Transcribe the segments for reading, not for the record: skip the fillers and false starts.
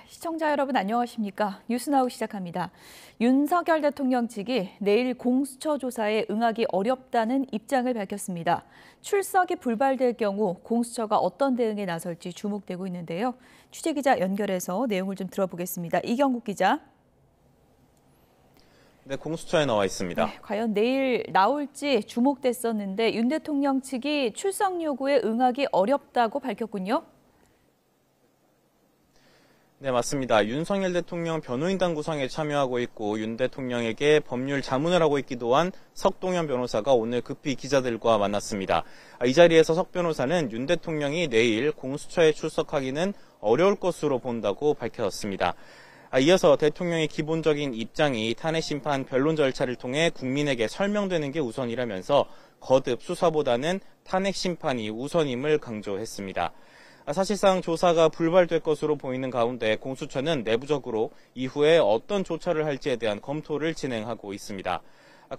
시청자 여러분 안녕하십니까? 뉴스나우 시작합니다. 윤석열 대통령 측이 내일 공수처 조사에 응하기 어렵다는 입장을 밝혔습니다. 출석이 불발될 경우 공수처가 어떤 대응에 나설지 주목되고 있는데요. 취재기자 연결해서 내용을 좀 들어보겠습니다. 이경국 기자. 네, 공수처에 나와 있습니다. 네, 과연 내일 나올지 주목됐었는데 윤 대통령 측이 출석 요구에 응하기 어렵다고 밝혔군요. 네, 맞습니다. 윤석열 대통령 변호인단 구성에 참여하고 있고 윤 대통령에게 법률 자문을 하고 있기도 한 석동현 변호사가 오늘 급히 기자들과 만났습니다. 이 자리에서 석 변호사는 윤 대통령이 내일 공수처에 출석하기는 어려울 것으로 본다고 밝혔습니다. 이어서 대통령의 기본적인 입장이 탄핵심판 변론 절차를 통해 국민에게 설명되는 게 우선이라면서 거듭 수사보다는 탄핵심판이 우선임을 강조했습니다. 사실상 조사가 불발될 것으로 보이는 가운데 공수처는 내부적으로 이후에 어떤 조처를 할지에 대한 검토를 진행하고 있습니다.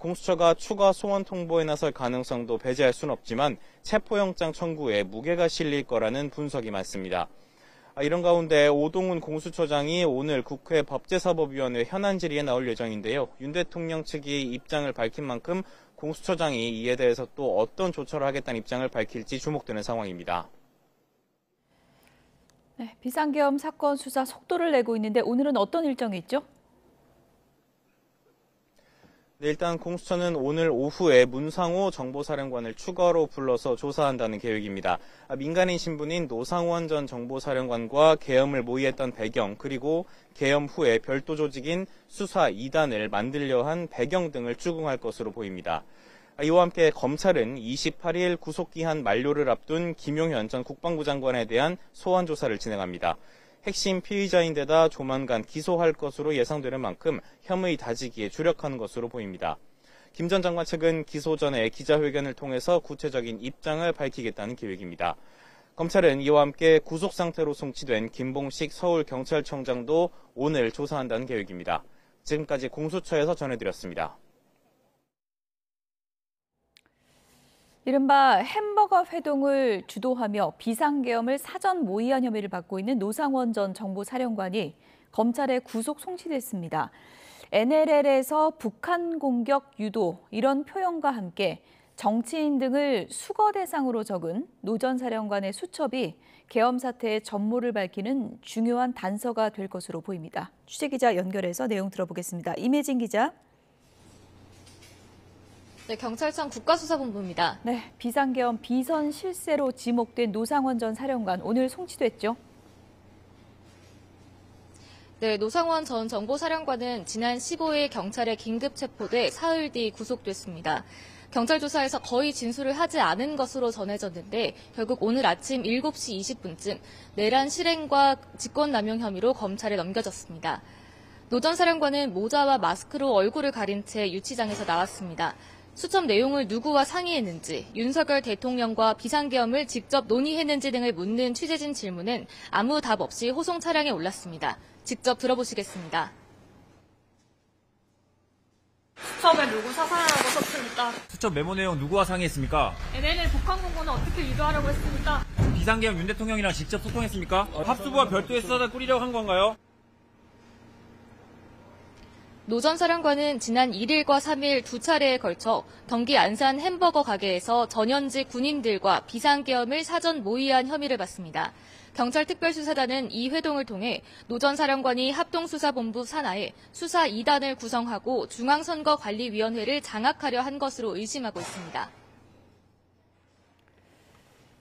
공수처가 추가 소환 통보에 나설 가능성도 배제할 수는 없지만 체포영장 청구에 무게가 실릴 거라는 분석이 많습니다. 이런 가운데 오동훈 공수처장이 오늘 국회 법제사법위원회 현안 질의에 나올 예정인데요. 윤 대통령 측이 입장을 밝힌 만큼 공수처장이 이에 대해서 또 어떤 조처를 하겠다는 입장을 밝힐지 주목되는 상황입니다. 네, 비상계엄 사건 수사 속도를 내고 있는데 오늘은 어떤 일정이 있죠? 네, 일단 공수처는 오늘 오후에 문상호 정보사령관을 추가로 불러서 조사한다는 계획입니다. 민간인 신분인 노상원 전 정보사령관과 계엄을 모의했던 배경, 그리고 계엄 후에 별도 조직인 수사 2단을 만들려 한 배경 등을 추궁할 것으로 보입니다. 이와 함께 검찰은 28일 구속기한 만료를 앞둔 김용현 전 국방부 장관에 대한 소환 조사를 진행합니다. 핵심 피의자인데다 조만간 기소할 것으로 예상되는 만큼 혐의 다지기에 주력하는 것으로 보입니다. 김 전 장관 측은 기소 전에 기자회견을 통해서 구체적인 입장을 밝히겠다는 계획입니다. 검찰은 이와 함께 구속 상태로 송치된 김봉식 서울경찰청장도 오늘 조사한다는 계획입니다. 지금까지 공수처에서 전해드렸습니다. 이른바 햄버거 회동을 주도하며 비상계엄을 사전 모의한 혐의를 받고 있는 노상원 전 정보사령관이 검찰에 구속 송치됐습니다. NLL에서 북한 공격 유도 이런 표현과 함께 정치인 등을 수거 대상으로 적은 노 전 사령관의 수첩이 계엄 사태의 전모를 밝히는 중요한 단서가 될 것으로 보입니다. 취재기자 연결해서 내용 들어보겠습니다. 임혜진 기자. 네, 경찰청 국가수사본부입니다. 네, 비상계엄 비선 실세로 지목된 노상원 전 사령관 오늘 송치됐죠? 네, 노상원 전 정보사령관은 지난 15일 경찰에 긴급 체포돼 사흘 뒤 구속됐습니다. 경찰 조사에서 거의 진술을 하지 않은 것으로 전해졌는데 결국 오늘 아침 7시 20분쯤 내란 실행과 직권남용 혐의로 검찰에 넘겨졌습니다. 노 전 사령관은 모자와 마스크로 얼굴을 가린 채 유치장에서 나왔습니다. 수첩 내용을 누구와 상의했는지, 윤석열 대통령과 비상계엄을 직접 논의했는지 등을 묻는 취재진 질문은 아무 답 없이 호송 차량에 올랐습니다. 직접 들어보시겠습니다. 수첩에 누구 사살하라고 썼습니까? 수첩 메모 내용 누구와 상의했습니까? NLL 북한 공고는 어떻게 유도하라고 했습니까? 비상계엄 윤 대통령이랑 직접 소통했습니까? 합수부와 별도의 수사단 꾸리려고 한 건가요? 노 전 사령관은 지난 1일과 3일 두 차례에 걸쳐 경기 안산 햄버거 가게에서 전현직 군인들과 비상계엄을 사전 모의한 혐의를 받습니다. 경찰 특별수사단은 이 회동을 통해 노 전 사령관이 합동수사본부 산하에 수사 2단을 구성하고 중앙선거관리위원회를 장악하려 한 것으로 의심하고 있습니다.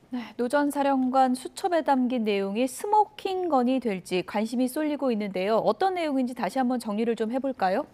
네, 노 전 사령관 수첩에 담긴 내용이 스모킹 건이 될지 관심이 쏠리고 있는데요. 어떤 내용인지 다시 한번 정리를 좀 해볼까요?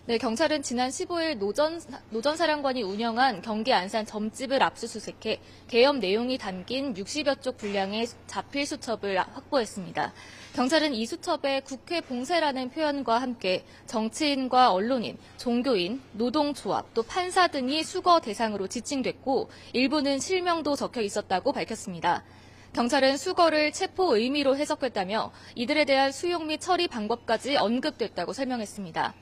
네, 경찰은 지난 15일 노 전 사령관이 운영한 경기 안산 점집을 압수수색해 계엄 내용이 담긴 60여 쪽 분량의 자필 수첩을 확보했습니다. 경찰은 이 수첩에 국회 봉쇄라는 표현과 함께 정치인과 언론인, 종교인, 노동조합, 또 판사 등이 수거 대상으로 지칭됐고 일부는 실명도 적혀 있었다고 밝혔습니다. 경찰은 수거를 체포 의미로 해석했다며 이들에 대한 수용 및 처리 방법까지 언급됐다고 설명했습니다.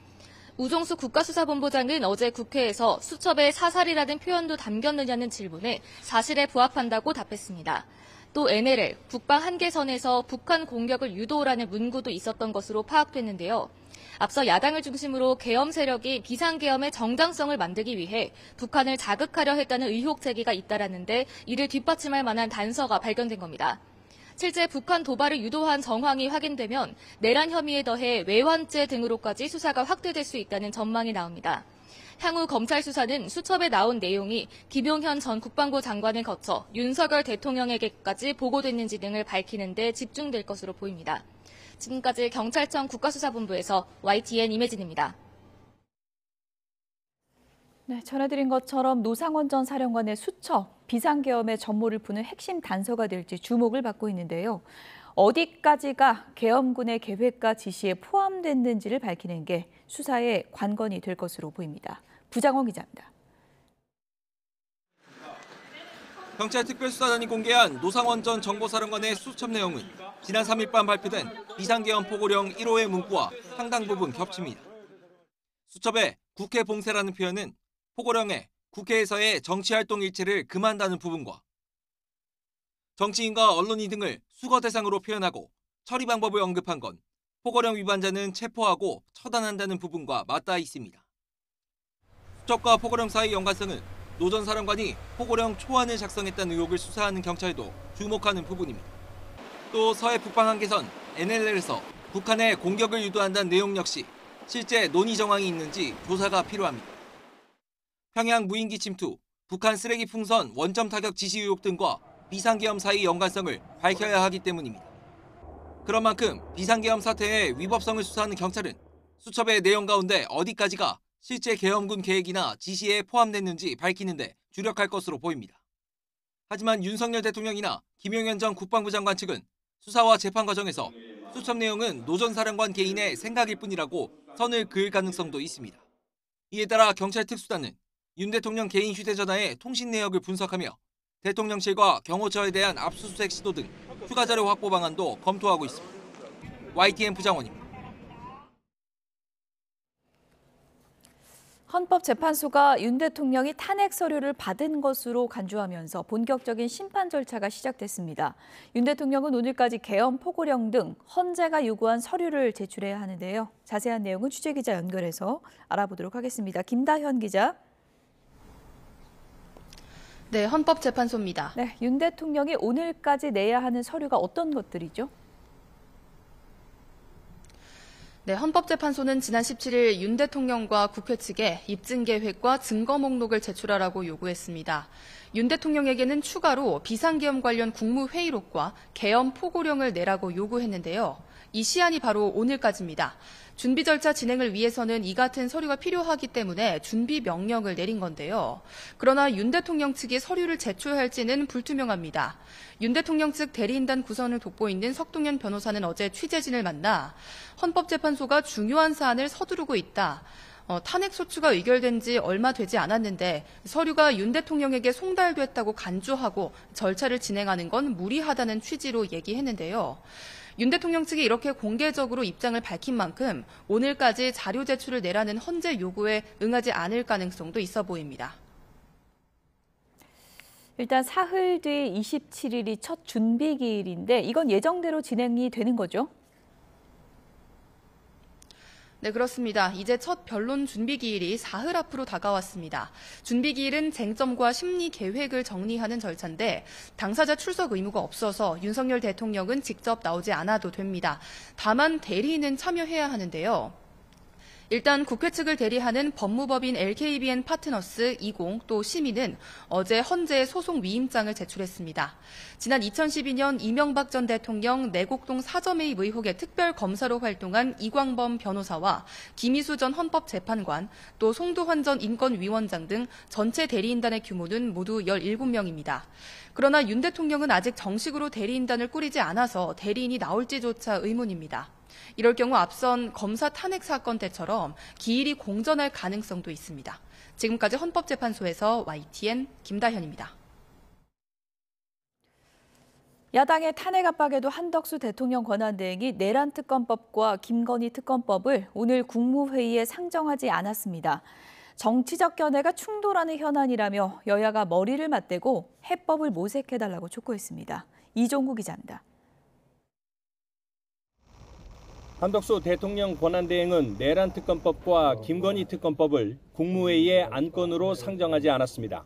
우종수 국가수사본부장은 어제 국회에서 수첩에 사살이라는 표현도 담겼느냐는 질문에 사실에 부합한다고 답했습니다. 또 NLL, 북방 한계선에서 북한 공격을 유도라는 문구도 있었던 것으로 파악됐는데요. 앞서 야당을 중심으로 계엄 세력이 비상계엄의 정당성을 만들기 위해 북한을 자극하려 했다는 의혹 제기가 잇따랐는데 이를 뒷받침할 만한 단서가 발견된 겁니다. 실제 북한 도발을 유도한 정황이 확인되면 내란 혐의에 더해 외환죄 등으로까지 수사가 확대될 수 있다는 전망이 나옵니다. 향후 검찰 수사는 수첩에 나온 내용이 김용현 전 국방부 장관을 거쳐 윤석열 대통령에게까지 보고됐는지 등을 밝히는 데 집중될 것으로 보입니다. 지금까지 경찰청 국가수사본부에서 YTN 임혜진입니다. 네, 전해드린 것처럼 노상원 전 사령관의 수첩, 비상계엄의 전모를 푸는 핵심 단서가 될지 주목을 받고 있는데요. 어디까지가 계엄군의 계획과 지시에 포함됐는지를 밝히는 게 수사의 관건이 될 것으로 보입니다. 부장원 기자입니다. 경찰 특별수사단이 공개한 노상원 전 정보사령관의 수첩 내용은 지난 3일 밤 발표된 비상계엄 포고령 1호의 문구와 상당 부분 겹칩니다. 수첩에 국회 봉쇄라는 표현은 포고령에 국회에서의 정치활동 일체를 금한다는 부분과 정치인과 언론인 등을 수거 대상으로 표현하고 처리 방법을 언급한 건 포고령 위반자는 체포하고 처단한다는 부분과 맞닿아 있습니다. 수첩과 포고령 사이 연관성은 노 전 사령관이 포고령 초안을 작성했다는 의혹을 수사하는 경찰도 주목하는 부분입니다. 또 서해 북방 한계선 NLL에서 북한의 공격을 유도한다는 내용 역시 실제 논의 정황이 있는지 조사가 필요합니다. 평양 무인기 침투, 북한 쓰레기 풍선 원점 타격 지시 의혹 등과 비상계엄 사이 연관성을 밝혀야 하기 때문입니다. 그런 만큼 비상계엄 사태의 위법성을 수사하는 경찰은 수첩의 내용 가운데 어디까지가 실제 계엄군 계획이나 지시에 포함됐는지 밝히는데 주력할 것으로 보입니다. 하지만 윤석열 대통령이나 김용현 전 국방부 장관 측은 수사와 재판 과정에서 수첩 내용은 노 전 사령관 개인의 생각일 뿐이라고 선을 그을 가능성도 있습니다. 이에 따라 경찰 특수단은 윤 대통령 개인 휴대전화의 통신 내역을 분석하며 대통령실과 경호처에 대한 압수수색 시도 등 추가 자료 확보 방안도 검토하고 있습니다. YTN 부장원입니다. 헌법재판소가 윤 대통령이 탄핵 서류를 받은 것으로 간주하면서 본격적인 심판 절차가 시작됐습니다. 윤 대통령은 오늘까지 계엄 포고령 등 헌재가 요구한 서류를 제출해야 하는데요. 자세한 내용은 취재기자 연결해서 알아보도록 하겠습니다. 김다현 기자. 네, 헌법재판소입니다. 네, 윤 대통령이 오늘까지 내야 하는 서류가 어떤 것들이죠? 네, 헌법재판소는 지난 17일 윤 대통령과 국회 측에 입증 계획과 증거 목록을 제출하라고 요구했습니다. 윤 대통령에게는 추가로 비상계엄 관련 국무회의록과 계엄 포고령을 내라고 요구했는데요. 이 시한이 바로 오늘까지입니다. 준비 절차 진행을 위해서는 이 같은 서류가 필요하기 때문에 준비 명령을 내린 건데요. 그러나 윤 대통령 측이 서류를 제출할지는 불투명합니다. 윤 대통령 측 대리인단 구성을 돕고 있는 석동현 변호사는 어제 취재진을 만나 헌법재판소가 중요한 사안을 서두르고 있다. 탄핵 소추가 의결된 지 얼마 되지 않았는데 서류가 윤 대통령에게 송달됐다고 간주하고 절차를 진행하는 건 무리하다는 취지로 얘기했는데요. 윤 대통령 측이 이렇게 공개적으로 입장을 밝힌 만큼 오늘까지 자료 제출을 내라는 헌재 요구에 응하지 않을 가능성도 있어 보입니다. 일단 사흘 뒤 27일이 첫 준비 기일인데 이건 예정대로 진행이 되는 거죠? 네, 그렇습니다. 이제 첫 변론 준비 기일이 사흘 앞으로 다가왔습니다. 준비 기일은 쟁점과 심리 계획을 정리하는 절차인데 당사자 출석 의무가 없어서 윤석열 대통령은 직접 나오지 않아도 됩니다. 다만 대리인은 참여해야 하는데요. 일단 국회 측을 대리하는 법무법인 LKBN 파트너스 20 또 시민은 어제 헌재에 소송 위임장을 제출했습니다. 지난 2012년 이명박 전 대통령 내곡동 사점회의 의혹의 특별검사로 활동한 이광범 변호사와 김희수 전 헌법재판관 또 송도환 전 인권위원장 등 전체 대리인단의 규모는 모두 17명입니다. 그러나 윤 대통령은 아직 정식으로 대리인단을 꾸리지 않아서 대리인이 나올지조차 의문입니다. 이럴 경우 앞선 검사 탄핵 사건 때처럼 기일이 공전할 가능성도 있습니다. 지금까지 헌법재판소에서 YTN 김다현입니다. 야당의 탄핵 압박에도 한덕수 대통령 권한대행이 내란 특검법과 김건희 특검법을 오늘 국무회의에 상정하지 않았습니다. 정치적 견해가 충돌하는 현안이라며 여야가 머리를 맞대고 해법을 모색해달라고 촉구했습니다. 이종구 기자입니다. 한덕수 대통령 권한대행은 내란 특검법과 김건희 특검법을 국무회의의 안건으로 상정하지 않았습니다.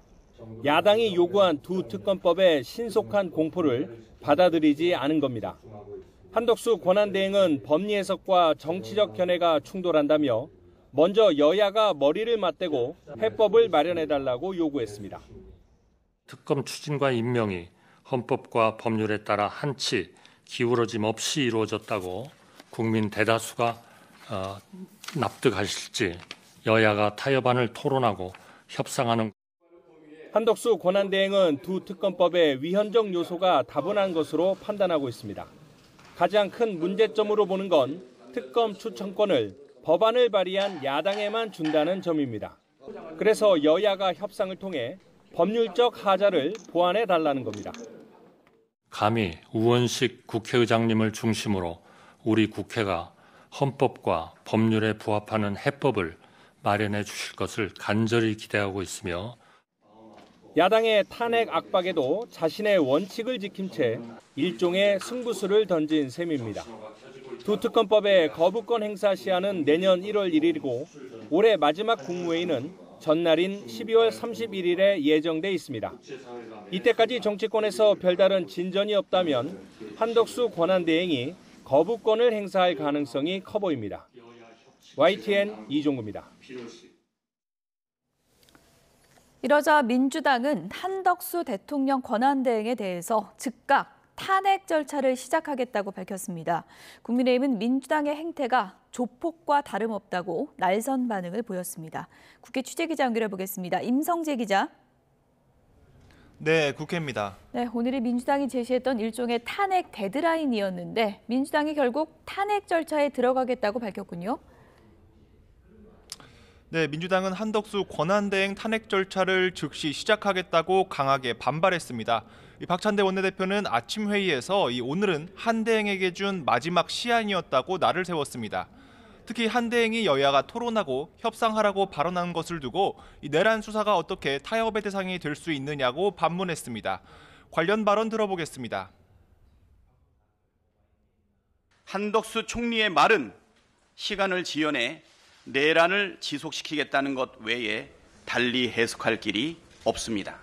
야당이 요구한 두 특검법의 신속한 공포를 받아들이지 않은 겁니다. 한덕수 권한대행은 법리 해석과 정치적 견해가 충돌한다며 먼저 여야가 머리를 맞대고 해법을 마련해달라고 요구했습니다. 특검 추진과 임명이 헌법과 법률에 따라 한치 기울어짐 없이 이루어졌다고 국민 대다수가 납득하실지 여야가 타협안을 토론하고 협상하는. 한덕수 권한대행은 두 특검법의 위헌적 요소가 다분한 것으로 판단하고 있습니다. 가장 큰 문제점으로 보는 건 특검 추천권을 법안을 발의한 야당에만 준다는 점입니다. 그래서 여야가 협상을 통해 법률적 하자를 보완해달라는 겁니다. 감히 우원식 국회의장님을 중심으로 우리 국회가 헌법과 법률에 부합하는 해법을 마련해 주실 것을 간절히 기대하고 있으며 야당의 탄핵 압박에도 자신의 원칙을 지킨 채 일종의 승부수를 던진 셈입니다. 두 특검법의 거부권 행사 시한은 내년 1월 1일이고 올해 마지막 국무회의는 전날인 12월 31일에 예정돼 있습니다. 이때까지 정치권에서 별다른 진전이 없다면 한덕수 권한대행이 거부권을 행사할 가능성이 커 보입니다. YTN 이종구입니다. 이러자 민주당은 한덕수 대통령 권한대행에 대해서 즉각 탄핵 절차를 시작하겠다고 밝혔습니다. 국민의힘은 민주당의 행태가 조폭과 다름없다고 날선 반응을 보였습니다. 국회 취재기자 연결해 보겠습니다. 임성재 기자. 네, 국회입니다. 네, 오늘이 민주당이 제시했던 일종의 탄핵 데드라인이었는데 민주당이 결국 탄핵 절차에 들어가겠다고 밝혔군요. 네, 민주당은 한덕수 권한대행 탄핵 절차를 즉시 시작하겠다고 강하게 반발했습니다. 박찬대 원내대표는 아침 회의에서 오늘은 한대행에게 준 마지막 시한이었다고 날을 세웠습니다. 특히 한대행이 여야가 토론하고 협상하라고 발언한 것을 두고 내란 수사가 어떻게 타협의 대상이 될 수 있느냐고 반문했습니다. 관련 발언 들어보겠습니다. 한덕수 총리의 말은 시간을 지연해 내란을 지속시키겠다는 것 외에 달리 해석할 길이 없습니다.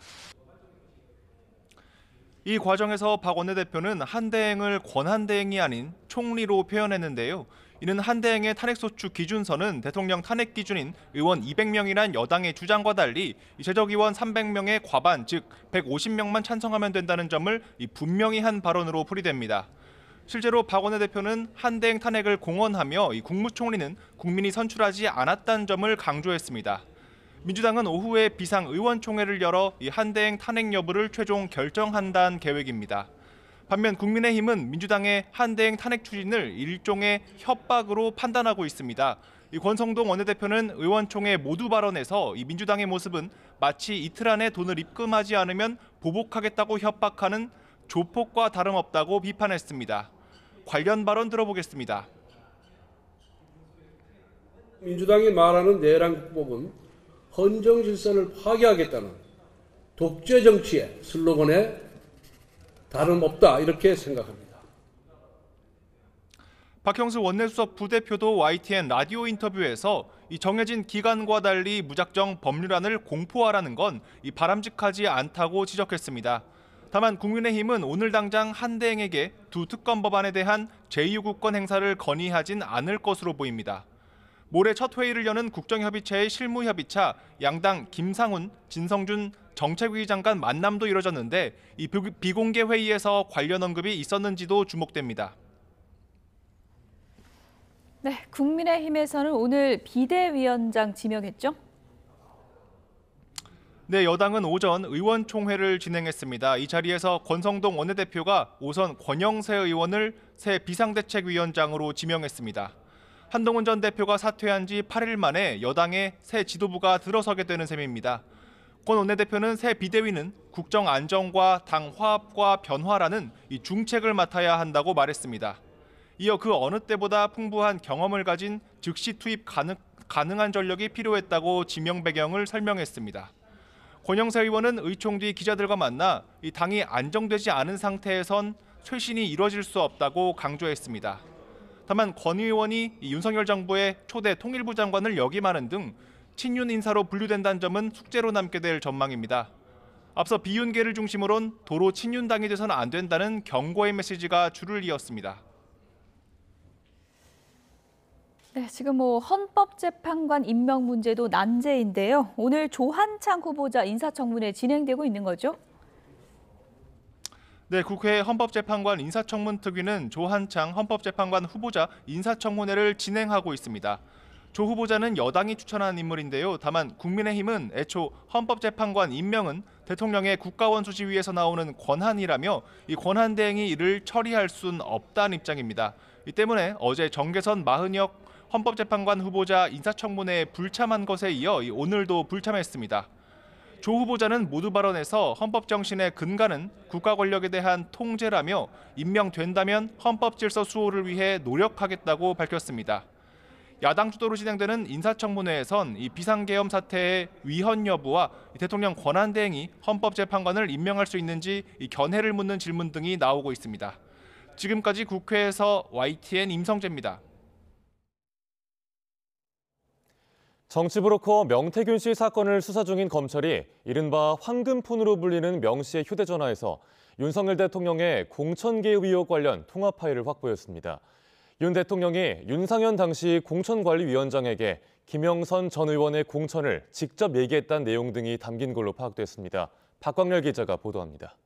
이 과정에서 박 원내대표는 한대행을 권한대행이 아닌 총리로 표현했는데요. 이는 한대행의 탄핵소추 기준선은 대통령 탄핵 기준인 의원 200명이란 여당의 주장과 달리 재적의원 300명의 과반, 즉 150명만 찬성하면 된다는 점을 분명히 한 발언으로 풀이됩니다. 실제로 박 원내대표는 한대행 탄핵을 공언하며 국무총리는 국민이 선출하지 않았다는 점을 강조했습니다. 민주당은 오후에 비상의원총회를 열어 한대행 탄핵 여부를 최종 결정한다는 계획입니다. 반면 국민의힘은 민주당의 한대행 탄핵 추진을 일종의 협박으로 판단하고 있습니다. 권성동 원내대표는 의원총회 모두 발언에서 민주당의 모습은 마치 이틀 안에 돈을 입금하지 않으면 보복하겠다고 협박하는 조폭과 다름없다고 비판했습니다. 관련 발언 들어보겠습니다. 민주당이 말하는 내란 국법은 헌정 질서를 파괴하겠다는 독재 정치의 슬로건에 다름없다 이렇게 생각합니다. 박형수 원내수석 부대표도 YTN 라디오 인터뷰에서 정해진 기간과 달리 무작정 법률안을 공포하라는 건 바람직하지 않다고 지적했습니다. 다만 국민의힘은 오늘 당장 한대행에게 두 특검 법안에 대한 제2요구권 행사를 건의하진 않을 것으로 보입니다. 모레 첫 회의를 여는 국정협의체의 실무협의차 양당 김상훈, 진성준 정책위 장관 만남도 이뤄졌는데 이 비공개 회의에서 관련 언급이 있었는지도 주목됩니다. 네, 국민의힘에서는 오늘 비대위원장 지명했죠? 네, 여당은 오전 의원총회를 진행했습니다. 이 자리에서 권성동 원내대표가 오선 권영세 의원을 새 비상대책위원장으로 지명했습니다. 한동훈 전 대표가 사퇴한 지 8일 만에 여당의 새 지도부가 들어서게 되는 셈입니다. 권 원내대표는 새 비대위는 국정 안정과 당 화합과 변화라는 이 중책을 맡아야 한다고 말했습니다. 이어 그 어느 때보다 풍부한 경험을 가진 즉시 투입 가능한 전력이 필요했다고 지명 배경을 설명했습니다. 권영세 의원은 의총 뒤 기자들과 만나 이 당이 안정되지 않은 상태에선 쇄신이 이뤄질 수 없다고 강조했습니다. 다만 권 의원이 윤석열 정부의 초대 통일부 장관을 역임하는 등 친윤 인사로 분류된다는 점은 숙제로 남게 될 전망입니다. 앞서 비윤계를 중심으론 도로 친윤당이 돼서는 안 된다는 경고의 메시지가 줄을 이었습니다. 네, 지금 헌법재판관 임명 문제도 난제인데요. 오늘 조한창 후보자 인사청문회 진행되고 있는 거죠? 네, 국회 헌법재판관 인사청문특위는 조한창 헌법재판관 후보자 인사청문회를 진행하고 있습니다. 조 후보자는 여당이 추천한 인물인데요. 다만 국민의힘은 애초 헌법재판관 임명은 대통령의 국가원수지위에서 나오는 권한이라며 이 권한 대행이 이를 처리할 순 없다는 입장입니다. 이 때문에 어제 정계선 마흔혁 헌법재판관 후보자 인사청문회에 불참한 것에 이어 오늘도 불참했습니다. 조 후보자는 모두 발언에서 헌법 정신의 근간은 국가 권력에 대한 통제라며 임명된다면 헌법 질서 수호를 위해 노력하겠다고 밝혔습니다. 야당 주도로 진행되는 인사청문회에선 이 비상계엄 사태의 위헌 여부와 대통령 권한 대행이 헌법재판관을 임명할 수 있는지 견해를 묻는 질문 등이 나오고 있습니다. 지금까지 국회에서 YTN 임성재입니다. 정치 브로커 명태균 씨 사건을 수사 중인 검찰이 이른바 황금폰으로 불리는 명 씨의 휴대전화에서 윤석열 대통령의 공천개입 의혹 관련 통화 파일을 확보했습니다. 윤 대통령이 윤상현 당시 공천관리위원장에게 김영선 전 의원의 공천을 직접 얘기했다는 내용 등이 담긴 걸로 파악됐습니다. 박광렬 기자가 보도합니다.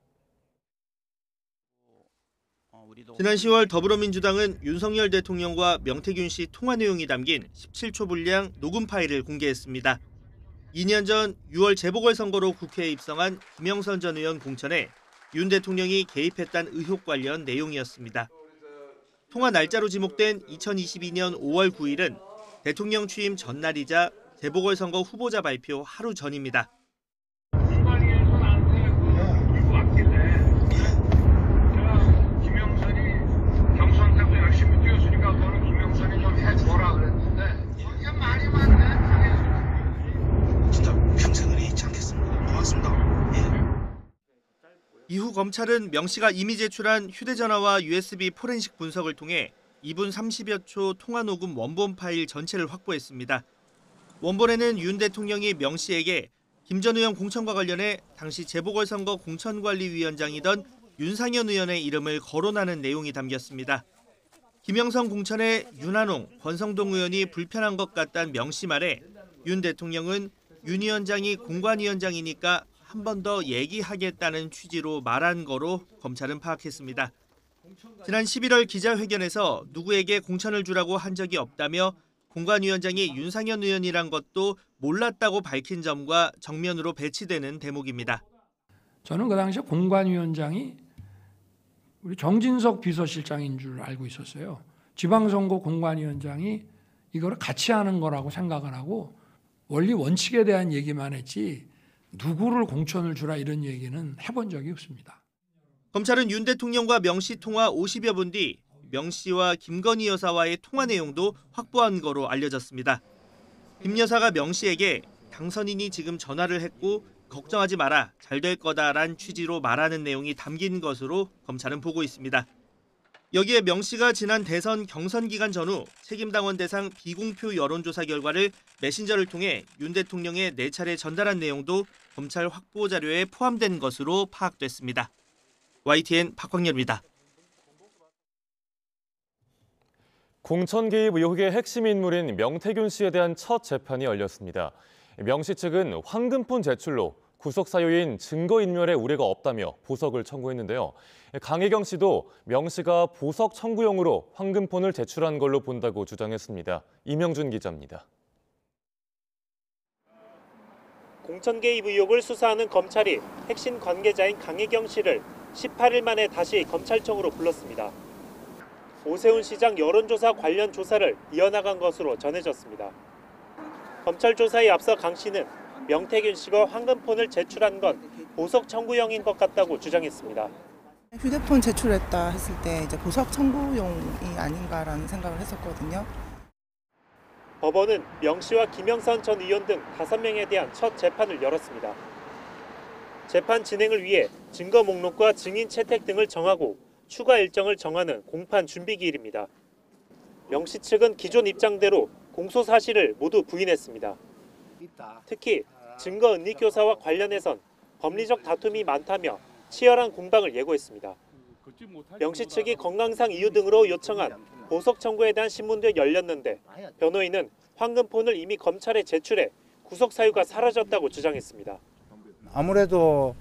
지난 10월 더불어민주당은 윤석열 대통령과 명태균 씨 통화 내용이 담긴 17초 분량 녹음 파일을 공개했습니다. 2년 전 6월 재보궐선거로 국회에 입성한 김영선 전 의원 공천에 윤 대통령이 개입했다는 의혹 관련 내용이었습니다. 통화 날짜로 지목된 2022년 5월 9일은 대통령 취임 전날이자 재보궐선거 후보자 발표 하루 전입니다. 이후 검찰은 명 씨가 이미 제출한 휴대전화와 USB 포렌식 분석을 통해 2분 30여 초 통화 녹음 원본 파일 전체를 확보했습니다. 원본에는 윤 대통령이 명 씨에게 김 전 의원 공천과 관련해 당시 재보궐선거 공천관리위원장이던 윤상현 의원의 이름을 거론하는 내용이 담겼습니다. 김영선 공천에 윤한홍, 권성동 의원이 불편한 것 같다는 명 씨 말에 윤 대통령은 윤 위원장이 공관위원장이니까 한 번 더 얘기하겠다는 취지로 말한 거로 검찰은 파악했습니다. 지난 11월 기자회견에서 누구에게 공천을 주라고 한 적이 없다며 공관위원장이 윤상현 의원이란 것도 몰랐다고 밝힌 점과 정면으로 배치되는 대목입니다. 저는 그 당시에 공관위원장이 우리 정진석 비서실장인 줄 알고 있었어요. 지방선거 공관위원장이 이거를 같이 하는 거라고 생각을 하고 원리 원칙에 대한 얘기만 했지 누구를 공천을 주라 이런 얘기는 해본 적이 없습니다. 검찰은 윤 대통령과 명 씨 통화 50여 분 뒤 명 씨와 김건희 여사와의 통화 내용도 확보한 거로 알려졌습니다. 김 여사가 명 씨에게 당선인이 지금 전화를 했고 걱정하지 마라, 잘 될 거다란 취지로 말하는 내용이 담긴 것으로 검찰은 보고 있습니다. 여기에 명 씨가 지난 대선 경선 기간 전후 책임당원 대상 비공표 여론조사 결과를 메신저를 통해 윤 대통령에 4차례 전달한 내용도 검찰 확보 자료에 포함된 것으로 파악됐습니다. YTN 박광렬입니다. 공천 개입 의혹의 핵심 인물인 명태균 씨에 대한 첫 재판이 열렸습니다. 명 씨 측은 황금폰 제출로 구속 사유인 증거인멸의 우려가 없다며 보석을 청구했는데요. 강혜경 씨도 명 씨가 보석 청구용으로 황금폰을 제출한 걸로 본다고 주장했습니다. 이명준 기자입니다. 공천 개입 의혹을 수사하는 검찰이 핵심 관계자인 강혜경 씨를 18일 만에 다시 검찰청으로 불렀습니다. 오세훈 시장 여론조사 관련 조사를 이어나간 것으로 전해졌습니다. 검찰 조사에 앞서 강 씨는 명태균 씨가 황금폰을 제출한 건 보석 청구용인 것 같다고 주장했습니다. 휴대폰 제출했다 했을 때 이제 보석 청구용이 아닌가라는 생각을 했었거든요. 법원은 명 씨와 김영선 전 의원 등 5명에 대한 첫 재판을 열었습니다. 재판 진행을 위해 증거 목록과 증인 채택 등을 정하고 추가 일정을 정하는 공판 준비 기일입니다. 명 씨 측은 기존 입장대로 공소 사실을 모두 부인했습니다. 특히 증거 은닉 교사와 관련해선 법리적 다툼이 많다며 치열한 공방을 예고했습니다. 명 씨 측이 건강상 이유 등으로 요청한 보석 청구에 대한 신문도 열렸는데 변호인은 황금폰을 이미 검찰에 제출해 구속 사유가 사라졌다고 주장했습니다. 아무래도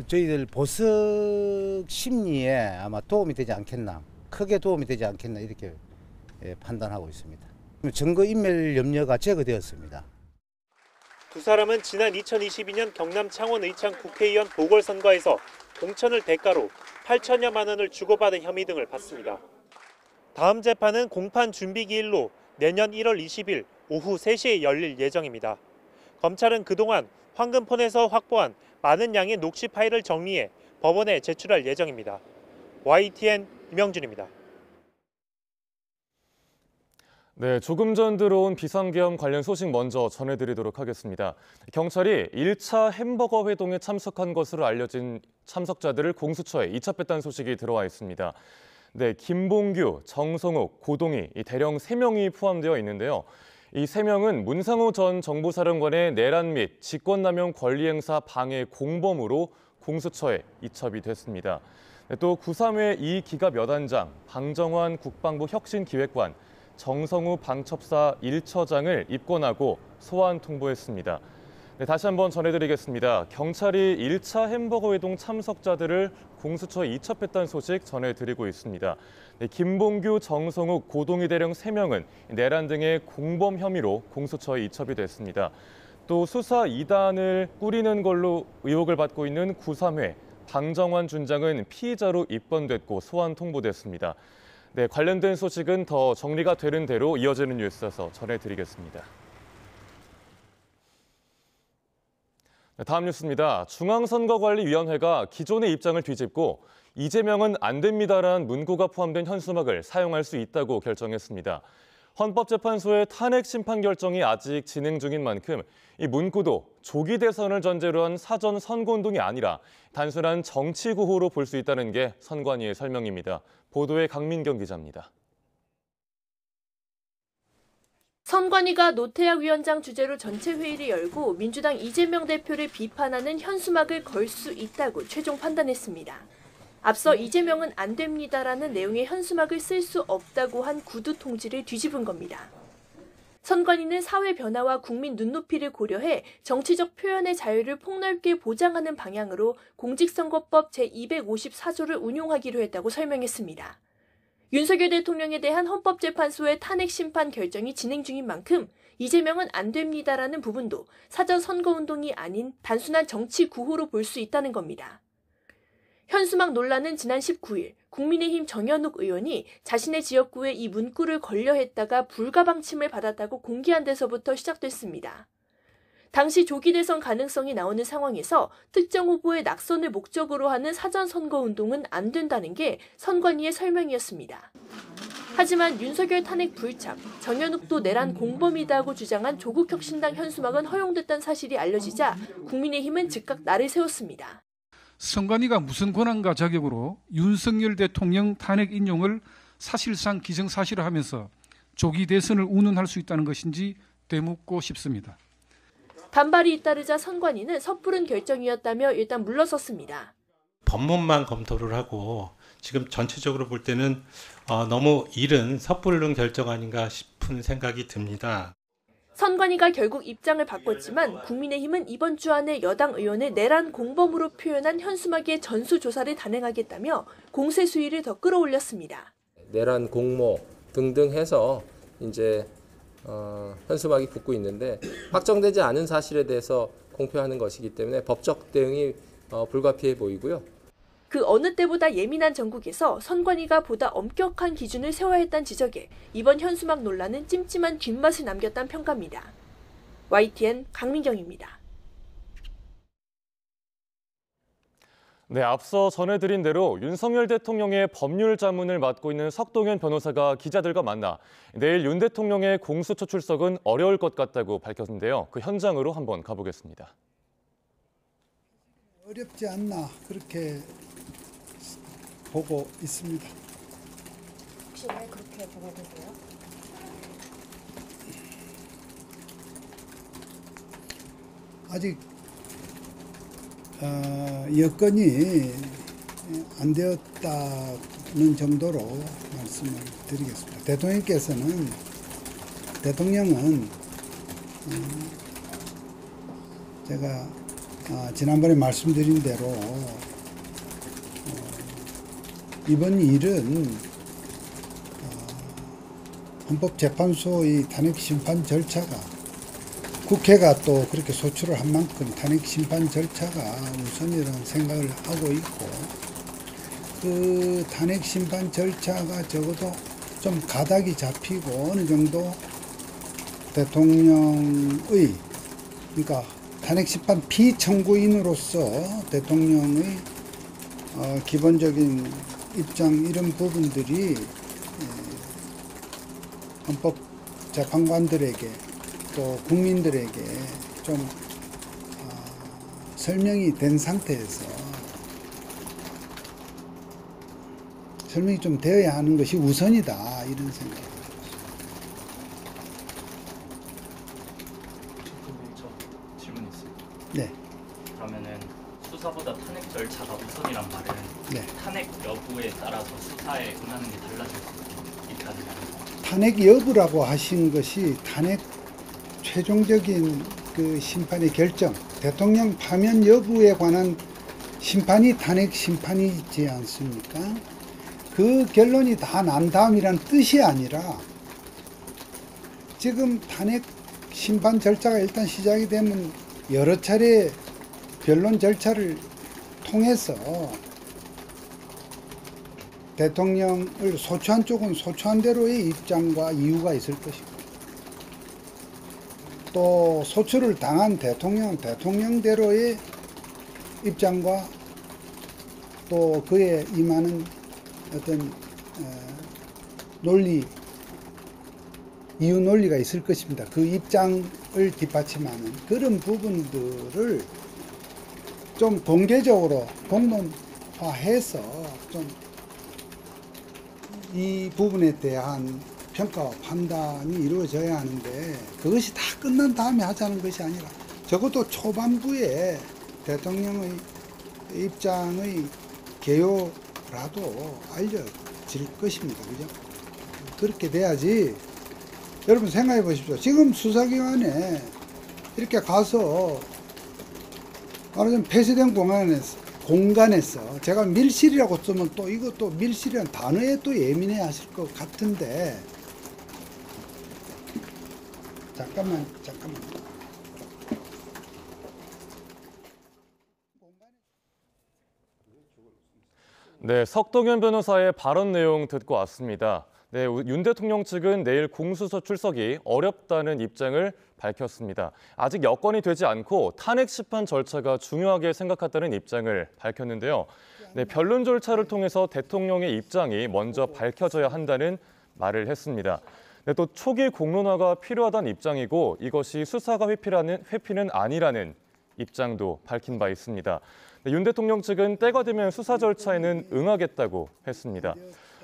저희들 보석 심리에 아마 도움이 되지 않겠나, 크게 도움이 되지 않겠나 이렇게 판단하고 있습니다. 증거 인멸 염려가 제거되었습니다. 두 사람은 지난 2022년 경남 창원 의창 국회의원 보궐선거에서 공천을 대가로 8천여만 원을 주고받은 혐의 등을 받습니다. 다음 재판은 공판 준비 기일로 내년 1월 20일 오후 3시에 열릴 예정입니다. 검찰은 그동안 황금폰에서 확보한 많은 양의 녹취 파일을 정리해 법원에 제출할 예정입니다. YTN 임영준입니다. 네, 조금 전 들어온 비상계엄 관련 소식 먼저 전해드리도록 하겠습니다. 경찰이 1차 햄버거 회동에 참석한 것으로 알려진 참석자들을 공수처에 이첩했다는 소식이 들어와 있습니다. 네, 김봉규, 정성욱, 고동희 이 대령 3명이 포함되어 있는데요. 이 3명은 문상호 전 정보사령관의 내란 및 직권남용 권리행사 방해 공범으로 공수처에 이첩이 됐습니다. 또 구3회 이기갑 여단장, 방정환 국방부 혁신기획관, 정성우 방첩사 1처장을 입건하고 소환 통보했습니다. 네, 다시 한번 전해드리겠습니다. 경찰이 1차 햄버거 회동 참석자들을 공수처에 이첩했다는 소식 전해드리고 있습니다. 네, 김봉규, 정성욱, 고동희 대령 3명은 내란 등의 공범 혐의로 공수처에 이첩이 됐습니다. 또 수사 2단을 꾸리는 걸로 의혹을 받고 있는 구3회 방정환 준장은 피의자로 입건됐고 소환 통보됐습니다. 네, 관련된 소식은 더 정리가 되는 대로 이어지는 뉴스에서 전해드리겠습니다. 네, 다음 뉴스입니다. 중앙선거관리위원회가 기존의 입장을 뒤집고 이재명은 안 됩니다라는 문구가 포함된 현수막을 사용할 수 있다고 결정했습니다. 헌법재판소의 탄핵 심판 결정이 아직 진행 중인 만큼 이 문구도 조기 대선을 전제로 한 사전 선거운동이 아니라 단순한 정치 구호로 볼 수 있다는 게 선관위의 설명입니다. 보도에 강민경 기자입니다. 선관위가 노태학 위원장 주재로 전체 회의를 열고 민주당 이재명 대표를 비판하는 현수막을 걸 수 있다고 최종 판단했습니다. 앞서 이재명은 안 됩니다라는 내용의 현수막을 쓸 수 없다고 한 구두 통지를 뒤집은 겁니다. 선관위는 사회 변화와 국민 눈높이를 고려해 정치적 표현의 자유를 폭넓게 보장하는 방향으로 공직선거법 제254조를 운용하기로 했다고 설명했습니다. 윤석열 대통령에 대한 헌법재판소의 탄핵 심판 결정이 진행 중인 만큼 이재명은 안 됩니다라는 부분도 사전 선거운동이 아닌 단순한 정치 구호로 볼 수 있다는 겁니다. 현수막 논란은 지난 19일 국민의힘 정현욱 의원이 자신의 지역구에 이 문구를 걸려 했다가 불가방침을 받았다고 공개한 데서부터 시작됐습니다. 당시 조기 대선 가능성이 나오는 상황에서 특정 후보의 낙선을 목적으로 하는 사전 선거운동은 안 된다는 게 선관위의 설명이었습니다. 하지만 윤석열 탄핵 불참, 정현욱도 내란 공범이다고 주장한 조국혁신당 현수막은 허용됐다는 사실이 알려지자 국민의힘은 즉각 날을 세웠습니다. 선관위가 무슨 권한과 자격으로 윤석열 대통령 탄핵 인용을 사실상 기정사실화하면서 조기 대선을 운운할 수 있다는 것인지 되묻고 싶습니다. 반발이 잇따르자 선관위는 섣부른 결정이었다며 일단 물러섰습니다. 법문만 검토를 하고 지금 전체적으로 볼 때는 너무 이른 섣부른 결정 아닌가 싶은 생각이 듭니다. 선관위가 결국 입장을 바꿨지만 국민의힘은 이번 주 안에 여당 의원을 내란 공범으로 표현한 현수막의 전수조사를 단행하겠다며 공세 수위를 더 끌어올렸습니다. 내란 공모 등등 해서 이제 현수막이 붙고 있는데 확정되지 않은 사실에 대해서 공표하는 것이기 때문에 법적 대응이 불가피해 보이고요. 그 어느 때보다 예민한 전국에서 선관위가 보다 엄격한 기준을 세워야 했다는 지적에 이번 현수막 논란은 찜찜한 뒷맛을 남겼다는 평가입니다. YTN 강민경입니다. 네, 앞서 전해드린 대로 윤석열 대통령의 법률 자문을 맡고 있는 석동현 변호사가 기자들과 만나 내일 윤 대통령의 공수처 출석은 어려울 것 같다고 밝혔는데요. 그 현장으로 한번 가보겠습니다. 어렵지 않나 그렇게 보고 있습니다. 혹시 왜 그렇게 보고 계세요? 아직 여건이 안 되었다는 정도로 말씀을 드리겠습니다. 대통령은 제가 지난번에 말씀드린 대로 이번 일은 헌법재판소의 탄핵 심판 절차가 국회가 또 그렇게 소추를 한 만큼 탄핵 심판 절차가 우선이라는 생각을 하고 있고 그 탄핵 심판 절차가 적어도 좀 가닥이 잡히고 어느 정도 대통령의 그러니까 탄핵 심판 피청구인으로서 대통령의 기본적인 입장 이런 부분들이 헌법재판관들에게 또 국민들에게 좀 설명이 된 상태에서 설명이 좀 되어야 하는 것이 우선이다 이런 생각을 하고 있습니다. 질문이 있어요. 네. 그러면은 수사보다 탄핵 절차가 우선이란 말은 네. 탄핵 여부에 따라서 수사에 응하는 게 달라질 수 있다는 말이죠. 탄핵 여부라고 하신 것이 탄핵 최종적인 그 심판의 결정, 대통령 파면 여부에 관한 심판이 탄핵 심판이지 않습니까? 그 결론이 다 난 다음이란 뜻이 아니라 지금 탄핵 심판 절차가 일단 시작이 되면 여러 차례 변론 절차를 통해서 대통령을 소추한 쪽은 소추한 대로의 입장과 이유가 있을 것이고 또 소추를 당한 대통령은 대통령대로의 입장과 또 그에 임하는 어떤 논리, 이유 논리가 있을 것입니다. 그 입장을 뒷받침하는 그런 부분들을 좀 공개적으로 공론화해서 좀 이 부분에 대한 평가와 판단이 이루어져야 하는데 그것이 다 끝난 다음에 하자는 것이 아니라 적어도 초반부에 대통령의 입장의 개요라도 알려질 것입니다. 그죠? 그렇게 돼야지. 여러분 생각해 보십시오. 지금 수사기관에 이렇게 가서 말하자면 폐쇄된 공간에서 제가 밀실이라고 쓰면 또 이것도 밀실이라는 단어에 또 예민해 하실 것 같은데 잠깐만. 네, 석동현 변호사의 발언 내용 듣고 왔습니다. 네, 윤 대통령 측은 내일 공수처 출석이 어렵다는 입장을 밝혔습니다. 아직 여건이 되지 않고 탄핵 심판 절차가 중요하게 생각한다는 입장을 밝혔는데요. 네, 변론 절차를 통해서 대통령의 입장이 먼저 밝혀져야 한다는 말을 했습니다. 네, 또 초기 공론화가 필요하다는 입장이고 이것이 수사가 회피는 아니라는 입장도 밝힌 바 있습니다. 네, 윤 대통령 측은 때가 되면 수사 절차에는 응하겠다고 했습니다.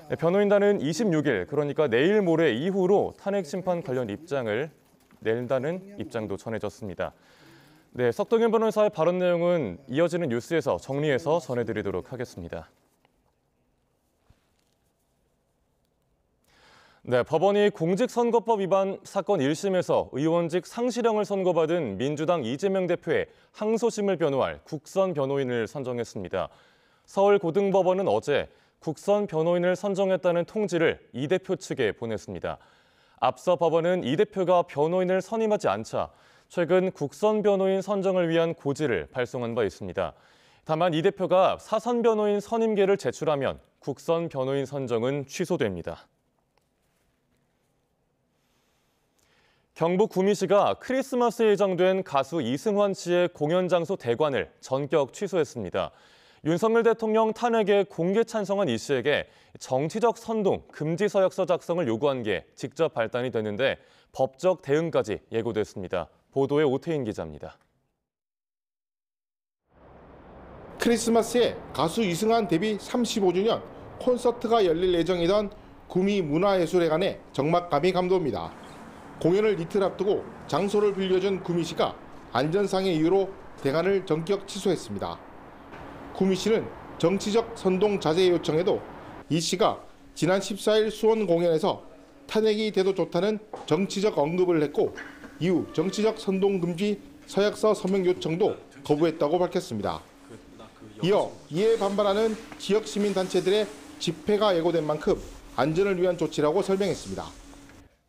네, 변호인단은 26일, 그러니까 내일 모레 이후로 탄핵 심판 관련 입장을 낸다는 입장도 전해졌습니다. 네, 석동현 변호사의 발언 내용은 이어지는 뉴스에서 정리해서 전해드리도록 하겠습니다. 네, 법원이 공직선거법 위반 사건 1심에서 의원직 상실형을 선고받은 민주당 이재명 대표의 항소심을 변호할 국선 변호인을 선정했습니다. 서울고등법원은 어제 국선 변호인을 선정했다는 통지를 이 대표 측에 보냈습니다. 앞서 법원은 이 대표가 변호인을 선임하지 않자 최근 국선 변호인 선정을 위한 고지를 발송한 바 있습니다. 다만 이 대표가 사선 변호인 선임계를 제출하면 국선 변호인 선정은 취소됩니다. 경북 구미시가 크리스마스에 예정된 가수 이승환 씨의 공연 장소 대관을 전격 취소했습니다. 윤석열 대통령 탄핵에 공개 찬성한 이 씨에게 정치적 선동, 금지 서약서 작성을 요구한 게 직접 발단이 됐는데 법적 대응까지 예고됐습니다. 보도에 오태인 기자입니다. 크리스마스에 가수 이승환 데뷔 35주년 콘서트가 열릴 예정이던 구미 문화예술회관의 정막감이 감도입니다. 공연을 이틀 앞두고 장소를 빌려준 구미시가 안전상의 이유로 대관을 전격 취소했습니다. 구미시는 정치적 선동 자제 요청에도 이 씨가 지난 14일 수원 공연에서 탄핵이 돼도 좋다는 정치적 언급을 했고 이후 정치적 선동 금지 서약서 서명 요청도 거부했다고 밝혔습니다. 이어 이에 반발하는 지역 시민단체들의 집회가 예고된 만큼 안전을 위한 조치라고 설명했습니다.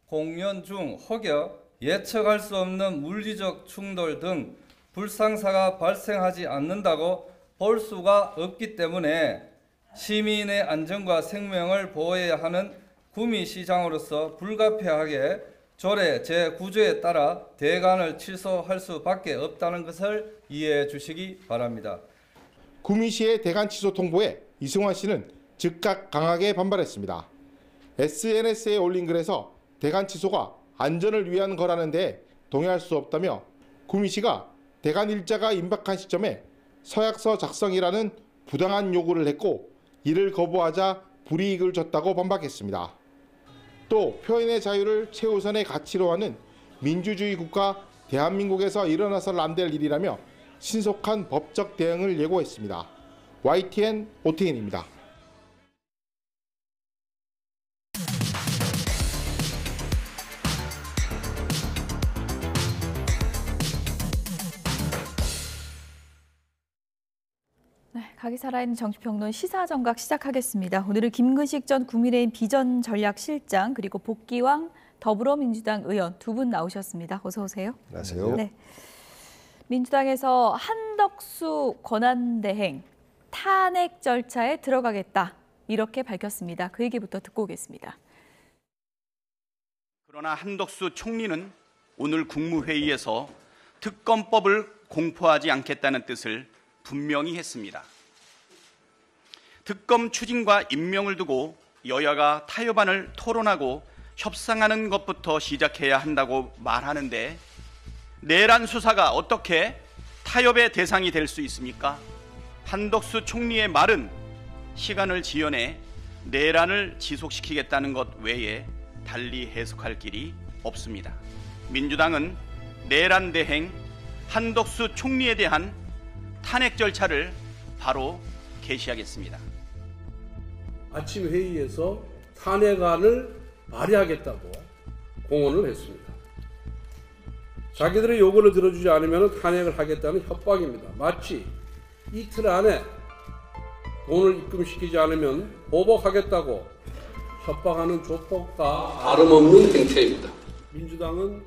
공연 중 혹여 예측할 수 없는 물리적 충돌 등 불상사가 발생하지 않는다고 볼 수가 없기 때문에 시민의 안전과 생명을 보호해야 하는 구미시장으로서 불가피하게 조례 제9조에 따라 대관을 취소할 수밖에 없다는 것을 이해해 주시기 바랍니다. 구미시의 대관 취소 통보에 이승환 씨는 즉각 강하게 반발했습니다. SNS에 올린 글에서 대관 취소가 안전을 위한 거라는 데 동의할 수 없다며 구미시가 대관 일자가 임박한 시점에 서약서 작성이라는 부당한 요구를 했고 이를 거부하자 불이익을 줬다고 반박했습니다. 또 표현의 자유를 최우선의 가치로 하는 민주주의 국가 대한민국에서 일어나서는 안 될 일이라며 신속한 법적 대응을 예고했습니다. YTN 오태인입니다. 각이 살아있는 정치평론 시사정각 시작하겠습니다. 오늘은 김근식 전 국민의힘 비전전략실장 그리고 복귀왕 더불어민주당 의원 두 분 나오셨습니다. 어서 오세요. 안녕하세요. 네. 민주당에서 한덕수 권한대행 탄핵 절차에 들어가겠다 이렇게 밝혔습니다. 그 얘기부터 듣고 오겠습니다. 그러나 한덕수 총리는 오늘 국무회의에서 특검법을 공포하지 않겠다는 뜻을 분명히 했습니다. 특검 추진과 임명을 두고 여야가 타협안을 토론하고 협상하는 것부터 시작해야 한다고 말하는데 내란 수사가 어떻게 타협의 대상이 될 수 있습니까? 한덕수 총리의 말은 시간을 지연해 내란을 지속시키겠다는 것 외에 달리 해석할 길이 없습니다. 민주당은 내란 대행 한덕수 총리에 대한 탄핵 절차를 바로 개시하겠습니다. 아침 회의에서 탄핵안을 발의하겠다고 공언을 했습니다. 자기들의 요구를 들어주지 않으면 탄핵을 하겠다는 협박입니다. 마치 이틀 안에 돈을 입금시키지 않으면 보복하겠다고 협박하는 조폭과 다름없는 행태입니다. 민주당은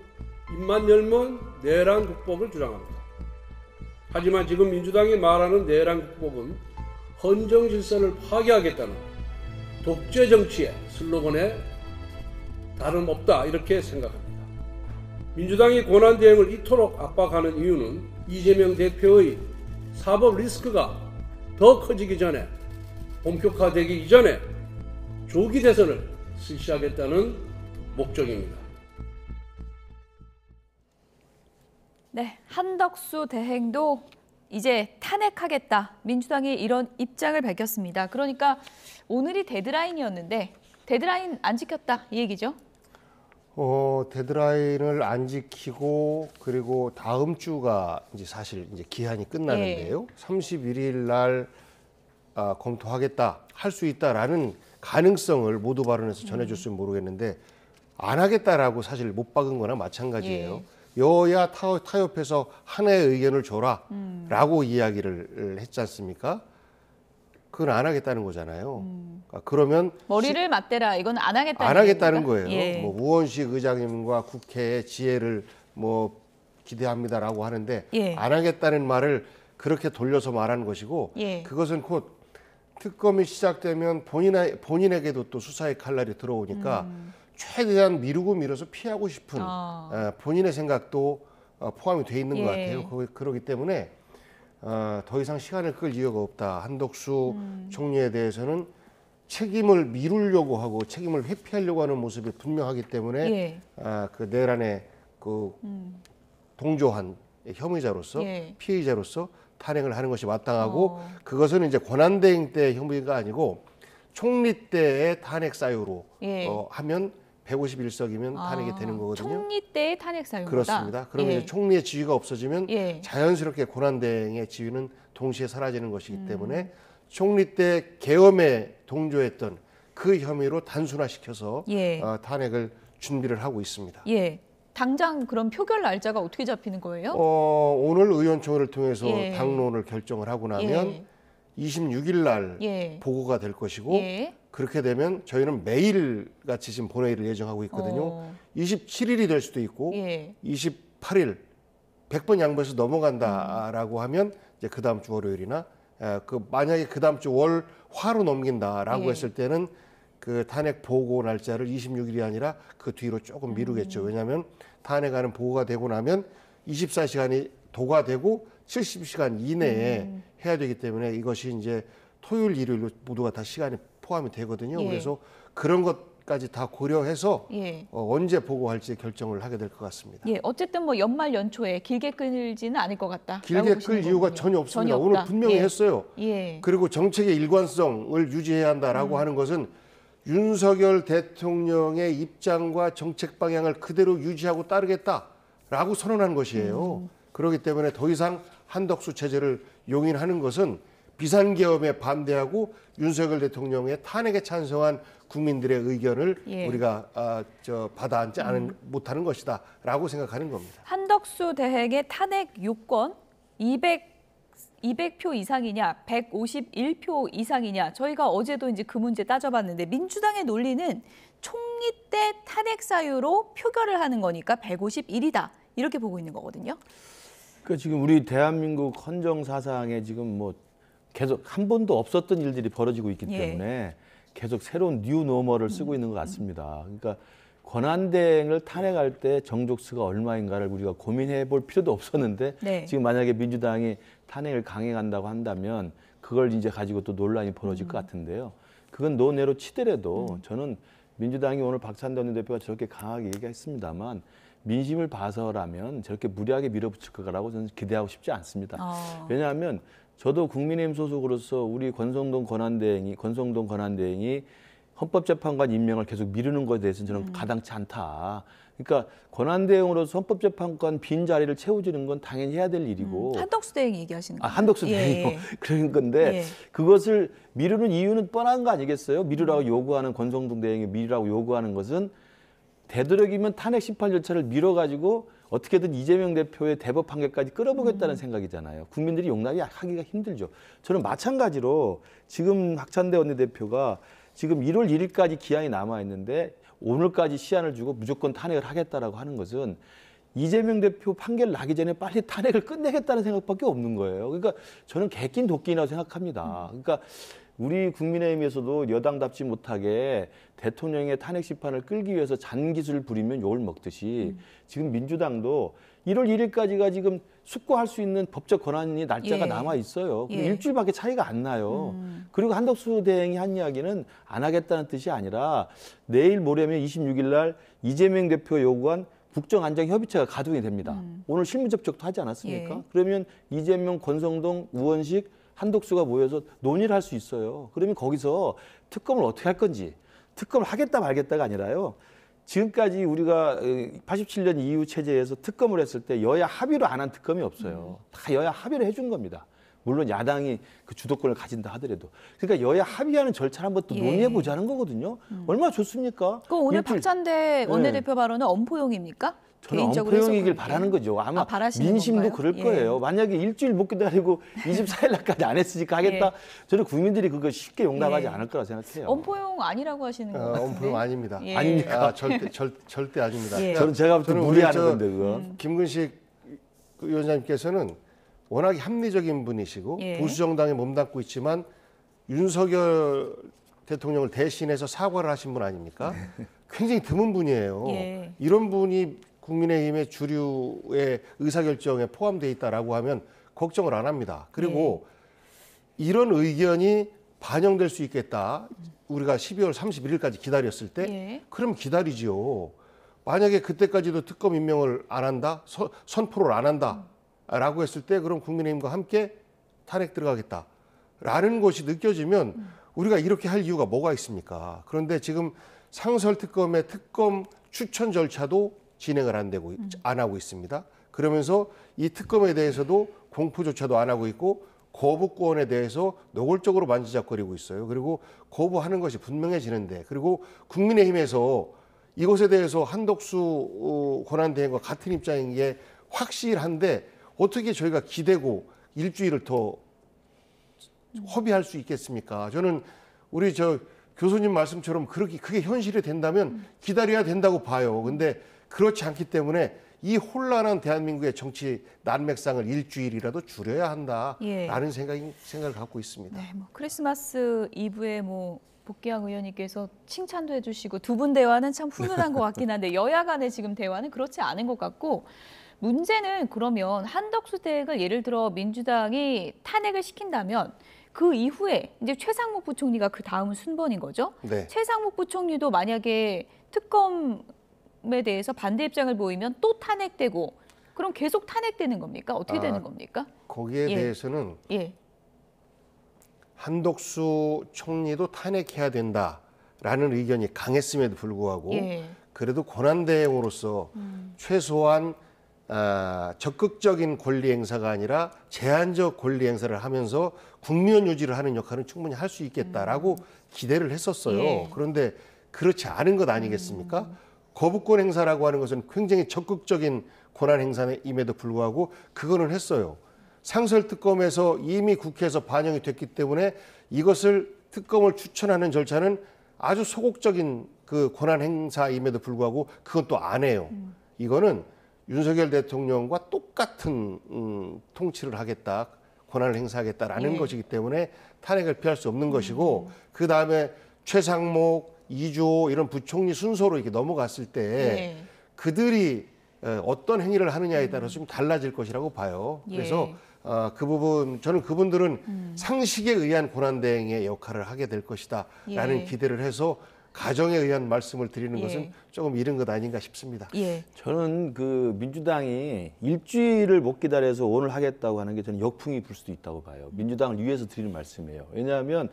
입만 열면 내란 국법을 주장합니다. 하지만 지금 민주당이 말하는 내란 국법은 헌정 질서를 파괴하겠다는 독재 정치의 슬로건에 다름없다 이렇게 생각합니다. 민주당이 권한대행을 이토록 압박하는 이유는 이재명 대표의 사법 리스크가 더 커지기 전에 본격화되기 이전에 조기 대선을 실시하겠다는 목적입니다. 네, 한덕수 대행도 이제 탄핵하겠다. 민주당이 이런 입장을 밝혔습니다. 그러니까 오늘이 데드라인이었는데 데드라인 안 지켰다 이 얘기죠? 데드라인을 안 지키고 그리고 다음 주가 이제 사실 이제 기한이 끝나는데요. 31일 날 검토하겠다, 할 수 있다라는 가능성을 모두 발언해서 전해줬으면 모르겠는데 안 하겠다라고 사실 못 박은 거나 마찬가지예요. 여야 타협해서 하나의 의견을 줘라라고 이야기를 했지 않습니까? 그건 안 하겠다는 거잖아요. 그러면 머리를 맞대라 이건 안 하겠다는 안 하겠다는 겁니까? 거예요. 뭐 우원식 의장님과 국회의 지혜를 뭐 기대합니다라고 하는데 안 하겠다는 말을 그렇게 돌려서 말하는 것이고 그것은 곧 특검이 시작되면 본인에게도 또 수사의 칼날이 들어오니까 최대한 미루고 미뤄서 피하고 싶은 본인의 생각도 포함이 돼 있는 것 같아요. 그렇기 때문에 더 이상 시간을 끌 이유가 없다. 한덕수 총리에 대해서는 책임을 미루려고 하고 책임을 회피하려고 하는 모습이 분명하기 때문에 그 내란에 그 동조한 혐의자로서 피의자로서 탄핵을 하는 것이 마땅하고 그것은 이제 권한대행 때 혐의가 아니고 총리 때의 탄핵 사유로 하면 151석이면 탄핵이 되는 거거든요. 총리 때의 탄핵 사유보다. 그렇습니다. 그러면 이제 총리의 지위가 없어지면 자연스럽게 권한대행의 지위는 동시에 사라지는 것이기 때문에 총리 때 계엄에 동조했던 그 혐의로 단순화시켜서 탄핵을 준비를 하고 있습니다. 당장 그럼 표결 날짜가 어떻게 잡히는 거예요? 오늘 의원총회를 통해서 당론을 결정을 하고 나면 26일 날 보고가 될 것이고 그렇게 되면 저희는 매일 같이 지금 본회의를 예정하고 있거든요. 27일이 될 수도 있고 28일 100번 양보해서 넘어간다라고 하면 이제 그 다음 주 월요일이나 만약에 그 다음 주 화로 넘긴다라고 했을 때는 그 탄핵 보고 날짜를 26일이 아니라 그 뒤로 조금 미루겠죠. 왜냐하면 탄핵하는 보고가 되고 나면 24시간이 도과되고 70시간 이내에 해야 되기 때문에 이것이 이제 토요일, 일요일로 모두가 다 시간이 포함이 되거든요. 그래서 그런 것까지 다 고려해서 언제 보고할지 결정을 하게 될 것 같습니다. 어쨌든 뭐 연말 연초에 길게 끌지는 않을 것 같다. 길게 끌 이유가 전혀 없습니다. 오늘 분명히 했어요. 그리고 정책의 일관성을 유지해야 한다라고 하는 것은 윤석열 대통령의 입장과 정책 방향을 그대로 유지하고 따르겠다라고 선언한 것이에요. 그렇기 때문에 더 이상 한덕수 체제를 용인하는 것은 비상계엄에 반대하고 윤석열 대통령의 탄핵에 찬성한 국민들의 의견을 우리가 받아 앉지 못하는 것이다라고 생각하는 겁니다. 한덕수 대행의 탄핵 요건 200표 이상이냐, 151표 이상이냐. 저희가 어제도 이제 그 문제 따져봤는데 민주당의 논리는 총리 때 탄핵 사유로 표결을 하는 거니까 151이다. 이렇게 보고 있는 거거든요. 그러니까 지금 우리 대한민국 헌정 사상에 지금 뭐 계속 한 번도 없었던 일들이 벌어지고 있기 때문에 계속 새로운 뉴 노멀을 쓰고 있는 것 같습니다. 그러니까 권한대행을 탄핵할 때 정족수가 얼마인가를 우리가 고민해 볼 필요도 없었는데 지금 만약에 민주당이 탄핵을 강행한다고 한다면 그걸 이제 가지고 또 논란이 벌어질 것 같은데요. 그건 논외로 치더라도 저는 민주당이 오늘 박찬대 원내대표가 저렇게 강하게 얘기했습니다만 민심을 봐서라면 저렇게 무리하게 밀어붙일 거라고 저는 기대하고 싶지 않습니다. 왜냐하면 저도 국민의힘 소속으로서 우리 권성동 권한대행이 헌법재판관 임명을 계속 미루는 것에 대해서는 저는 가당치 않다. 그러니까 권한대행으로서 헌법재판관 빈 자리를 채워주는 건 당연히 해야 될 일이고. 한덕수 대행 얘기하시는 거예요? 한덕수 대행이요. 그런 건데 그것을 미루는 이유는 뻔한 거 아니겠어요? 미루라고 요구하는 권성동 대행이 미루라고 요구하는 것은 되도록이면 탄핵 심판 절차를 미뤄가지고 어떻게든 이재명 대표의 대법 판결까지 끌어보겠다는 생각이잖아요. 국민들이 용납하기가 힘들죠. 저는 마찬가지로 지금 박찬대 원내대표가 지금 1월 1일까지 기한이 남아있는데 오늘까지 시한을 주고 무조건 탄핵을 하겠다라고 하는 것은 이재명 대표 판결 나기 전에 빨리 탄핵을 끝내겠다는 생각밖에 없는 거예요. 그러니까 저는 개낀 도끼라고 생각합니다. 그러니까 우리 국민의힘에서도 여당답지 못하게 대통령의 탄핵 심판을 끌기 위해서 잔기술을 부리면 욕을 먹듯이 지금 민주당도 1월 1일까지가 지금 숙고할 수 있는 법적 권한이 날짜가 남아 있어요. 일주일밖에 차이가 안 나요. 그리고 한덕수 대행이 한 이야기는 안 하겠다는 뜻이 아니라 내일 모레면 26일 날 이재명 대표가 요구한 국정안정협의체가 가동이 됩니다. 오늘 실무 접촉도 하지 않았습니까? 그러면 이재명, 권성동, 우원식, 한덕수가 모여서 논의를 할 수 있어요. 그러면 거기서 특검을 어떻게 할 건지, 특검을 하겠다 말겠다가 아니라요. 지금까지 우리가 87년 이후 체제에서 특검을 했을 때 여야 합의로 안 한 특검이 없어요. 다 여야 합의를 해준 겁니다. 물론 야당이 그 주도권을 가진다 하더라도. 그러니까 여야 합의하는 절차를 한번 또 논의해보자는 거거든요. 얼마나 좋습니까? 그 오늘 박찬대 원내대표 발언은 엄포용입니까? 저는 엄포용이길 바라는 거죠. 아마 민심도 건가요? 그럴 거예요. 만약에 일주일 못 기다리고 24일 날까지 안 했으니까 하겠다. 저는 국민들이 그거 쉽게 용납하지 않을 거라 생각해요. 엄포용 아니라고 하시는 거 같은데. 엄포용 아닙니다. 아닙니까? 절대 아닙니다. 저는 제가 볼 때 무리하는 건데 그거. 김근식 위원장님께서는 워낙에 합리적인 분이시고 보수 정당에 몸담고 있지만 윤석열 대통령을 대신해서 사과를 하신 분 아닙니까? 굉장히 드문 분이에요. 이런 분이 국민의힘의 주류의 의사결정에 포함되어 있다라고 하면 걱정을 안 합니다. 그리고 이런 의견이 반영될 수 있겠다. 우리가 12월 31일까지 기다렸을 때 그럼 기다리지요. 만약에 그때까지도 특검 임명을 안 한다, 선포를 안 한다라고 했을 때 그럼 국민의힘과 함께 탄핵 들어가겠다라는 것이 느껴지면 우리가 이렇게 할 이유가 뭐가 있습니까? 그런데 지금 상설특검의 특검 추천 절차도 진행을 안 하고 있습니다. 그러면서 이 특검에 대해서도 공포조차도 안 하고 있고 거부권에 대해서 노골적으로 만지작거리고 있어요. 그리고 거부하는 것이 분명해지는데, 그리고 국민의힘에서 이것에 대해서 한덕수 권한대행과 같은 입장인 게 확실한데 어떻게 저희가 기대고 일주일을 더 허비할 수 있겠습니까? 저는 우리 교수님 말씀처럼 그게 현실이 된다면 기다려야 된다고 봐요. 근데 그렇지 않기 때문에 이 혼란한 대한민국의 정치 난맥상을 일주일이라도 줄여야 한다라는 생각을 갖고 있습니다. 네, 크리스마스 이브에 복귀한 의원님께서 칭찬도 해주시고 두 분 대화는 참 훈훈한 것 같긴 한데 여야 간의 지금 대화는 그렇지 않은 것 같고, 문제는 그러면 한덕수 대행을 예를 들어 민주당이 탄핵을 시킨다면 그 이후에 이제 최상목 부총리가 그 다음 순번인 거죠. 네. 최상목 부총리도 만약에 특검에 대해서 반대 입장을 보이면 또 탄핵되고, 그럼 계속 탄핵되는 겁니까? 어떻게 되는 겁니까? 거기에 대해서는 한덕수 총리도 탄핵해야 된다라는 의견이 강했음에도 불구하고 그래도 권한대행으로서 최소한 적극적인 권리 행사가 아니라 제한적 권리 행사를 하면서 국면 유지를 하는 역할은 충분히 할 수 있겠다라고 기대를 했었어요. 그런데 그렇지 않은 것 아니겠습니까? 거부권 행사라고 하는 것은 굉장히 적극적인 권한 행사임에도 불구하고 그거는 했어요. 상설특검에서 이미 국회에서 반영이 됐기 때문에 이것을 특검을 추천하는 절차는 아주 소극적인 그 권한 행사임에도 불구하고 그건 또 안 해요. 이거는 윤석열 대통령과 똑같은 통치를 하겠다, 권한을 행사하겠다라는 것이기 때문에 탄핵을 피할 수 없는 것이고, 그 다음에 최상목, 이주호 이런 부총리 순서로 이렇게 넘어갔을 때 그들이 어떤 행위를 하느냐에 따라서 좀 달라질 것이라고 봐요. 그래서 그 부분, 저는 그분들은 상식에 의한 권한대행의 역할을 하게 될 것이다라는 기대를 해서 가정에 의한 말씀을 드리는 것은 조금 이른 것 아닌가 싶습니다. 저는 그 민주당이 일주일을 못 기다려서 오늘 하겠다고 하는 게 저는 역풍이 불 수도 있다고 봐요. 민주당을 위해서 드리는 말씀이에요. 왜냐하면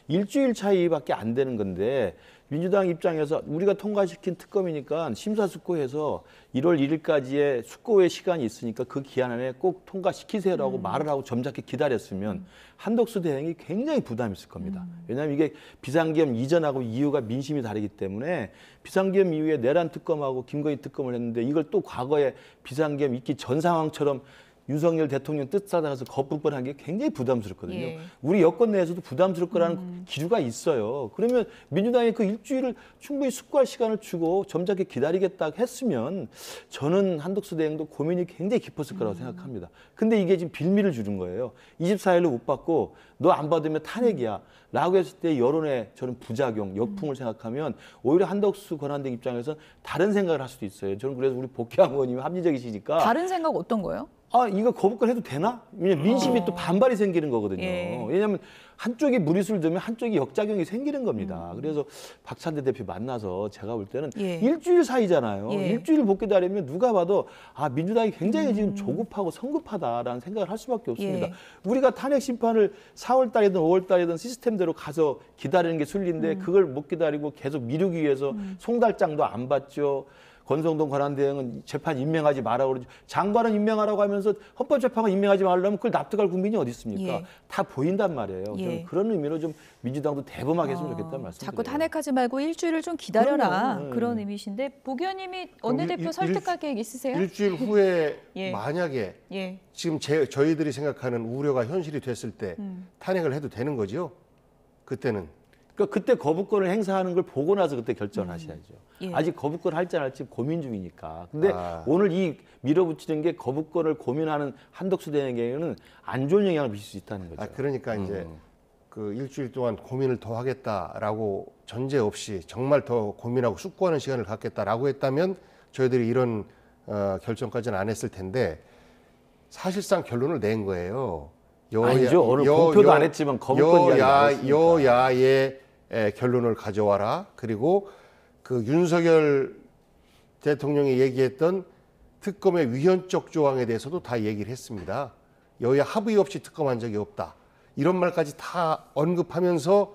일주일 차이밖에 안 되는 건데 민주당 입장에서 우리가 통과시킨 특검이니까 심사숙고해서 1월 1일까지의 숙고의 시간이 있으니까 그 기한 안에 꼭 통과시키세요라고 말을 하고 점잖게 기다렸으면 한덕수 대행이 굉장히 부담이 있을 겁니다. 왜냐하면 이게 비상계엄 이전하고 이후가 민심이 다르기 때문에 비상계엄 이후에 내란 특검하고 김건희 특검을 했는데 이걸 또 과거에 비상계엄 있기 전 상황처럼 윤석열 대통령 뜻 따라서 거부권한 게 굉장히 부담스럽거든요. 우리 여권 내에서도 부담스럽 거라는 기류가 있어요. 그러면 민주당이 그 일주일을 충분히 숙고할 시간을 주고 점잖게 기다리겠다 했으면 저는 한덕수 대행도 고민이 굉장히 깊었을 거라고 생각합니다. 근데 이게 지금 빌미를 주는 거예요. 24일로 못 받고 너 안 받으면 탄핵이야 라고 했을 때 여론의 저는 부작용, 역풍을 생각하면 오히려 한덕수 권한대행 입장에서 다른 생각을 할 수도 있어요. 저는 그래서 우리 복귀한 의원님이 합리적이시니까. 다른 생각 어떤 거요? 이거 거부권 해도 되나? 왜냐면 민심이 또 반발이 생기는 거거든요. 왜냐하면 한쪽이 무리수를 두면 한쪽이 역작용이 생기는 겁니다. 그래서 박찬대 대표 만나서 제가 볼 때는 일주일 사이잖아요. 일주일 못 기다리면 누가 봐도 민주당이 굉장히 지금 조급하고 성급하다라는 생각을 할 수밖에 없습니다. 우리가 탄핵 심판을 4월 달이든 5월 달이든 시스템대로 가서 기다리는 게 순리인데 그걸 못 기다리고 계속 미루기 위해서 송달장도 안 받죠. 권성동 권한대행은 재판 임명하지 말라고 그러죠. 장관은 임명하라고 하면서 헌법재판관 임명하지 말라면 그걸 납득할 국민이 어디 있습니까? 다 보인단 말이에요. 저는 그런 의미로 좀 민주당도 대범하게 했으면 좋겠다는 말씀드려요. 자꾸 탄핵하지 말고 일주일을 좀 기다려라. 그런 의미신데 복 의원님이 원내대표 설득할 계획 있으세요? 일주일 후에 만약에 지금 저희들이 생각하는 우려가 현실이 됐을 때 탄핵을 해도 되는 거죠? 그때는. 그러니까 그때 거부권을 행사하는 걸 보고 나서 그때 결정을 하셔야죠. 아직 거부권 할지 안 할지 고민 중이니까. 근데 오늘 이 밀어붙이는 게 거부권을 고민하는 한덕수 대행에게는 안 좋은 영향을 미칠 수 있다는 거죠. 그러니까 이제 그 일주일 동안 고민을 더 하겠다라고 전제 없이 정말 더 고민하고 숙고하는 시간을 갖겠다라고 했다면 저희들이 이런 결정까지는 안 했을 텐데 사실상 결론을 낸 거예요. 아니죠. 오늘 공표도 안 했지만 거부권 여야의 결론을 가져와라. 그리고 그 윤석열 대통령이 얘기했던 특검의 위헌적 조항에 대해서도 다 얘기를 했습니다. 여야 합의 없이 특검한 적이 없다. 이런 말까지 다 언급하면서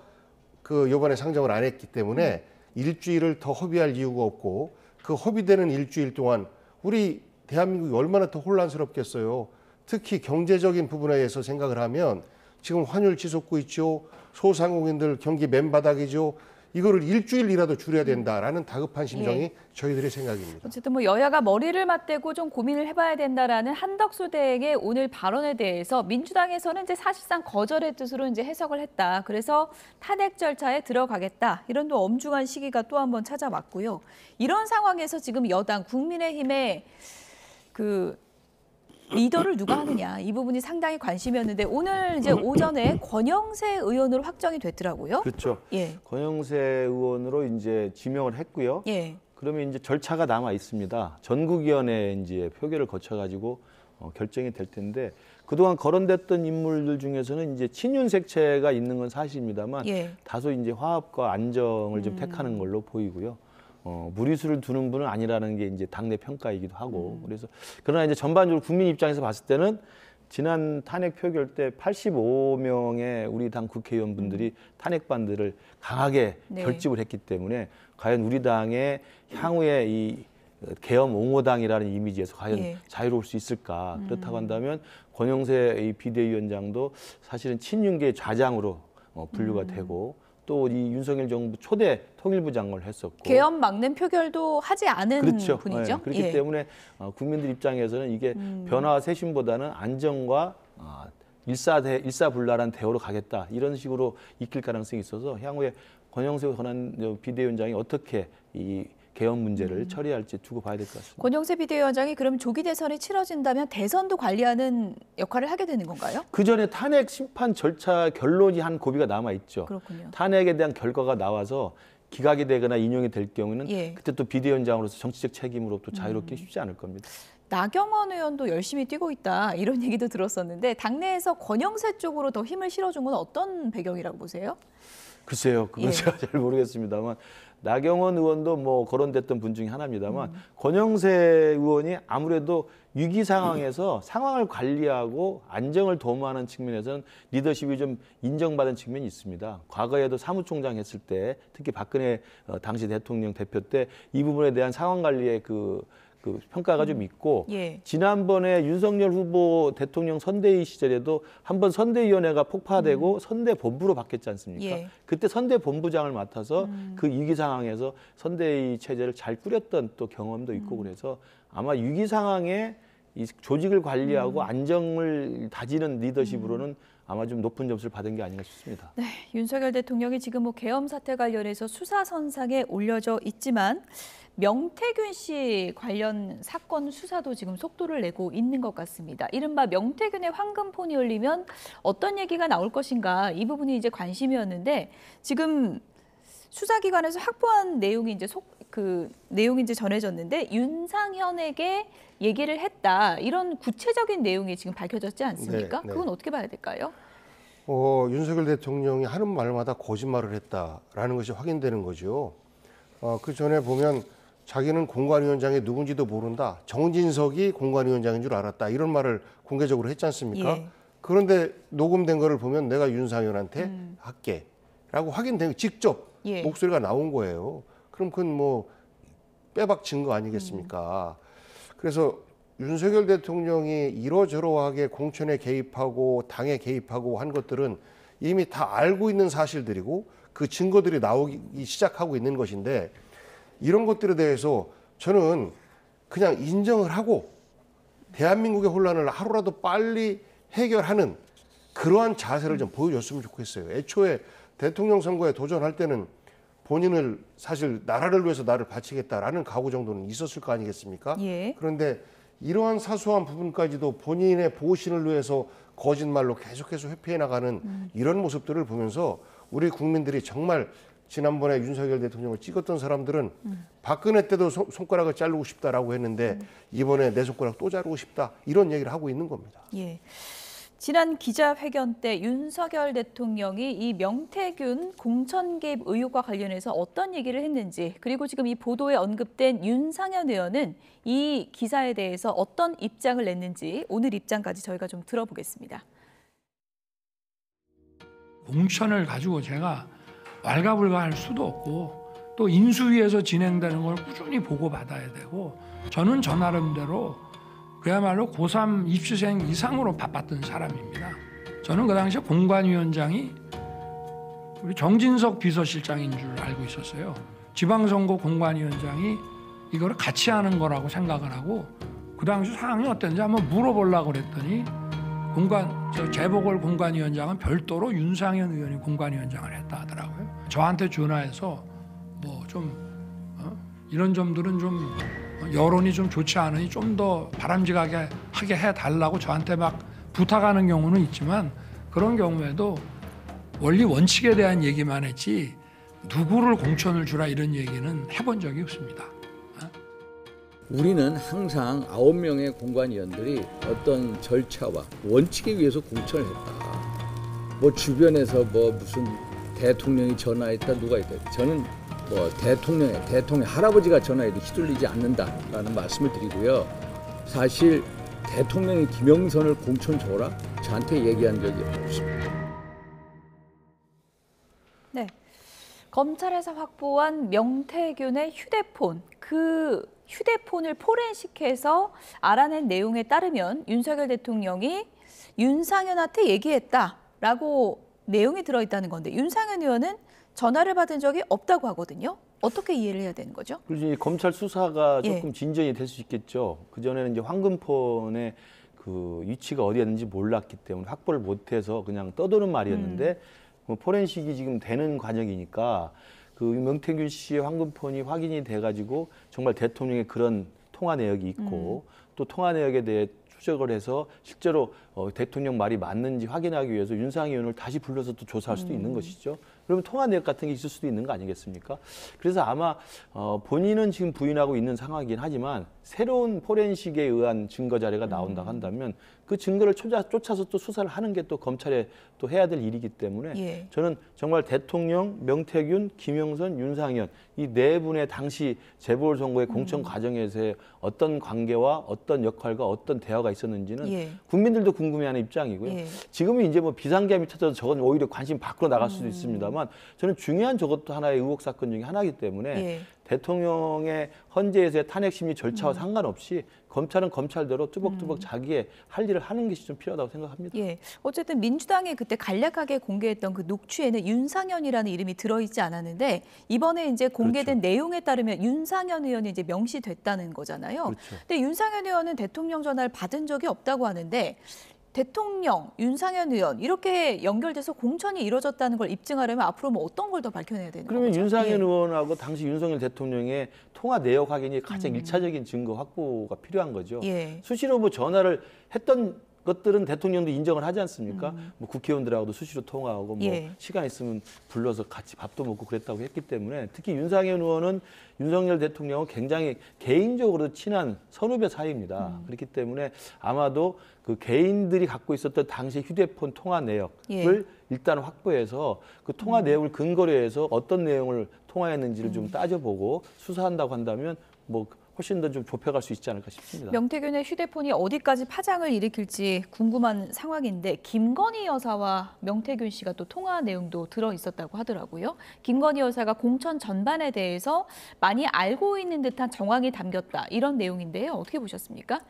그 이번에 상정을 안 했기 때문에 일주일을 더 허비할 이유가 없고 그 허비되는 일주일 동안 우리 대한민국이 얼마나 더 혼란스럽겠어요. 특히 경제적인 부분에 대해서 생각을 하면 지금 환율 치솟고 있죠. 소상공인들 경기 맨바닥이죠. 이거를 일주일이라도 줄여야 된다라는 다급한 심정이 저희들의 생각입니다. 어쨌든 뭐 여야가 머리를 맞대고 좀 고민을 해봐야 된다라는 한덕수 대행의 오늘 발언에 대해서 민주당에서는 이제 사실상 거절의 뜻으로 이제 해석을 했다. 그래서 탄핵 절차에 들어가겠다. 이런 또 엄중한 시기가 또 한 번 찾아왔고요. 이런 상황에서 지금 여당 국민의힘의 그 리더를 누가 하느냐 이 부분이 상당히 관심이었는데 오늘 이제 오전에 권영세 의원으로 확정이 됐더라고요. 그렇죠. 예. 권영세 의원으로 이제 지명을 했고요. 예. 그러면 이제 절차가 남아 있습니다. 전국위원회 이제 표결을 거쳐가지고 결정이 될 텐데 그동안 거론됐던 인물들 중에서는 이제 친윤색채가 있는 건 사실입니다만 다소 이제 화합과 안정을 좀 택하는 걸로 보이고요. 무리수를 두는 분은 아니라는 게 이제 당내 평가이기도 하고 그래서 그러나 이제 전반적으로 국민 입장에서 봤을 때는 지난 탄핵 표결 때 85명의 우리 당 국회의원분들이 탄핵 반대를 강하게 결집을 했기 때문에 과연 우리 당의 향후에 이 계엄 옹호당이라는 이미지에서 과연 자유로울 수 있을까? 그렇다고 한다면 권영세 이 비대위원장도 사실은 친윤계의 좌장으로 분류가 되고 또 이 윤석열 정부 초대 통일부 장관을 했었고 계엄 막는 표결도 하지 않은 그렇죠. 분이죠. 네. 그렇기 때문에 국민들 입장에서는 이게 변화와 쇄신보다는 안정과 일사불란한 대우로 가겠다 이런 식으로 익힐 가능성이 있어서 향후에 권영세 권한 비대위원장이 어떻게 이 계엄 문제를 처리할지 두고 봐야 될 것 같습니다. 권영세 비대위원장이 그럼 조기 대선이 치러진다면 대선도 관리하는 역할을 하게 되는 건가요? 그 전에 탄핵 심판 절차 결론이 한 고비가 남아 있죠. 그렇군요. 탄핵에 대한 결과가 나와서 기각이 되거나 인용이 될 경우는 그때 또 비대위원장으로서 정치적 책임으로 또 자유롭기 쉽지 않을 겁니다. 나경원 의원도 열심히 뛰고 있다 이런 얘기도 들었었는데 당내에서 권영세 쪽으로 더 힘을 실어준 건 어떤 배경이라고 보세요? 글쎄요, 그건 제가 잘 모르겠습니다만 나경원 의원도 뭐 거론됐던 분 중에 하나입니다만 권영세 의원이 아무래도 위기 상황에서 상황을 관리하고 안정을 도모하는 측면에서는 리더십이 좀 인정받은 측면이 있습니다. 과거에도 사무총장 했을 때 특히 박근혜 당시 대통령 대표 때 이 부분에 대한 상황 관리의 그 평가가 좀 있고 지난번에 윤석열 후보 대통령 선대위 시절에도 한번 선대위원회가 폭파되고 선대본부로 바뀌었지 않습니까? 그때 선대본부장을 맡아서 그 위기 상황에서 선대위 체제를 잘 꾸렸던 또 경험도 있고 그래서 아마 위기 상황에 이 조직을 관리하고 안정을 다지는 리더십으로는 아마 좀 높은 점수를 받은 게 아닌가 싶습니다. 네, 윤석열 대통령이 지금 뭐 계엄 사태 관련해서 수사 선상에 올려져 있지만 명태균 씨 관련 사건 수사도 지금 속도를 내고 있는 것 같습니다. 이른바 명태균의 황금폰이 열리면 어떤 얘기가 나올 것인가 이 부분이 이제 관심이었는데 지금 수사기관에서 확보한 내용이 이제 내용이 이제 전해졌는데 윤상현에게 얘기를 했다 이런 구체적인 내용이 지금 밝혀졌지 않습니까? 그건 어떻게 봐야 될까요? 윤석열 대통령이 하는 말마다 거짓말을 했다라는 것이 확인되는 거죠. 그 전에 보면 자기는 공관위원장이 누군지도 모른다. 정진석이 공관위원장인 줄 알았다. 이런 말을 공개적으로 했지 않습니까? 그런데 녹음된 거를 보면 내가 윤상현한테 할게 라고 확인된 직접 목소리가 나온 거예요. 그럼 그건 뭐 빼박 증거 아니겠습니까? 그래서 윤석열 대통령이 이러저러하게 공천에 개입하고 당에 개입하고 한 것들은 이미 다 알고 있는 사실들이고 그 증거들이 나오기 시작하고 있는 것인데 이런 것들에 대해서 저는 그냥 인정을 하고 대한민국의 혼란을 하루라도 빨리 해결하는 그러한 자세를 좀 보여줬으면 좋겠어요. 애초에 대통령 선거에 도전할 때는 본인을 사실 나라를 위해서 나를 바치겠다라는 각오 정도는 있었을 거 아니겠습니까? 그런데 이러한 사소한 부분까지도 본인의 보신을 위해서 거짓말로 계속해서 회피해 나가는 이런 모습들을 보면서 우리 국민들이 정말 지난번에 윤석열 대통령을 찍었던 사람들은 박근혜 때도 손가락을 자르고 싶다라고 했는데 이번에 내 손가락 또 자르고 싶다 이런 얘기를 하고 있는 겁니다. 지난 기자회견 때 윤석열 대통령이 이 명태균 공천 개입 의혹과 관련해서 어떤 얘기를 했는지, 그리고 지금 이 보도에 언급된 윤상현 의원은 이 기사에 대해서 어떤 입장을 냈는지 오늘 입장까지 저희가 좀 들어보겠습니다. 공천을 가지고 제가 왈가불가할 수도 없고 또 인수위에서 진행되는 걸 꾸준히 보고받아야 되고, 저는 저 나름대로 그야말로 고3 입시생 이상으로 바빴던 사람입니다. 저는 그 당시에 공관위원장이 우리 정진석 비서실장인 줄 알고 있었어요. 지방선거 공관위원장이 이거를 같이 하는 거라고 생각을 하고, 그 당시 상황이 어땠는지 한번 물어보려고 그랬더니 재보궐 공관위원장은 별도로 윤상현 의원이 공관위원장을 했다 하더라고요. 저한테 전화해서 뭐 좀 이런 점들은 좀 여론이 좀 좋지 않으니 좀 더 바람직하게 하게 해달라고 저한테 막 부탁하는 경우는 있지만, 그런 경우에도 원리 원칙에 대한 얘기만 했지 누구를 공천을 주라 이런 얘기는 해본 적이 없습니다. 우리는 항상 9명의 공관위원들이 어떤 절차와 원칙에 의해서 공천을 했다. 뭐 주변에서 뭐 무슨 대통령이 전화했다 누가 했다. 저는 뭐 대통령 할아버지가 전화해도 휘둘리지 않는다라는 말씀을 드리고요. 사실 대통령이 김영선을 공천 줘라 저한테 얘기한 적이 없습니다. 네, 검찰에서 확보한 명태균의 휴대폰, 그 휴대폰을 포렌식해서 알아낸 내용에 따르면 윤석열 대통령이 윤상현한테 얘기했다라고 내용이 들어있다는 건데, 윤상현 의원은 전화를 받은 적이 없다고 하거든요. 어떻게 이해를 해야 되는 거죠? 그래서 검찰 수사가 조금 진전이 될 수 있겠죠. 그전에는 이제 황금폰의 그 위치가 어디였는지 몰랐기 때문에 확보를 못해서 그냥 떠도는 말이었는데, 뭐 포렌식이 지금 되는 과정이니까 그 명태균 씨의 황금폰이 확인이 돼가지고 정말 대통령의 그런 통화 내역이 있고 또 통화 내역에 대해 추적을 해서 실제로 대통령 말이 맞는지 확인하기 위해서 윤상현 의원을 다시 불러서 또 조사할 수도 있는 것이죠. 그러면 통화 내역 같은 게 있을 수도 있는 거 아니겠습니까? 그래서 아마 본인은 지금 부인하고 있는 상황이긴 하지만 새로운 포렌식에 의한 증거 자료가 나온다고 한다면 그 증거를 쫓아서 또 수사를 하는 게 또 검찰에 또 해야 될 일이기 때문에 저는 정말 대통령, 명태균, 김영선, 윤상현 이 네 분의 당시 재보궐선거의 공천 과정에서의 어떤 관계와 어떤 역할과 어떤 대화가 있었는지는 국민들도 궁금해하는 입장이고요. 지금은 이제 뭐 비상계엄이 터져서 저건 오히려 관심 밖으로 나갈 수도 있습니다만 저는 중요한 저것도 하나의 의혹 사건 중에 하나이기 때문에 대통령의 헌재에서의 탄핵 심리 절차와 상관없이 검찰은 검찰대로 뚜벅뚜벅 자기의 할 일을 하는 것이 좀 필요하다고 생각합니다. 어쨌든 민주당이 그때 간략하게 공개했던 그 녹취에는 윤상현이라는 이름이 들어있지 않았는데, 이번에 이제 공개된 내용에 따르면 윤상현 의원이 이제 명시됐다는 거잖아요. 근데 윤상현 의원은 대통령 전화를 받은 적이 없다고 하는데, 대통령, 윤상현 의원 이렇게 연결돼서 공천이 이루어졌다는 걸 입증하려면 앞으로 뭐 어떤 걸 더 밝혀내야 되는 거죠? 그러면 윤상현 의원하고 당시 윤석열 대통령의 통화 내역 확인이 가장 일차적인 증거 확보가 필요한 거죠. 수시로 뭐 전화를 했던 것들은 대통령도 인정을 하지 않습니까? 뭐 국회의원들하고도 수시로 통화하고 뭐 시간 있으면 불러서 같이 밥도 먹고 그랬다고 했기 때문에, 특히 윤상현 의원은 윤석열 대통령은 굉장히 개인적으로 친한 선후배 사이입니다. 그렇기 때문에 아마도 그 개인들이 갖고 있었던 당시 휴대폰 통화 내역을 일단 확보해서 그 통화 내용을 근거로 해서 어떤 내용을 통화했는지를 좀 따져보고 수사한다고 한다면 뭐 훨씬 더 좀 좁혀갈 수 있지 않을까 싶습니다. 명태균의 휴대폰이 어디까지 파장을 일으킬지 궁금한 상황인데, 김건희 여사와 명태균 씨가 또 통화 내용도 들어있었다고 하더라고요. 김건희 여사가 공천 전반에 대해서 많이 알고 있는 듯한 정황이 담겼다, 이런 내용인데요. 어떻게 보셨습니까?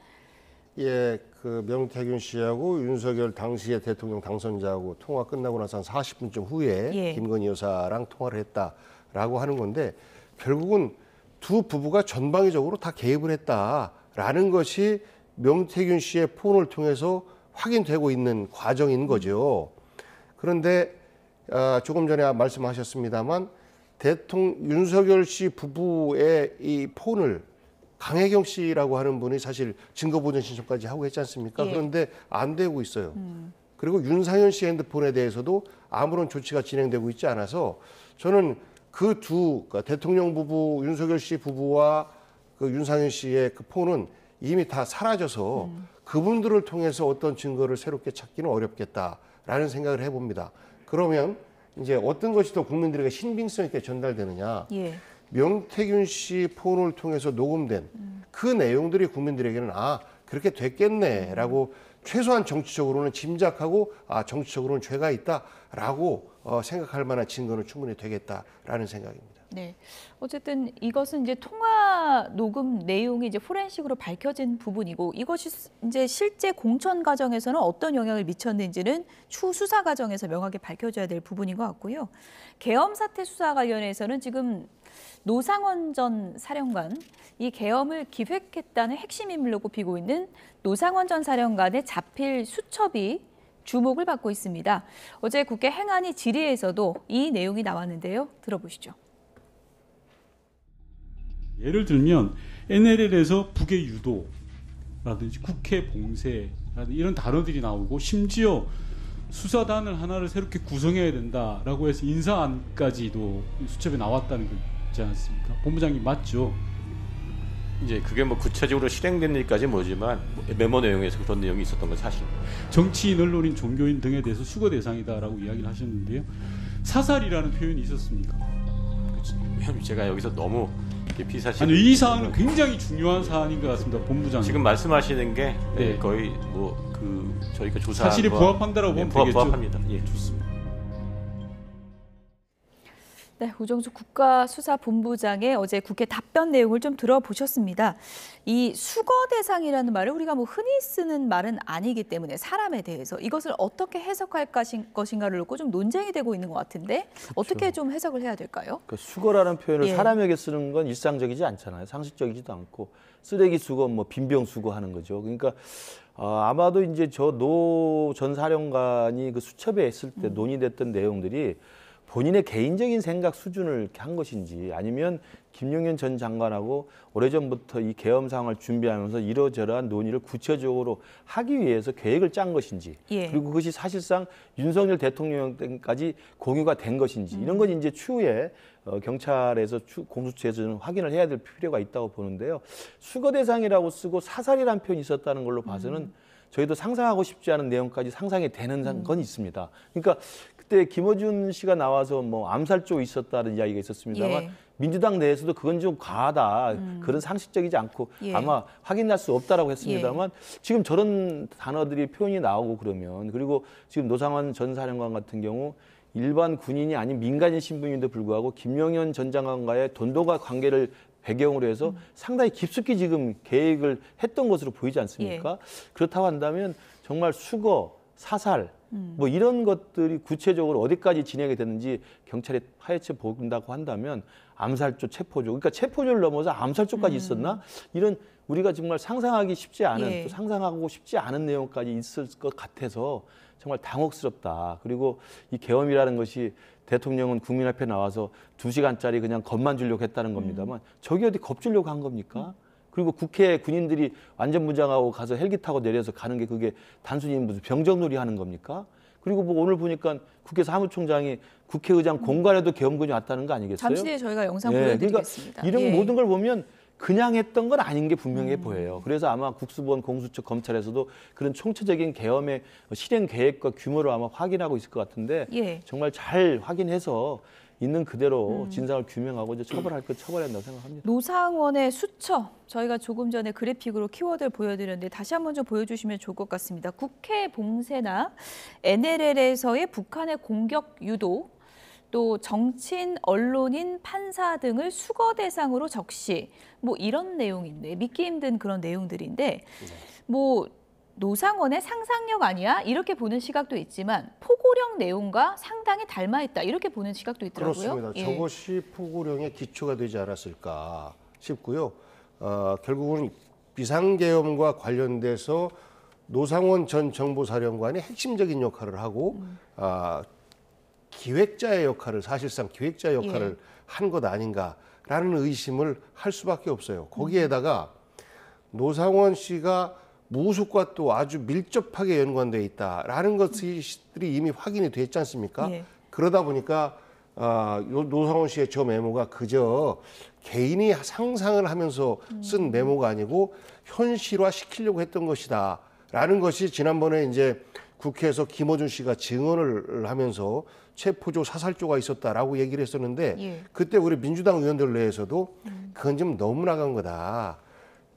그 명태균 씨하고 윤석열 당시의 대통령 당선자하고 통화 끝나고 나서 한 40분쯤 후에 김건희 여사랑 통화를 했다라고 하는 건데, 결국은 두 부부가 전방위적으로 다 개입을 했다라는 것이 명태균 씨의 폰을 통해서 확인되고 있는 과정인 거죠. 그런데 조금 전에 말씀하셨습니다만 윤석열 씨 부부의 이 폰을 강혜경 씨라고 하는 분이 사실 증거보전 신청까지 하고 했지 않습니까? 그런데 안 되고 있어요. 그리고 윤상현 씨 핸드폰에 대해서도 아무런 조치가 진행되고 있지 않아서 저는 그러니까 대통령 부부 윤석열 씨 부부와 그 윤상현 씨의 그 폰은 이미 다 사라져서 그분들을 통해서 어떤 증거를 새롭게 찾기는 어렵겠다라는 생각을 해봅니다. 그러면 이제 어떤 것이 더 국민들에게 신빙성 있게 전달되느냐. 예. 명태균 씨 폰을 통해서 녹음된 그 내용들이 국민들에게는 그렇게 됐겠네라고 최소한 정치적으로는 짐작하고 정치적으로는 죄가 있다라고 생각할 만한 증거는 충분히 되겠다라는 생각입니다. 네. 어쨌든 이것은 이제 통화 녹음 내용이 이제 포렌식으로 밝혀진 부분이고 이것이 이제 실제 공천 과정에서는 어떤 영향을 미쳤는지는 추후 수사 과정에서 명확히 밝혀져야 될 부분인 것 같고요. 계엄 사태 수사 관련해서는 지금 노상원 전 사령관, 이 계엄을 기획했다는 핵심 인물로 꼽히고 있는 노상원 전 사령관의 자필 수첩이 주목을 받고 있습니다. 어제 국회 행안위 질의에서도 이 내용이 나왔는데요. 들어보시죠. 예를 들면 NLL에서 북의 유도라든지 국회 봉쇄라든지 이런 단어들이 나오고 심지어 수사단을 하나를 새롭게 구성해야 된다라고 해서 인사안까지도 수첩에 나왔다는 거지 않습니까? 본부장님 맞죠? 이제 그게 뭐 구체적으로 실행된 일까지 모르지만 메모 내용에서 그런 내용이 있었던 건 사실입니다. 정치인, 언론인, 종교인 등에 대해서 수거 대상이다라고 이야기를 하셨는데요. 사살이라는 표현이 있었습니까? 제가 여기서 너무 비사실. 아니, 이 사안은 굉장히 중요한 사안인 것 같습니다, 본부장님. 지금 말씀하시는 게 네. 거의 뭐 저희가 조사 사실이 부합한다라고 보면 되겠죠. 부합합니다. 예, 좋습니다. 네, 우정수 국가수사본부장의 어제 국회 답변 내용을 좀 들어보셨습니다. 이 수거 대상이라는 말을 우리가 뭐 흔히 쓰는 말은 아니기 때문에 사람에 대해서 이것을 어떻게 해석할 것인가를 놓고 좀 논쟁이 되고 있는 것 같은데 그렇죠. 어떻게 좀 해석을 해야 될까요? 그 수거라는 표현을 예. 사람에게 쓰는 건 일상적이지 않잖아요. 상식적이지도 않고 쓰레기 수거, 뭐 빈병 수거하는 거죠. 그러니까 아마도 이제 저 노 전 사령관이 그 수첩에 있을 때 논의됐던 내용들이 본인의 개인적인 생각 수준을 이렇게 한 것인지 아니면 김용현 전 장관하고 오래전부터 이 계엄 상황을 준비하면서 이러저러한 논의를 구체적으로 하기 위해서 계획을 짠 것인지 예. 그리고 그것이 사실상 윤석열 대통령 때까지 공유가 된 것인지 이런 건 이제 추후에 경찰에서 공수처에서는 확인을 해야 될 필요가 있다고 보는데요. 수거 대상이라고 쓰고 사살이라는 표현이 있었다는 걸로 봐서는 저희도 상상하고 싶지 않은 내용까지 상상이 되는 건 있습니다. 그러니까 그때 김어준 씨가 나와서 뭐 암살 쪽에 있었다는 이야기가 있었습니다만 예. 민주당 내에서도 그건 좀 과하다. 그런 상식적이지 않고 예. 아마 확인할 수 없다라고 했습니다만 지금 저런 단어들이 표현이 나오고 그러면 그리고 지금 노상원 전 사령관 같은 경우 일반 군인이 아닌 민간인 신분인데 불구하고 김용현 전 장관과의 돈도가 관계를 배경으로 해서 상당히 깊숙이 지금 계획을 했던 것으로 보이지 않습니까? 예. 그렇다고 한다면 정말 수거, 사살 뭐 이런 것들이 구체적으로 어디까지 진행이 됐는지 경찰이 파헤쳐 본다고 한다면 암살조, 체포조, 그러니까 체포조를 넘어서 암살조까지 있었나? 이런 우리가 정말 상상하기 쉽지 않은 예. 또 상상하고 싶지 않은 내용까지 있을 것 같아서 정말 당혹스럽다. 그리고 이 계엄이라는 것이 대통령은 국민 앞에 나와서 2시간짜리 그냥 겁만 주려고 했다는 겁니다만 저기 어디 겁주려고 한 겁니까? 그리고 국회 군인들이 완전 무장하고 가서 헬기 타고 내려서 가는 게 그게 단순히 무슨 병정놀이 하는 겁니까? 그리고 뭐 오늘 보니까 국회 사무총장이 국회의장 공간에도 계엄군이 왔다는 거 아니겠어요? 잠시 뒤에 저희가 영상 보여드리겠습니다. 그러니까 이런 예. 모든 걸 보면 그냥 했던 건 아닌 게 분명해 보여요. 그래서 아마 국수본, 공수처, 검찰에서도 그런 총체적인 계엄의 실행 계획과 규모를 아마 확인하고 있을 것 같은데 예. 정말 잘 확인해서 있는 그대로 진상을 규명하고 이제 처벌할 것 처벌해야 한다고 생각합니다. 노상원의 수첩, 저희가 조금 전에 그래픽으로 키워드를 보여드렸는데 다시 한번 좀 보여주시면 좋을 것 같습니다. 국회 봉쇄나 NLL에서의 북한의 공격 유도, 또 정치인, 언론인, 판사 등을 수거 대상으로 적시, 뭐 이런 내용인데 믿기 힘든 그런 내용들인데 뭐 노상원의 상상력 아니야? 이렇게 보는 시각도 있지만 포고령 내용과 상당히 닮아있다. 이렇게 보는 시각도 있더라고요. 그렇습니다. 예. 저것이 포고령의 기초가 되지 않았을까 싶고요. 결국은 비상계엄과 관련돼서 노상원 전 정보사령관이 핵심적인 역할을 하고 기획자의 역할을 사실상 기획자의 역할을 한 것 아닌가라는 의심을 할 수밖에 없어요. 거기에다가 노상원 씨가 무속과 또 아주 밀접하게 연관되어 있다라는 것들이 이미 확인이 됐지 않습니까? 예. 그러다 보니까 노상원 씨의 저 메모가 그저 개인이 상상을 하면서 쓴 메모가 아니고 현실화 시키려고 했던 것이다. 라는 것이 지난번에 이제 국회에서 김어준 씨가 증언을 하면서 체포조, 사살조가 있었다라고 얘기를 했었는데 예. 그때 우리 민주당 의원들 내에서도 그건 좀 너무 나간 거다.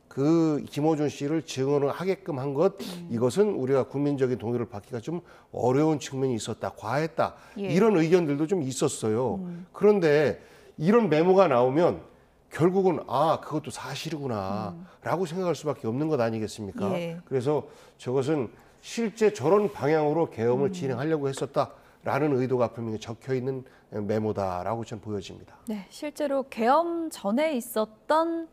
그 김어준 씨를 증언을 하게끔 한 것, 이것은 우리가 국민적인 동의를 받기가 좀 어려운 측면이 있었다, 과했다. 예. 이런 의견들도 좀 있었어요. 그런데 이런 메모가 나오면 결국은 그것도 사실이구나 라고 생각할 수밖에 없는 것 아니겠습니까? 예. 그래서 저것은 실제 저런 방향으로 계엄을 진행하려고 했었다라는 의도가 분명히 적혀있는 메모다라고 저는 보여집니다. 네, 실제로 계엄 전에 있었던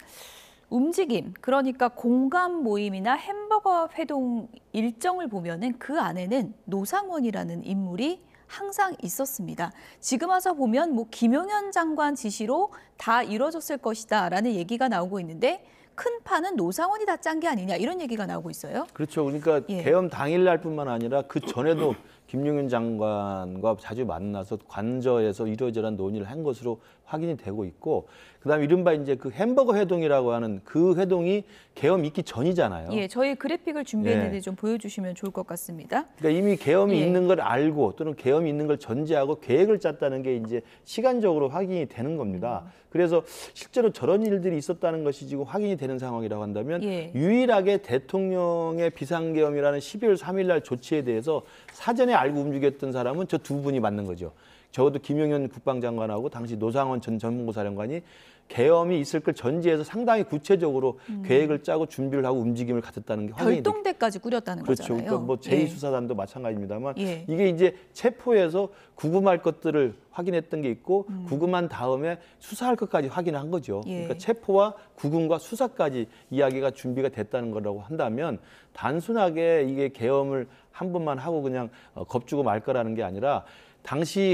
움직임, 그러니까 공감 모임이나 햄버거 회동 일정을 보면은 그 안에는 노상원이라는 인물이 항상 있었습니다. 지금 와서 보면 뭐 김용현 장관 지시로 다 이루어졌을 것이다라는 얘기가 나오고 있는데 큰 판은 노상원이 다 짠 게 아니냐 이런 얘기가 나오고 있어요. 그렇죠. 그러니까 예. 계엄 당일날뿐만 아니라 그 전에도 김용현 장관과 자주 만나서 관저에서 이러저러한 논의를 한 것으로 확인이 되고 있고, 그다음에 이른바 이제 그 햄버거 회동이라고 하는 그 회동이 계엄 있기 전이잖아요. 예, 저희 그래픽을 준비했는데 예. 좀 보여주시면 좋을 것 같습니다. 그러니까 이미 계엄이 예. 있는 걸 알고 또는 계엄이 있는 걸 전제하고 계획을 짰다는 게 이제 시간적으로 확인이 되는 겁니다. 그래서 실제로 저런 일들이 있었다는 것이 지금 확인이 되는 상황이라고 한다면 예. 유일하게 대통령의 비상계엄이라는 12월 3일 날 조치에 대해서 사전에 알고 움직였던 사람은 저 두 분이 맞는 거죠. 적어도 김용현 국방장관하고 당시 노상원 전 전문고사령관이 계엄이 있을 걸 전제해서 상당히 구체적으로 계획을 짜고 준비를 하고 움직임을 가졌다는 게 확인이 별동대까지 꾸렸다는 그렇죠. 거잖아요. 그러니까 뭐 예. 제2수사단도 마찬가지입니다만 예. 이게 이제 체포해서 구금할 것들을 확인했던 게 있고 구금한 다음에 수사할 것까지 확인한 거죠. 예. 그러니까 체포와 구금과 수사까지 이야기가 준비가 됐다는 거라고 한다면 단순하게 이게 계엄을 한 번만 하고 그냥 겁주고 말 거라는 게 아니라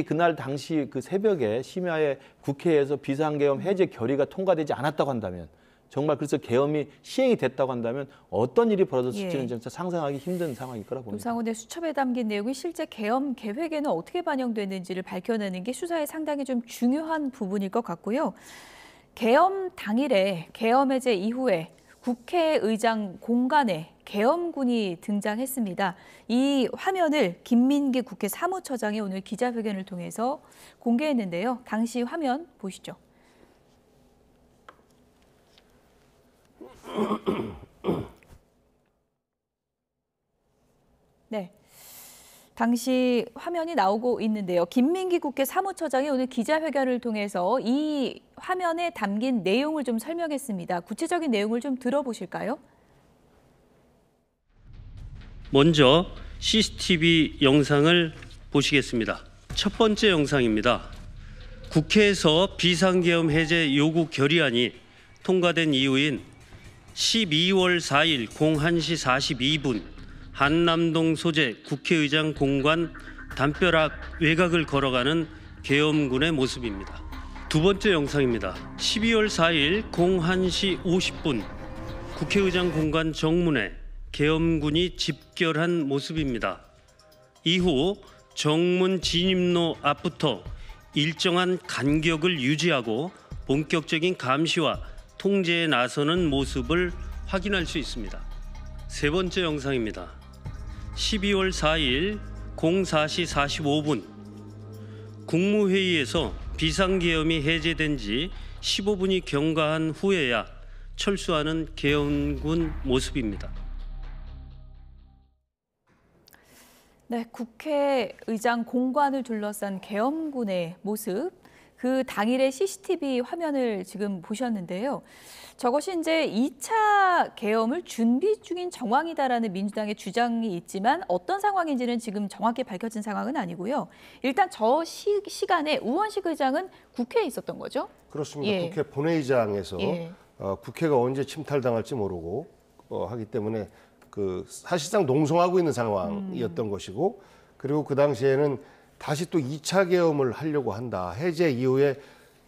그날 당시 그 새벽에 심야에 국회에서 비상계엄 해제 결의가 통과되지 않았다고 한다면, 정말 그래서 계엄이 시행이 됐다고 한다면 어떤 일이 벌어졌을지는 예. 진짜 상상하기 힘든 상황일 거라 봅니다. 노상원의 수첩에 담긴 내용이 실제 계엄 계획에는 어떻게 반영됐는지를 밝혀내는 게 수사에 상당히 좀 중요한 부분일 것 같고요. 계엄 당일에, 계엄 해제 이후에 국회의장 공간에 계엄군이 등장했습니다. 이 화면을 김민기 국회 사무처장이 오늘 기자회견을 통해서 공개했는데요. 당시 화면 보시죠. 네. 당시 화면이 나오고 있는데요. 김민기 국회 사무처장이 오늘 기자회견을 통해서 이 화면에 담긴 내용을 좀 설명했습니다. 구체적인 내용을 좀 들어보실까요? 먼저 CCTV 영상을 보시겠습니다. 첫 번째 영상입니다. 국회에서 비상계엄 해제 요구 결의안이 통과된 이후인 12월 4일 01시 42분 한남동 소재 국회의장 공관 담벼락 외곽을 걸어가는 계엄군의 모습입니다. 두 번째 영상입니다. 12월 4일 01시 50분 국회의장 공관 정문에 계엄군이 집결한 모습입니다. 이후 정문 진입로 앞부터 일정한 간격을 유지하고 본격적인 감시와 통제에 나서는 모습을 확인할 수 있습니다. 세 번째 영상입니다. 12월 4일 04시 45분 국무회의에서 비상계엄이 해제된 지 15분이 경과한 후에야 철수하는 계엄군 모습입니다. 네, 국회의장 공관을 둘러싼 계엄군의 모습, 그 당일의 CCTV 화면을 지금 보셨는데요. 저것이 이제 2차 계엄을 준비 중인 정황이다라는 민주당의 주장이 있지만 어떤 상황인지는 지금 정확히 밝혀진 상황은 아니고요. 일단 저 시간에 우원식 의장은 국회에 있었던 거죠? 그렇습니다. 예. 국회 본회의장에서 예. 국회가 언제 침탈당할지 모르고 하기 때문에 사실상 농성하고 있는 상황이었던 것이고, 그리고 그 당시에는 다시 또 2차 계엄을 하려고 한다. 해제 이후에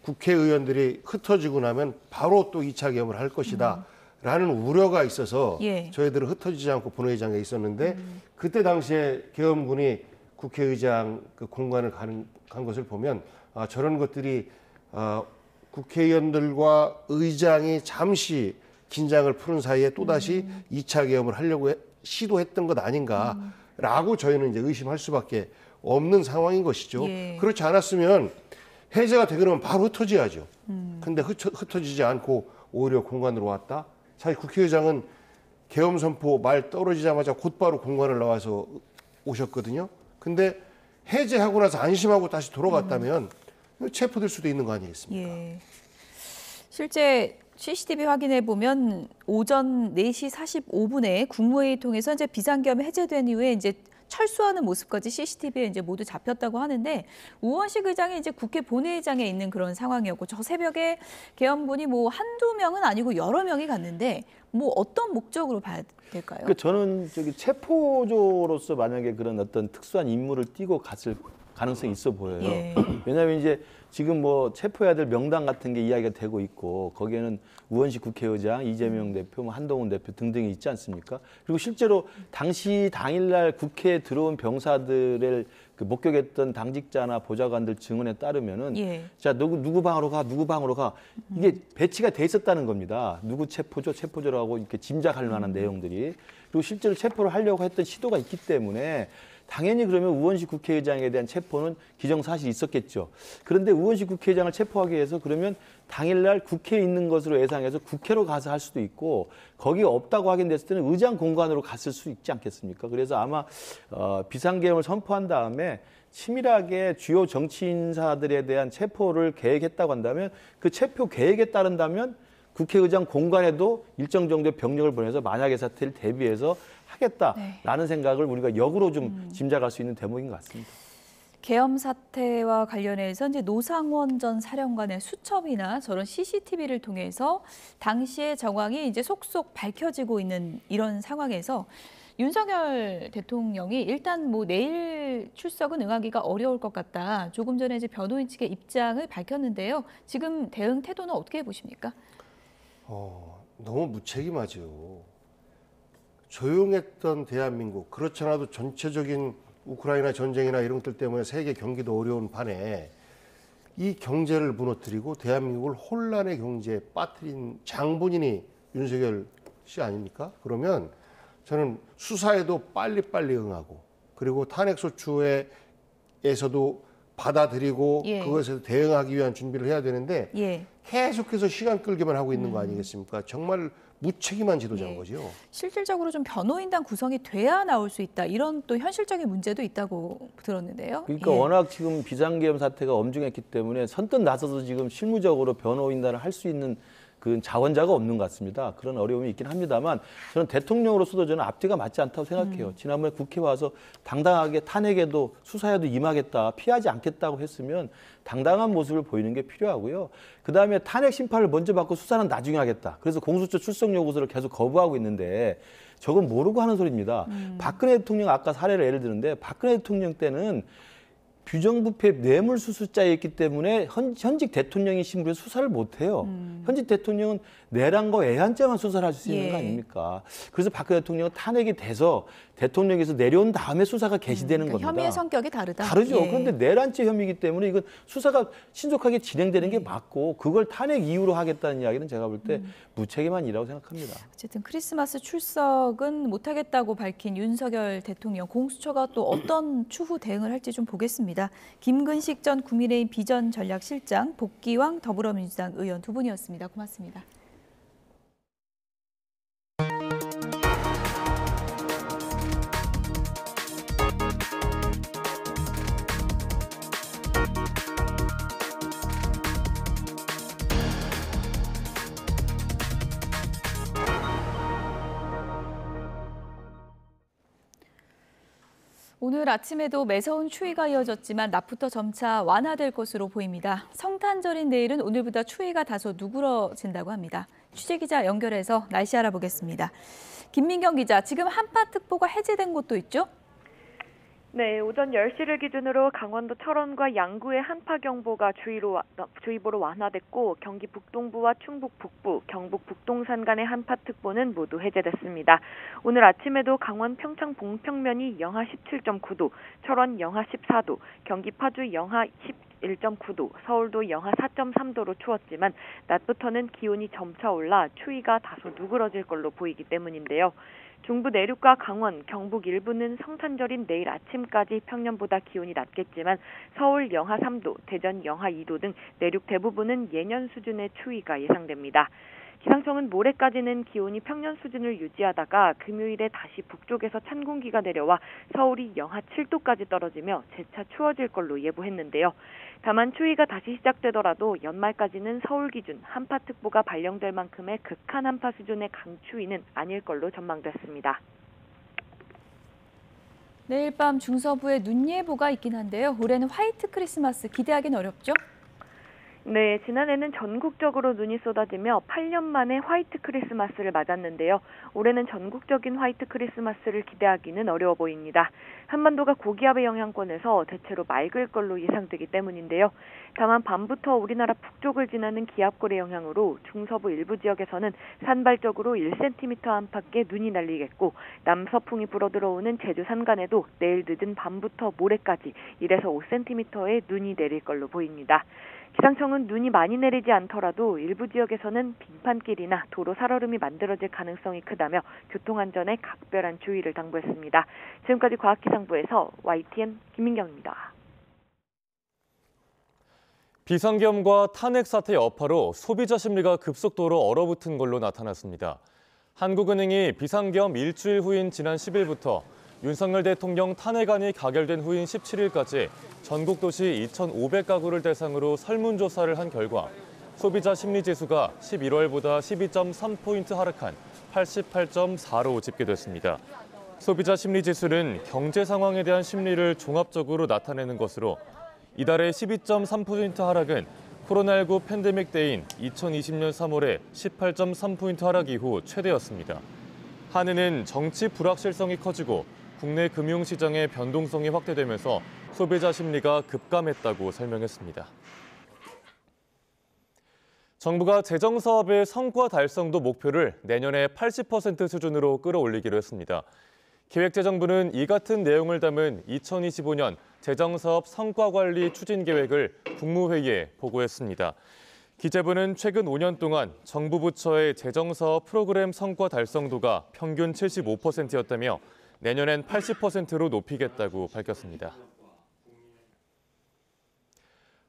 국회의원들이 흩어지고 나면 바로 또 2차 계엄을 할 것이다. 라는 우려가 있어서 예. 저희들은 흩어지지 않고 본회의장에 있었는데 그때 당시에 계엄군이 국회의장 그 공간을 간 것을 보면 저런 것들이 국회의원들과 의장이 잠시 긴장을 푸는 사이에 또다시 2차 계엄을 하려고 시도했던 것 아닌가라고 저희는 이제 의심할 수밖에 없는 상황인 것이죠. 예. 그렇지 않았으면 해제가 되면 바로 흩어져야죠. 근데 흩어지지 않고 오히려 공관으로 왔다. 사실 국회의장은 계엄 선포 말 떨어지자마자 곧바로 공관을 나와서 오셨거든요. 근데 해제하고 나서 안심하고 다시 돌아갔다면 체포될 수도 있는 거 아니겠습니까? 예. 실제 CCTV 확인해 보면 오전 4시 45분에 국무회의 통해서 이제 비상계엄이 해제된 이후에 이제 철수하는 모습까지 CCTV에 이제 모두 잡혔다고 하는데 우원식 의장이 이제 국회 본회의장에 있는 그런 상황이었고 저 새벽에 계엄군이 뭐 한두 명은 아니고 여러 명이 갔는데 뭐 어떤 목적으로 봐야 될까요? 그러니까 저는 체포조로서 만약에 그런 어떤 특수한 임무를 띠고 갔을 가능성이 있어 보여요. 예. 왜냐하면 이제 지금 뭐 체포해야 될 명단 같은 게 이야기가 되고 있고 거기에는 우원식 국회의장, 이재명 대표, 한동훈 대표 등등이 있지 않습니까? 그리고 실제로 당일날 국회에 들어온 병사들을 목격했던 당직자나 보좌관들 증언에 따르면은 자 누구 방으로 가, 누구 방으로 가 이게 배치가 돼 있었다는 겁니다. 누구 체포조라고 이렇게 짐작할 만한 내용들이 그리고 실제로 체포를 하려고 했던 시도가 있기 때문에. 당연히 그러면 우원식 국회의장에 대한 체포는 기정사실이 있었겠죠. 그런데 우원식 국회의장을 체포하기 위해서 그러면 당일날 국회에 있는 것으로 예상해서 국회로 가서 할 수도 있고 거기 없다고 확인됐을 때는 의장 공관으로 갔을 수 있지 않겠습니까? 그래서 아마 비상계엄을 선포한 다음에 치밀하게 주요 정치인사들에 대한 체포를 계획했다고 한다면 그 체포 계획에 따른다면 국회의장 공관에도 일정 정도의 병력을 보내서 만약의 사태를 대비해서 하겠다라는 생각을 우리가 역으로 좀 짐작할 수 있는 대목인 것 같습니다. 계엄 사태와 관련해서 이제 노상원 전 사령관의 수첩이나 저런 CCTV를 통해서 당시의 정황이 이제 속속 밝혀지고 있는 이런 상황에서 윤석열 대통령이 일단 뭐 내일 출석은 응하기가 어려울 것 같다. 조금 전에 이제 변호인 측의 입장을 밝혔는데요. 지금 대응 태도는 어떻게 보십니까? 너무 무책임하죠. 조용했던 대한민국, 그렇지 않아도 전체적인 우크라이나 전쟁이나 이런 것들 때문에 세계 경기도 어려운 판에 이 경제를 무너뜨리고 대한민국을 혼란의 경제에 빠뜨린 장본인이 윤석열 씨 아닙니까? 그러면 저는 수사에도 빨리빨리 응하고 그리고 탄핵소추에서도 받아들이고 그것에 대응하기 위한 준비를 해야 되는데 계속해서 시간 끌기만 하고 있는 거 아니겠습니까? 정말 무책임한 지도자인 거죠. 실질적으로 좀 변호인단 구성이 돼야 나올 수 있다. 이런 또 현실적인 문제도 있다고 들었는데요. 그러니까 워낙 지금 비상계엄 사태가 엄중했기 때문에 선뜻 나서서 지금 실무적으로 변호인단을 할 수 있는 그 자원자가 없는 것 같습니다. 그런 어려움이 있긴 합니다만 저는 대통령으로서도 저는 앞뒤가 맞지 않다고 생각해요. 지난번에 국회 와서 당당하게 탄핵에도 수사에도 임하겠다, 피하지 않겠다고 했으면 당당한 모습을 보이는 게 필요하고요. 그다음에 탄핵 심판을 먼저 받고 수사는 나중에 하겠다. 그래서 공수처 출석 요구서를 계속 거부하고 있는데 저건 모르고 하는 소리입니다. 박근혜 대통령 아까 사례를 예를 드는데 박근혜 대통령 때는 규정부패 뇌물수수자였기 때문에 현직 대통령이 신부에서 수사를 못해요. 현직 대통령은 내란과 애한죄만 수사를 할 수 있는 거 아닙니까? 그래서 박근혜 대통령은 탄핵이 돼서 대통령에서 내려온 다음에 수사가 개시되는 그러니까 겁니다. 혐의의 성격이 다르다. 다르죠. 그런데 내란죄 혐의이기 때문에 이건 수사가 신속하게 진행되는 게 맞고 그걸 탄핵 이후로 하겠다는 이야기는 제가 볼 때 무책임한 일이라고 생각합니다. 어쨌든 크리스마스 출석은 못하겠다고 밝힌 윤석열 대통령 공수처가 또 어떤 추후 대응을 할지 좀 보겠습니다. 김근식 전 국민의힘 비전전략실장, 복기왕 더불어민주당 의원 두 분이었습니다. 고맙습니다. 오늘 아침에도 매서운 추위가 이어졌지만 낮부터 점차 완화될 것으로 보입니다. 성탄절인 내일은 오늘보다 추위가 다소 누그러진다고 합니다. 취재기자 연결해서 날씨 알아보겠습니다. 김민경 기자, 지금 한파특보가 해제된 곳도 있죠? 네, 오전 10시를 기준으로 강원도 철원과 양구의 한파경보가 주의보로 완화됐고 경기 북동부와 충북 북부, 경북 북동산 간의 한파특보는 모두 해제됐습니다. 오늘 아침에도 강원 평창 봉평면이 영하 17.9도, 철원 영하 14도, 경기 파주 영하 1.9도, 서울도 영하 4.3도로 추웠지만 낮부터는 기온이 점차 올라 추위가 다소 누그러질 걸로 보이기 때문인데요. 중부 내륙과 강원, 경북 일부는 성탄절인 내일 아침까지 평년보다 기온이 낮겠지만 서울 영하 3도, 대전 영하 2도 등 내륙 대부분은 예년 수준의 추위가 예상됩니다. 기상청은 모레까지는 기온이 평년 수준을 유지하다가 금요일에 다시 북쪽에서 찬 공기가 내려와 서울이 영하 7도까지 떨어지며 재차 추워질 걸로 예보했는데요. 다만 추위가 다시 시작되더라도 연말까지는 서울 기준 한파특보가 발령될 만큼의 극한 한파 수준의 강추위는 아닐 걸로 전망됐습니다. 내일 밤 중서부에 눈 예보가 있긴 한데요. 올해는 화이트 크리스마스 기대하기는 어렵죠? 네, 지난해는 전국적으로 눈이 쏟아지며 8년 만에 화이트 크리스마스를 맞았는데요. 올해는 전국적인 화이트 크리스마스를 기대하기는 어려워 보입니다. 한반도가 고기압의 영향권에서 대체로 맑을 걸로 예상되기 때문인데요. 다만 밤부터 우리나라 북쪽을 지나는 기압골의 영향으로 중서부 일부 지역에서는 산발적으로 1cm 안팎의 눈이 날리겠고 남서풍이 불어들어오는 제주 산간에도 내일 늦은 밤부터 모레까지 1에서 5cm의 눈이 내릴 걸로 보입니다. 기상청은 눈이 많이 내리지 않더라도 일부 지역에서는 빙판길이나 도로 살얼음이 만들어질 가능성이 크다며 교통안전에 각별한 주의를 당부했습니다. 지금까지 과학기상부에서 YTN 김민경입니다. 비상계엄과 탄핵 사태 여파로 소비자 심리가 급속도로 얼어붙은 걸로 나타났습니다. 한국은행이 비상계엄 일주일 후인 지난 10일부터 윤석열 대통령 탄핵안이 가결된 후인 17일까지 전국 도시 2,500가구를 대상으로 설문조사를 한 결과 소비자 심리지수가 11월보다 12.3포인트 하락한 88.4로 집계됐습니다. 소비자 심리지수는 경제 상황에 대한 심리를 종합적으로 나타내는 것으로 이달의 12.3포인트 하락은 코로나19 팬데믹 때인 2020년 3월에 18.3포인트 하락 이후 최대였습니다. 한은은 정치 불확실성이 커지고 국내 금융시장의 변동성이 확대되면서 소비자 심리가 급감했다고 설명했습니다. 정부가 재정사업의 성과 달성도 목표를 내년에 80% 수준으로 끌어올리기로 했습니다. 기획재정부는 이 같은 내용을 담은 2025년 재정사업 성과관리 추진계획을 국무회의에 보고했습니다. 기재부는 최근 5년 동안 정부 부처의 재정사업 프로그램 성과 달성도가 평균 75%였다며 내년엔 80%로 높이겠다고 밝혔습니다.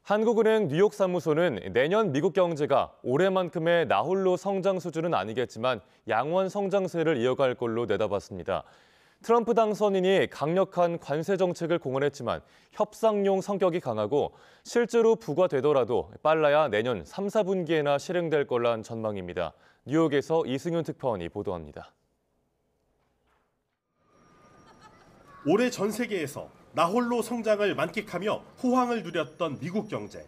한국은행 뉴욕 사무소는 내년 미국 경제가 올해만큼의 나홀로 성장 수준은 아니겠지만 양원 성장세를 이어갈 걸로 내다봤습니다. 트럼프 당선인이 강력한 관세 정책을 공언했지만 협상용 성격이 강하고 실제로 부과되더라도 빨라야 내년 3, 4분기에나 실행될 거란 전망입니다. 뉴욕에서 이승윤 특파원이 보도합니다. 올해 전 세계에서 나홀로 성장을 만끽하며 호황을 누렸던 미국 경제.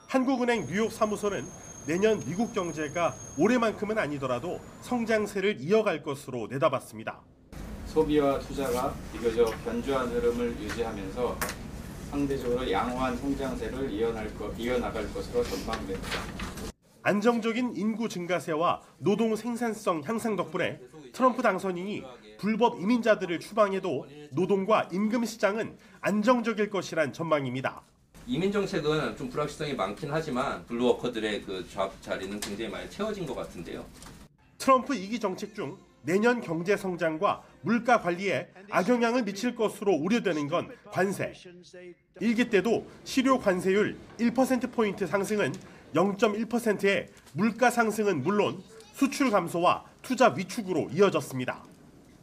한국은행 뉴욕 사무소는 내년 미국 경제가 올해만큼은 아니더라도 성장세를 이어갈 것으로 내다봤습니다. 소비와 투자가 비교적 견조한 흐름을 유지하면서 상대적으로 양호한 성장세를 이어나갈 것으로 전망됩니다. 안정적인 인구 증가세와 노동 생산성 향상 덕분에 트럼프 당선인이 불법 이민자들을 추방해도 노동과 임금 시장은 안정적일 것이란 전망입니다. 이민 정책은 좀 불확실성이 많긴 하지만 블루워커들의 그 잡 자리는 굉장히 많이 채워진 것 같은데요. 트럼프 2기 정책 중 내년 경제 성장과 물가 관리에 악영향을 미칠 것으로 우려되는 건 관세. 1기 때도 실효 관세율 1%포인트 상승은 0.1%의 물가 상승은 물론 수출 감소와 투자 위축으로 이어졌습니다.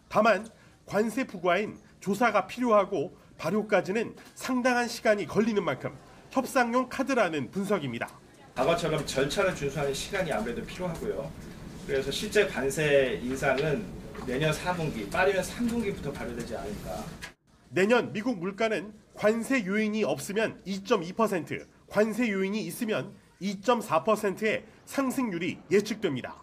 다만 관세 부과엔 조사가 필요하고 발효까지는 상당한 시간이 걸리는 만큼 협상용 카드라는 분석입니다. 과거처럼 절차를 준수하는 시간이 아무래도 필요하고요. 그래서 실제 관세 인상은 내년 4분기, 빠르면 3분기부터 발효되지 않을까. 내년 미국 물가는 관세 요인이 없으면 2.2%, 관세 요인이 있으면 2.4%의 상승률이 예측됩니다.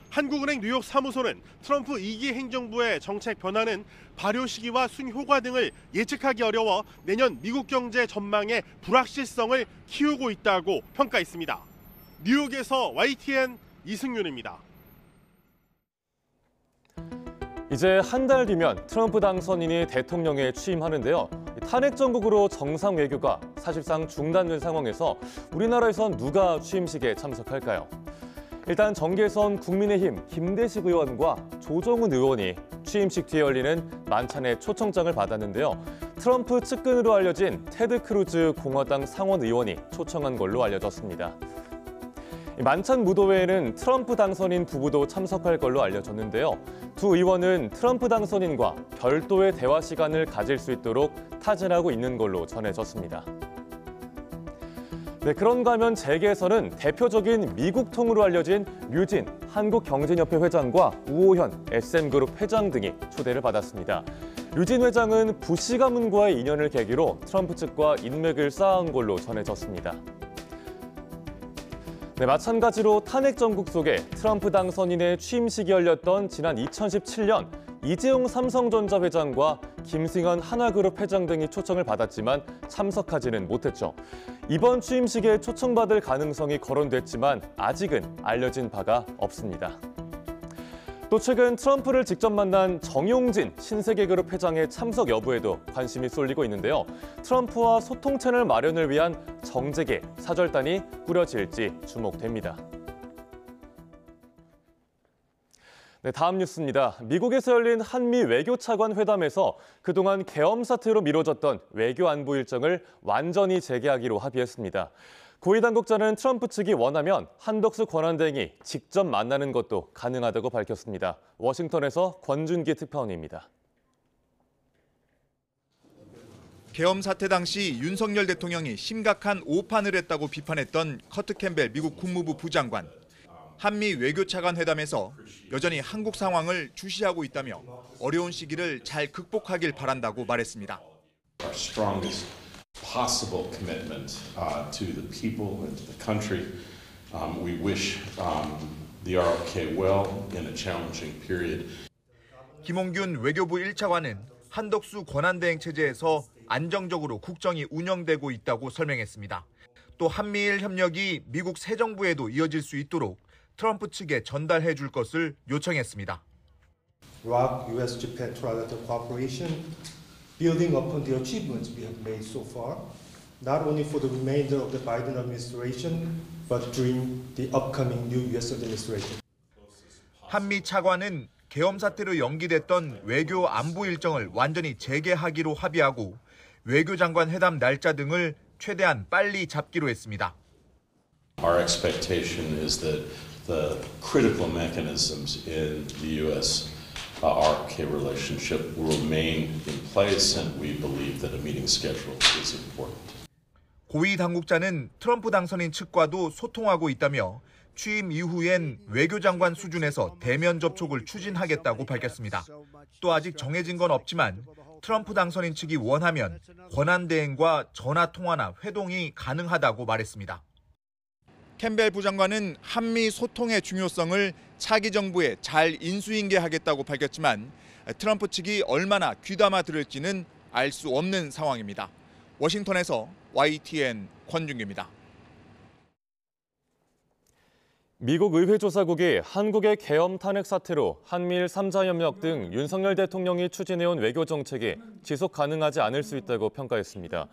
한국은행 뉴욕 사무소는 트럼프 2기 행정부의 정책 변화는 발효 시기와 순효과 등을 예측하기 어려워 내년 미국 경제 전망의 불확실성을 키우고 있다고 평가했습니다. 뉴욕에서 YTN 이승윤입니다. 이제 한 달 뒤면 트럼프 당선인이 대통령에 취임하는데요. 탄핵 정국으로 정상 외교가 사실상 중단된 상황에서 우리나라에선 누가 취임식에 참석할까요? 일단 정계선 국민의힘 김대식 의원과 조정훈 의원이 취임식 뒤에 열리는 만찬에 초청장을 받았는데요. 트럼프 측근으로 알려진 테드 크루즈 공화당 상원 의원이 초청한 걸로 알려졌습니다. 만찬 무도회에는 트럼프 당선인 부부도 참석할 걸로 알려졌는데요. 두 의원은 트럼프 당선인과 별도의 대화 시간을 가질 수 있도록 타진하고 있는 걸로 전해졌습니다. 네, 그런가 하면 재계에서는 대표적인 미국통으로 알려진 류진 한국경제협회 회장과 우호현 SM그룹 회장 등이 초대를 받았습니다. 류진 회장은 부시 가문과의 인연을 계기로 트럼프 측과 인맥을 쌓은 걸로 전해졌습니다. 네, 마찬가지로 탄핵 정국 속에 트럼프 당선인의 취임식이 열렸던 지난 2017년 이재용 삼성전자 회장과 김승현 하나그룹 회장 등이 초청을 받았지만 참석하지는 못했죠. 이번 취임식에 초청받을 가능성이 거론됐지만 아직은 알려진 바가 없습니다. 또 최근 트럼프를 직접 만난 정용진 신세계그룹 회장의 참석 여부에도 관심이 쏠리고 있는데요. 트럼프와 소통 채널 마련을 위한 정재계 사절단이 꾸려질지 주목됩니다. 네, 다음 뉴스입니다. 미국에서 열린 한미 외교차관 회담에서 그동안 계엄 사태로 미뤄졌던 외교 안보 일정을 완전히 재개하기로 합의했습니다. 고위 당국자는 트럼프 측이 원하면 한덕수 권한대행이 직접 만나는 것도 가능하다고 밝혔습니다. 워싱턴에서 권준기 특파원입니다. 계엄 사태 당시 윤석열 대통령이 심각한 오판을 했다고 비판했던 커트 캠벨 미국 국무부 부장관. 한미 외교차관 회담에서 여전히 한국 상황을 주시하고 있다며 어려운 시기를 잘 극복하길 바란다고 말했습니다. Possible commitment to the people and to the country. We wish the ROK well in a challenging period. 김홍균 외교부 1차관은 한덕수 권한대행 체제에서 안정적으로 국정이 운영되고 있다고 설명했습니다. 또 한미일 협력이 미국 새 정부에도 이어질 수 있도록 트럼프 측에 전달해 줄 것을 요청했습니다. ROK U.S.-Japan trilateral cooperation building upon the achievements we have made so far, not only for the remainder of the Biden administration, but during the upcoming new U.S. administration. 한미 차관은 계엄 사태로 연기됐던 외교 안보 일정을 완전히 재개하기로 합의하고 외교장관 회담 날짜 등을 최대한 빨리 잡기로 했습니다. Our expectation is that the critical mechanisms in the U.S. ROK relationship will remain in place, and we believe that a meeting schedule is important. 고위 당국자는 트럼프 당선인 측과도 소통하고 있다며 취임 이후엔 외교장관 수준에서 대면 접촉을 추진하겠다고 밝혔습니다. 또 아직 정해진 건 없지만 트럼프 당선인 측이 원하면 권한대행과 전화 통화나 회동이 가능하다고 말했습니다. 캠벨 부장관은 한미 소통의 중요성을 차기 정부에 잘 인수인계하겠다고 밝혔지만 트럼프 측이 얼마나 귀담아 들을지는 알 수 없는 상황입니다. 워싱턴에서 YTN 권준기입니다. 미국 의회조사국이 한국의 계엄 탄핵 사태로 한미일 3자 협력 등 윤석열 대통령이 추진해온 외교 정책이 지속 가능하지 않을 수 있다고 평가했습니다.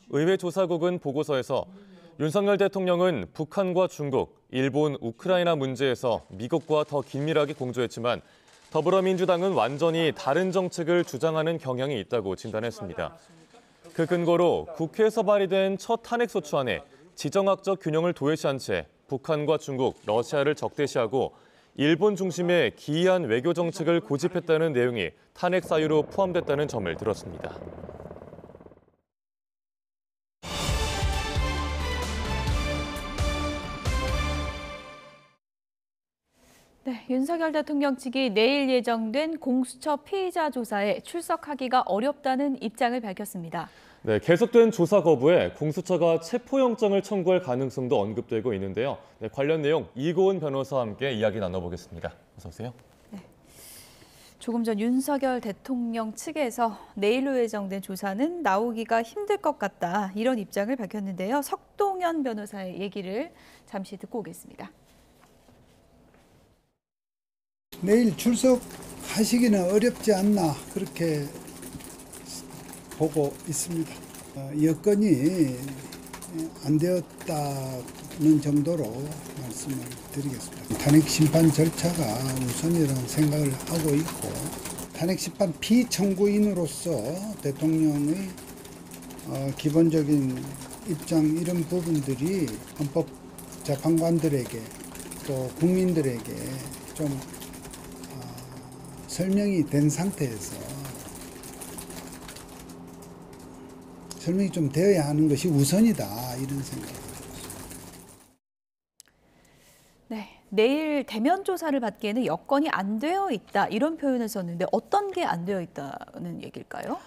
의회조사국은 보고서에서 윤석열 대통령은 북한과 중국, 일본, 우크라이나 문제에서 미국과 더 긴밀하게 공조했지만 더불어민주당은 완전히 다른 정책을 주장하는 경향이 있다고 진단했습니다. 그 근거로 국회에서 발의된 첫 탄핵소추안에 지정학적 균형을 도외시한 채 북한과 중국, 러시아를 적대시하고 일본 중심의 기이한 외교 정책을 고집했다는 내용이 탄핵 사유로 포함됐다는 점을 들었습니다. 네, 윤석열 대통령 측이 내일 예정된 공수처 피의자 조사에 출석하기가 어렵다는 입장을 밝혔습니다. 네, 계속된 조사 거부에 공수처가 체포영장을 청구할 가능성도 언급되고 있는데요. 네, 관련 내용 이고은 변호사와 함께 이야기 나눠보겠습니다. 어서 오세요. 네, 조금 전 윤석열 대통령 측에서 내일로 예정된 조사는 나오기가 힘들 것 같다, 이런 입장을 밝혔는데요. 석동현 변호사의 얘기를 잠시 듣고 오겠습니다. 내일 출석할 하시기는 어렵지 않나 그렇게 보고 있습니다. 여건이 안 되었다는 정도로 말씀을 드리겠습니다. 탄핵 심판 절차가 우선이라는 생각을 하고 있고 탄핵 심판 피청구인으로서 대통령의 기본적인 입장 이런 부분들이 헌법재판관들에게 또 국민들에게 좀 설명이 된 상태에서 설명이 좀 되어야 하는 것이 우선이다 이런 생각을 하고 있습니다. 네, 내일 대면 조사를 받기에는 여건이 안 되어 있다 이런 표현을 썼는데 어떤 게 안 되어 있다는 얘기일까요?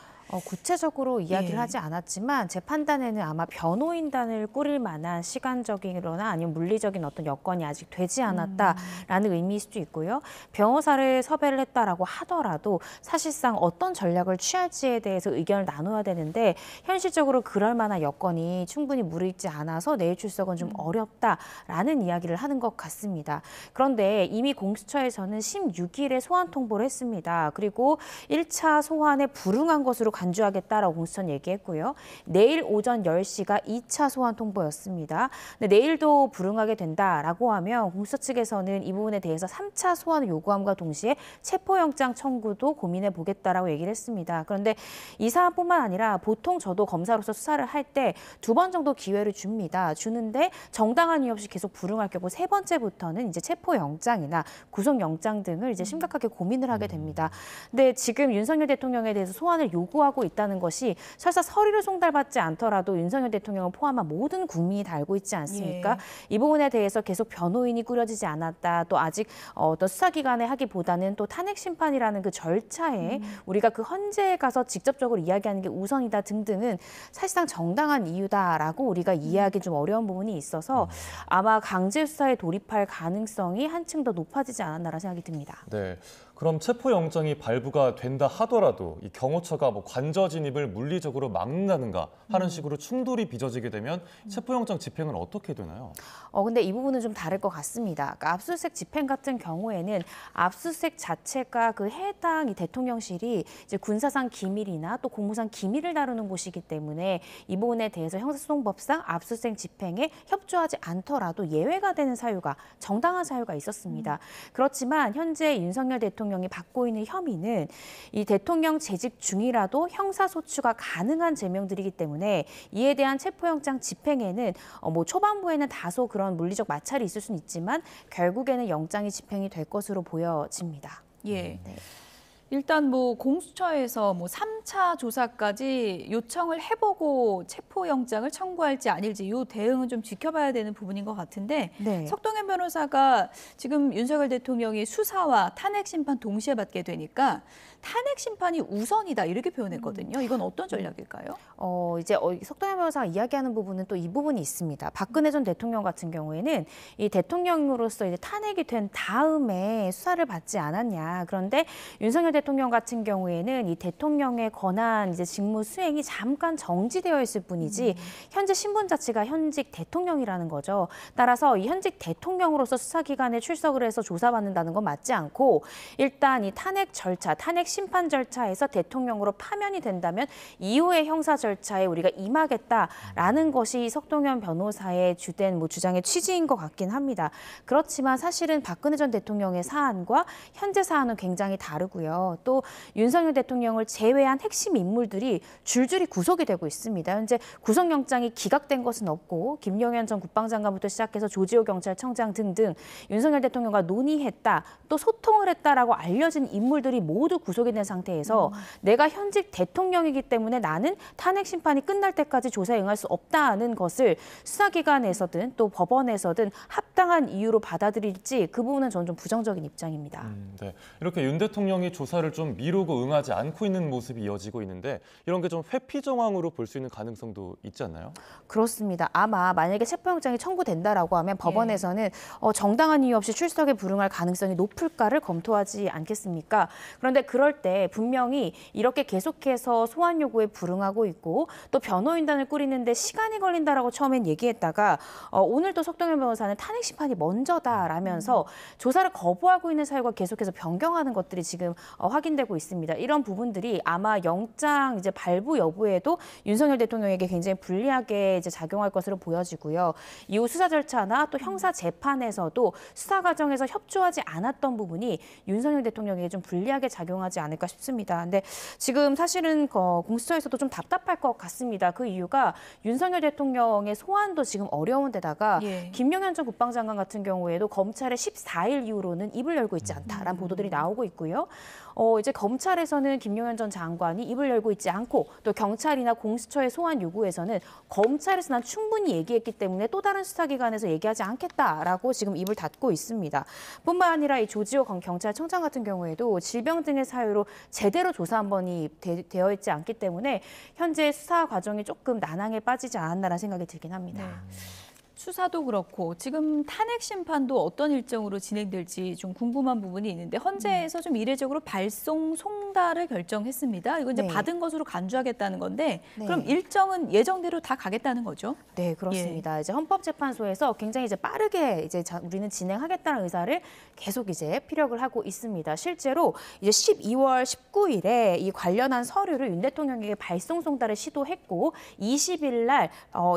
구체적으로 이야기를 하지 않았지만 제 판단에는 아마 변호인단을 꾸릴 만한 시간적이거나 아니면 물리적인 어떤 여건이 아직 되지 않았다라는 의미일 수도 있고요. 변호사를 섭외를 했다라고 하더라도 사실상 어떤 전략을 취할지에 대해서 의견을 나눠야 되는데 현실적으로 그럴 만한 여건이 충분히 무르익지 않아서 내일 출석은 좀 어렵다라는 이야기를 하는 것 같습니다. 그런데 이미 공수처에서는 16일에 소환 통보를 했습니다. 그리고 1차 소환에 불응한 것으로 간주하겠다라고 공수처는 얘기했고요. 내일 오전 10시가 2차 소환 통보였습니다. 근데 내일도 불응하게 된다라고 하면 공수처 측에서는 이 부분에 대해서 3차 소환을 요구함과 동시에 체포영장 청구도 고민해 보겠다라고 얘기를 했습니다. 그런데 이 사안뿐만 아니라 보통 저도 검사로서 수사를 할 때 2번 정도 기회를 줍니다. 주는데 정당한 이유 없이 계속 불응할 경우 3번째부터는 이제 체포영장이나 구속영장 등을 이제 심각하게 고민을 하게 됩니다. 근데 지금 윤석열 대통령에 대해서 소환을 요구하고 있다는 것이 설사 서류를 송달받지 않더라도 윤석열 대통령을 포함한 모든 국민이 다 알고 있지 않습니까? 예. 이 부분에 대해서 계속 변호인이 꾸려지지 않았다. 또 아직 어떤 수사기관에 하기보다는 또 탄핵 심판이라는 그 절차에 우리가 그 헌재에 가서 직접적으로 이야기하는 게 우선이다 등등은 사실상 정당한 이유다라고 우리가 이해하기 좀 어려운 부분이 있어서 아마 강제 수사에 돌입할 가능성이 한층 더 높아지지 않았나라는 생각이 듭니다. 네. 그럼 체포영장이 발부가 된다 하더라도 이 경호처가 뭐 관저 진입을 물리적으로 막는다든가 하는 식으로 충돌이 빚어지게 되면 체포영장 집행은 어떻게 되나요? 근데 이 부분은 좀 다를 것 같습니다. 그러니까 압수수색 집행 같은 경우에는 압수수색 자체가 그 해당 이 대통령실이 이제 군사상 기밀이나 또 공무상 기밀을 다루는 곳이기 때문에 이 부분에 대해서 형사소송법상 압수수색 집행에 협조하지 않더라도 예외가 되는 사유가 정당한 사유가 있었습니다. 그렇지만 현재 윤석열 대통령이 받고 있는 혐의는 이 대통령 재직 중이라도 형사소추가 가능한 죄명들이기 때문에 이에 대한 체포영장 집행에는 뭐 초반부에는 다소 그런 물리적 마찰이 있을 수는 있지만 결국에는 영장이 집행이 될 것으로 보여집니다. 예. 네. 일단 뭐 공수처에서 뭐 3차 조사까지 요청을 해보고 체포영장을 청구할지 아닐지 이 대응은 좀 지켜봐야 되는 부분인 것 같은데 네. 석동현 변호사가 지금 윤석열 대통령이 수사와 탄핵 심판 동시에 받게 되니까 탄핵 심판이 우선이다 이렇게 표현했거든요. 이건 어떤 전략일까요? 이제 석동현 변호사가 이야기하는 부분은 또 이 부분이 있습니다. 박근혜 전 대통령 같은 경우에는 이 대통령으로서 이제 탄핵이 된 다음에 수사를 받지 않았냐. 그런데 윤석열 대통령 같은 경우에는 이 대통령의 권한 이제 직무 수행이 잠깐 정지되어 있을 뿐이지 현재 신분 자체가 현직 대통령이라는 거죠. 따라서 이 현직 대통령으로서 수사기관에 출석을 해서 조사받는다는 건 맞지 않고 일단 이 탄핵 절차, 탄핵 심판 절차에서 대통령으로 파면이 된다면 이후의 형사 절차에 우리가 임하겠다라는 것이 석동현 변호사의 주된 주장의 취지인 것 같긴 합니다. 그렇지만 사실은 박근혜 전 대통령의 사안과 현재 사안은 굉장히 다르고요. 또 윤석열 대통령을 제외한 핵심 인물들이 줄줄이 구속이 되고 있습니다. 현재 구속영장이 기각된 것은 없고 김용현 전 국방장관부터 시작해서 조지호 경찰청장 등등 윤석열 대통령과 논의했다, 또 소통을 했다라고 알려진 인물들이 모두 구속이 된 상태에서 내가 현직 대통령이기 때문에 나는 탄핵 심판이 끝날 때까지 조사에 응할 수 없다는 것을 수사기관에서든 또 법원에서든 합당한 이유로 받아들일지 그 부분은 저는 좀 부정적인 입장입니다. 네. 이렇게 윤 대통령이 조사 수사를 좀 미루고 응하지 않고 있는 모습이 이어지고 있는데 이런 게 좀 회피 정황으로 볼 수 있는 가능성도 있지 않나요? 그렇습니다. 아마 만약에 체포영장이 청구된다라고 하면 법원에서는 정당한 이유 없이 출석에 불응할 가능성이 높을까를 검토하지 않겠습니까? 그런데 그럴 때 분명히 이렇게 계속해서 소환 요구에 불응하고 있고 또 변호인단을 꾸리는데 시간이 걸린다라고 처음엔 얘기했다가 오늘 또 석동현 변호사는 탄핵 심판이 먼저다라면서 조사를 거부하고 있는 사유가 계속해서 변경하는 것들이 지금 확인되고 있습니다. 이런 부분들이 아마 영장 이제 발부 여부에도 윤석열 대통령에게 굉장히 불리하게 이제 작용할 것으로 보여지고요. 이후 수사 절차나 또 형사 재판에서도 수사 과정에서 협조하지 않았던 부분이 윤석열 대통령에게 좀 불리하게 작용하지 않을까 싶습니다. 근데 지금 사실은 공수처에서도 좀 답답할 것 같습니다. 그 이유가 윤석열 대통령의 소환도 지금 어려운 데다가 김용현 전 국방장관 같은 경우에도 검찰의 14일 이후로는 입을 열고 있지 않다라는 보도들이 나오고 있고요. 이제 검찰에서는 김용현 전 장관이 입을 열고 있지 않고 또 경찰이나 공수처의 소환 요구에서는 검찰에서 난 충분히 얘기했기 때문에 또 다른 수사기관에서 얘기하지 않겠다라고 지금 입을 닫고 있습니다. 뿐만 아니라 이 조지호 경찰청장 같은 경우에도 질병 등의 사유로 제대로 조사 한 번이 되어 있지 않기 때문에 현재 수사 과정이 조금 난항에 빠지지 않았나라는 생각이 들긴 합니다. 수사도 그렇고 지금 탄핵 심판도 어떤 일정으로 진행될지 좀 궁금한 부분이 있는데 헌재에서 좀 이례적으로 발송 송달을 결정했습니다. 이거 이제 받은 것으로 간주하겠다는 건데 그럼 일정은 예정대로 다 가겠다는 거죠? 네, 그렇습니다. 이제 헌법재판소에서 굉장히 이제 빠르게 이제 우리는 진행하겠다는 의사를 계속 이제 피력을 하고 있습니다. 실제로 이제 12월 19일에 이 관련한 서류를 윤 대통령에게 발송 송달을 시도했고 20일 날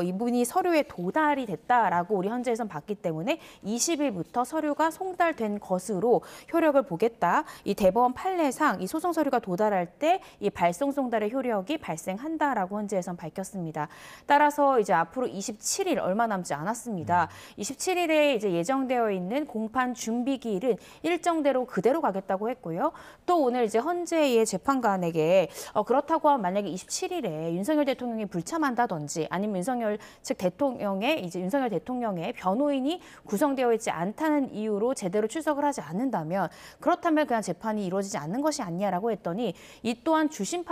이분이 서류에 도달이 됐다라고 우리 헌재에선 봤기 때문에 20일부터 서류가 송달된 것으로 효력을 보겠다. 이 대법원 판례상 이 소송 서류가 도달할 때 이 발송 송달의 효력이 발생한다라고 헌재에선 밝혔습니다. 따라서 이제 앞으로 27일 얼마 남지 않았습니다. 27일에 이제 예정되어 있는 공판 준비 기일은 일정대로 그대로 가겠다고 했고요. 또 오늘 이제 헌재의 재판관에게 그렇다고 하면 만약에 27일에 윤석열 대통령이 불참한다든지 아니면 윤석열 대통령의 변호인이 구성되어 있지 않다는 이유로 제대로 출석을 하지 않는다면 그렇다면 그냥 재판이 이루어지지 않는 것이 아니냐라고 했더니 이 또한 주심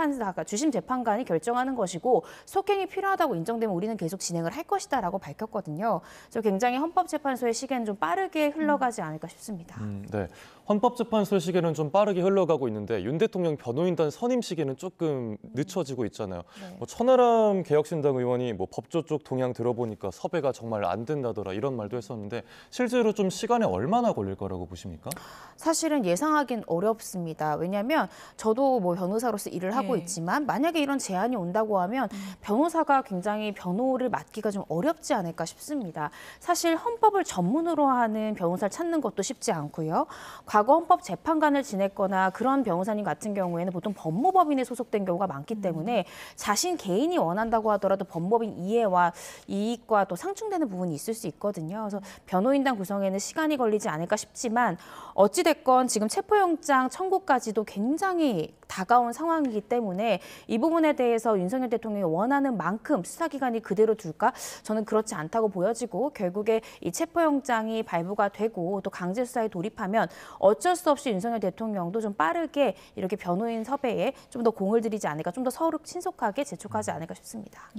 재판관이 결정하는 것이고 속행이 필요하다고 인정되면 우리는 계속 진행을 할 것이다라고 밝혔거든요. 그래서 굉장히 헌법재판소의 시계는 좀 빠르게 흘러가지 않을까 싶습니다. 네, 헌법재판소의 시계는 좀 빠르게 흘러가고 있는데 윤 대통령 변호인단 선임 시기는 조금 늦춰지고 있잖아요. 천하람 개혁신당 의원이 법조 쪽 동향 들어보니까 섭외가 정말 안 된다더라 이런 말도 했었는데 실제로 좀 시간이 얼마나 걸릴 거라고 보십니까? 사실은 예상하기는 어렵습니다. 왜냐하면 저도 변호사로서 일을 하고 있지만 만약에 이런 제안이 온다고 하면 변호사가 굉장히 변호를 맡기가 좀 어렵지 않을까 싶습니다. 사실 헌법을 전문으로 하는 변호사를 찾는 것도 쉽지 않고요. 과거 헌법재판관을 지냈거나 그런 변호사님 같은 경우에는 보통 법무법인에 소속된 경우가 많기 때문에 자신 개인이 원한다고 하더라도 법무법인 이해와 이익과 또 상충되는 부분이 있을 수 있거든요. 그래서 변호인단 구성에는 시간이 걸리지 않을까 싶지만 어찌됐건 지금 체포영장 청구까지도 굉장히 다가온 상황이기 때문에 이 부분에 대해서 윤석열 대통령이 원하는 만큼 수사기관이 그대로 둘까? 저는 그렇지 않다고 보여지고 결국에 이 체포영장이 발부가 되고 또 강제수사에 돌입하면 어쩔 수 없이 윤석열 대통령도 좀 빠르게 이렇게 변호인 섭외에 좀 더 공을 들이지 않을까, 좀 더 서로 신속하게 재촉하지 않을까 싶습니다.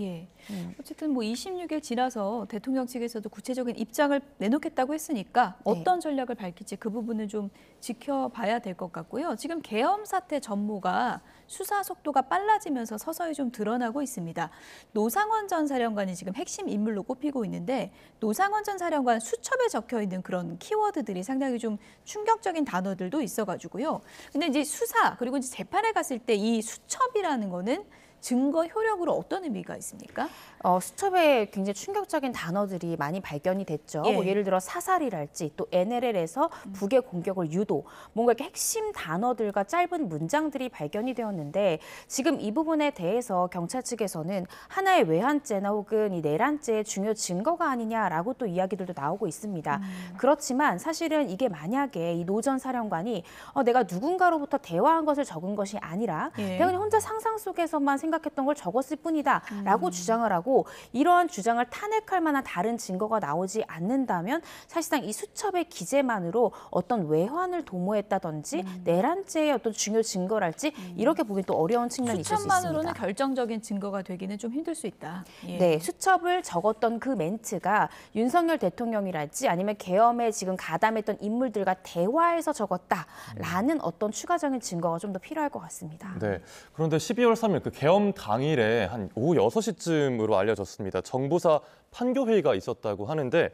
어쨌든 26일 지나서 대통령 측에서도 구체적인 입장을 내놓겠다고 했으니까 어떤 전략을 밝힐지 그 부분은 좀 지켜봐야 될 것 같고요. 지금 계엄 사태 전모가 수사 속도가 빨라지면서 서서히 좀 드러나고 있습니다. 노상원 전 사령관이 지금 핵심 인물로 꼽히고 있는데 노상원 전 사령관 수첩에 적혀 있는 그런 키워드들이 상당히 좀 충격적인 단어들도 있어가지고요. 근데 이제 수사 그리고 이제 재판에 갔을 때 이 수첩이라는 거는 증거 효력으로 어떤 의미가 있습니까? 수첩에 굉장히 충격적인 단어들이 많이 발견이 됐죠. 예를 들어 사살이랄지 또 NLL에서 북의 공격을 유도, 뭔가 이렇게 핵심 단어들과 짧은 문장들이 발견이 되었는데 지금 이 부분에 대해서 경찰 측에서는 하나의 외환죄나 혹은 이 내란죄의 중요 증거가 아니냐라고 또 이야기들도 나오고 있습니다. 그렇지만 사실은 이게 만약에 이 노 전 사령관이 내가 누군가로부터 대화한 것을 적은 것이 아니라 내가 그냥 혼자 상상 속에서만 생각했던 걸 적었을 뿐이다라고 주장을 하고 이러한 주장을 탄핵할 만한 다른 증거가 나오지 않는다면 사실상 이 수첩의 기재만으로 어떤 외환을 도모했다든지 내란죄의 어떤 중요 증거랄지 이렇게 보기 또 어려운 측면이 있을 수 있습니다. 수첩만으로는 결정적인 증거가 되기는 좀 힘들 수 있다. 예. 네, 수첩을 적었던 그 멘트가 윤석열 대통령이랄지 아니면 계엄에 지금 가담했던 인물들과 대화해서 적었다라는 어떤 추가적인 증거가 좀 더 필요할 것 같습니다. 네, 그런데 12월 3일 그 계엄 당일에 한 오후 6시쯤으로 알려졌습니다. 정보사 판교회의가 있었다고 하는데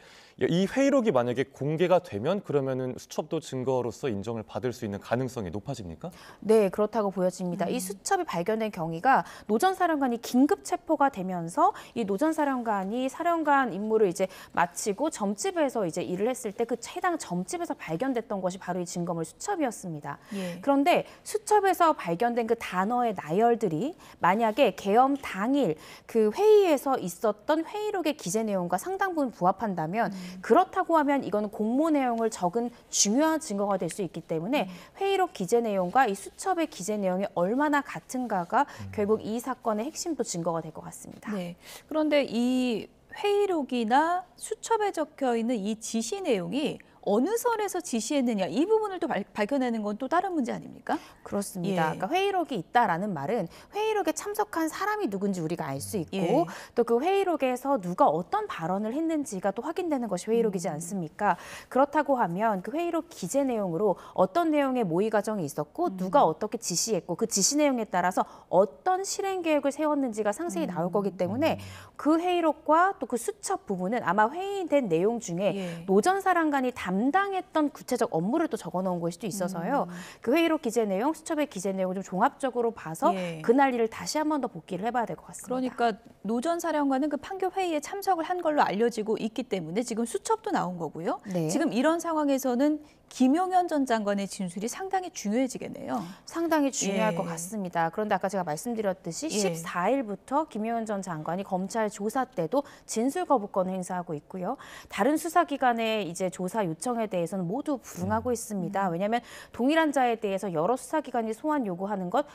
이 회의록이 만약에 공개가 되면 그러면은 수첩도 증거로서 인정을 받을 수 있는 가능성이 높아집니까? 네, 그렇다고 보여집니다. 이 수첩이 발견된 경위가 노 전 사령관이 긴급 체포가 되면서 이 노 전 사령관이 사령관 임무를 이제 마치고 점집에서 이제 일을 했을 때 그 해당 점집에서 발견됐던 것이 바로 이 증거물 수첩이었습니다. 예. 그런데 수첩에서 발견된 그 단어의 나열들이 만약에 계엄 당일 그 회의에서 있었던 회의록의 기재 내용과 상당 부분 부합한다면 그렇다고 하면 이거는 공모 내용을 적은 중요한 증거가 될 수 있기 때문에 회의록 기재 내용과 이 수첩의 기재 내용이 얼마나 같은가가 결국 이 사건의 핵심도 증거가 될 것 같습니다. 네. 그런데 이 회의록이나 수첩에 적혀 있는 이 지시 내용이 어느 선에서 지시했느냐 이 부분을 또 밝혀내는 건 또 다른 문제 아닙니까? 그렇습니다. 예. 그러니까 회의록이 있다라는 말은 회의록에 참석한 사람이 누군지 우리가 알 수 있고 예. 또 그 회의록에서 누가 어떤 발언을 했는지가 또 확인되는 것이 회의록이지 않습니까? 그렇다고 하면 그 회의록 기재 내용으로 어떤 내용의 모의 과정이 있었고 누가 어떻게 지시했고 그 지시 내용에 따라서 어떤 실행 계획을 세웠는지가 상세히 나올 거기 때문에 그 회의록과 또 그 수첩 부분은 아마 회의된 내용 중에 노 전 사령관이 담당했던 구체적 업무를 또 적어놓은 것이 또 있어서요. 그 회의록 기재 내용, 수첩의 기재 내용을 좀 종합적으로 봐서 그날 일을 다시 한 번 더 복기를 해봐야 될 것 같습니다. 그러니까 노 전 사령관은 그 판교 회의에 참석을 한 걸로 알려지고 있기 때문에 지금 수첩도 나온 거고요. 네. 지금 이런 상황에서는 김용현 전 장관의 진술이 상당히 중요해지겠네요. 상당히 중요할 것 같습니다. 그런데 아까 제가 말씀드렸듯이 예. 14일부터 김용현 전 장관이 검찰 조사 때도 진술 거부권을 행사하고 있고요. 다른 수사기관의 이제 조사 요청에 대해서는 모두 불응하고 있습니다. 왜냐하면 동일한 자에 대해서 여러 수사기관이 소환 요구하는 것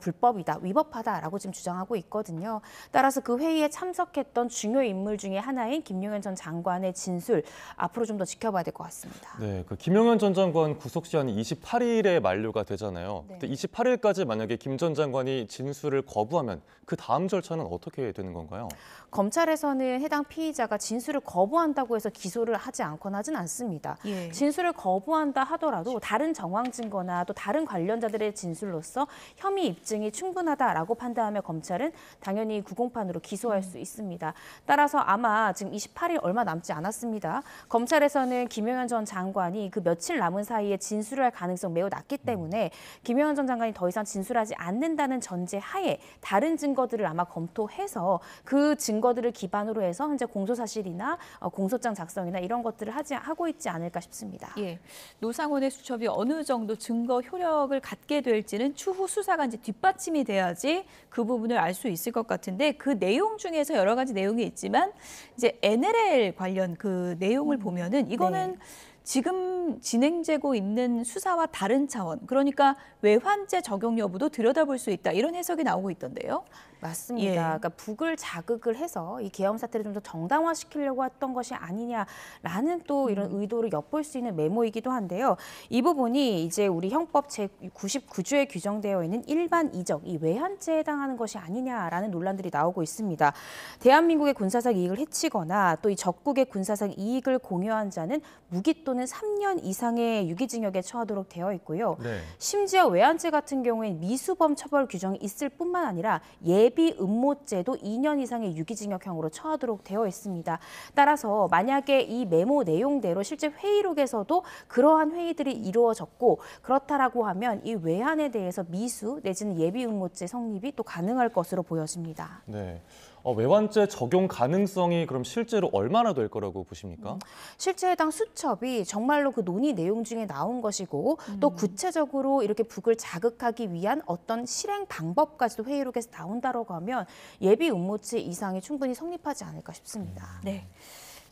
불법이다, 위법하다라고 지금 주장하고 있거든요. 따라서 그 회의에 참석했던 중요 인물 중에 하나인 김용현 전 장관의 진술 앞으로 좀 더 지켜봐야 될 것 같습니다. 네, 그 김용현 전 장관 구속 시한이 28일에 만료가 되잖아요. 네. 근데 28일까지 만약에 김 전 장관이 진술을 거부하면 그 다음 절차는 어떻게 되는 건가요? 검찰에서는 해당 피의자가 진술을 거부한다고 해서 기소를 하지 않거나 하진 않습니다. 예. 진술을 거부한다 하더라도 다른 정황 증거나 또 다른 관련자들의 진술로서 혐의 입증이 충분하다라고 판단하면 검찰은 당연히 구공판으로 기소할 수 있습니다. 따라서 아마 지금 28일 얼마 남지 않았습니다. 검찰에서는 김용현 전 장관이 그 며칠 남은 사이에 진술을 할 가능성 매우 낮기 때문에 김용현 전 장관이 더 이상 진술하지 않는다는 전제 하에 다른 증거들을 아마 검토해서 그 증거들을 기반으로 해서 현재 공소사실이나 공소장 작성이나 이런 것들을 하고 있지 않을까 싶습니다. 예, 노상원의 수첩이 어느 정도 증거 효력을 갖게 될지는 추후 수사가 이제 뒷받침이 돼야지 그 부분을 알 수 있을 것 같은데 그 내용 중에서 여러 가지 내용이 있지만 이제 NLL 관련 그 내용을 보면은 이거는 네. 지금 진행되고 있는 수사와 다른 차원, 그러니까 외환죄 적용 여부도 들여다볼 수 있다 이런 해석이 나오고 있던데요. 맞습니다. 예. 그러니까 북을 자극을 해서 이 계엄 사태를 좀 더 정당화시키려고 했던 것이 아니냐라는 또 이런 의도를 엿볼 수 있는 메모이기도 한데요. 이 부분이 이제 우리 형법 제99조에 규정되어 있는 일반 이적, 이 외환죄에 해당하는 것이 아니냐라는 논란들이 나오고 있습니다. 대한민국의 군사상 이익을 해치거나 또 이 적국의 군사상 이익을 공유한 자는 무기 또는 3년 이상의 유기징역에 처하도록 되어 있고요. 네. 심지어 외환죄 같은 경우에는 미수범 처벌 규정이 있을 뿐만 아니라 예비 음모죄도 2년 이상의 유기징역형으로 처하도록 되어 있습니다. 따라서 만약에 이 메모 내용대로 실제 회의록에서도 그러한 회의들이 이루어졌고 그렇다라고 하면 이 외환에 대해서 미수 내지는 예비 음모죄 성립이 또 가능할 것으로 보여집니다. 네. 외환죄 적용 가능성이 그럼 실제로 얼마나 될 거라고 보십니까? 실제 해당 수첩이 정말로 그 논의 내용 중에 나온 것이고 또 구체적으로 이렇게 북을 자극하기 위한 어떤 실행 방법까지도 회의록에서 나온다고 하면 예비 음모죄 이상이 충분히 성립하지 않을까 싶습니다. 네.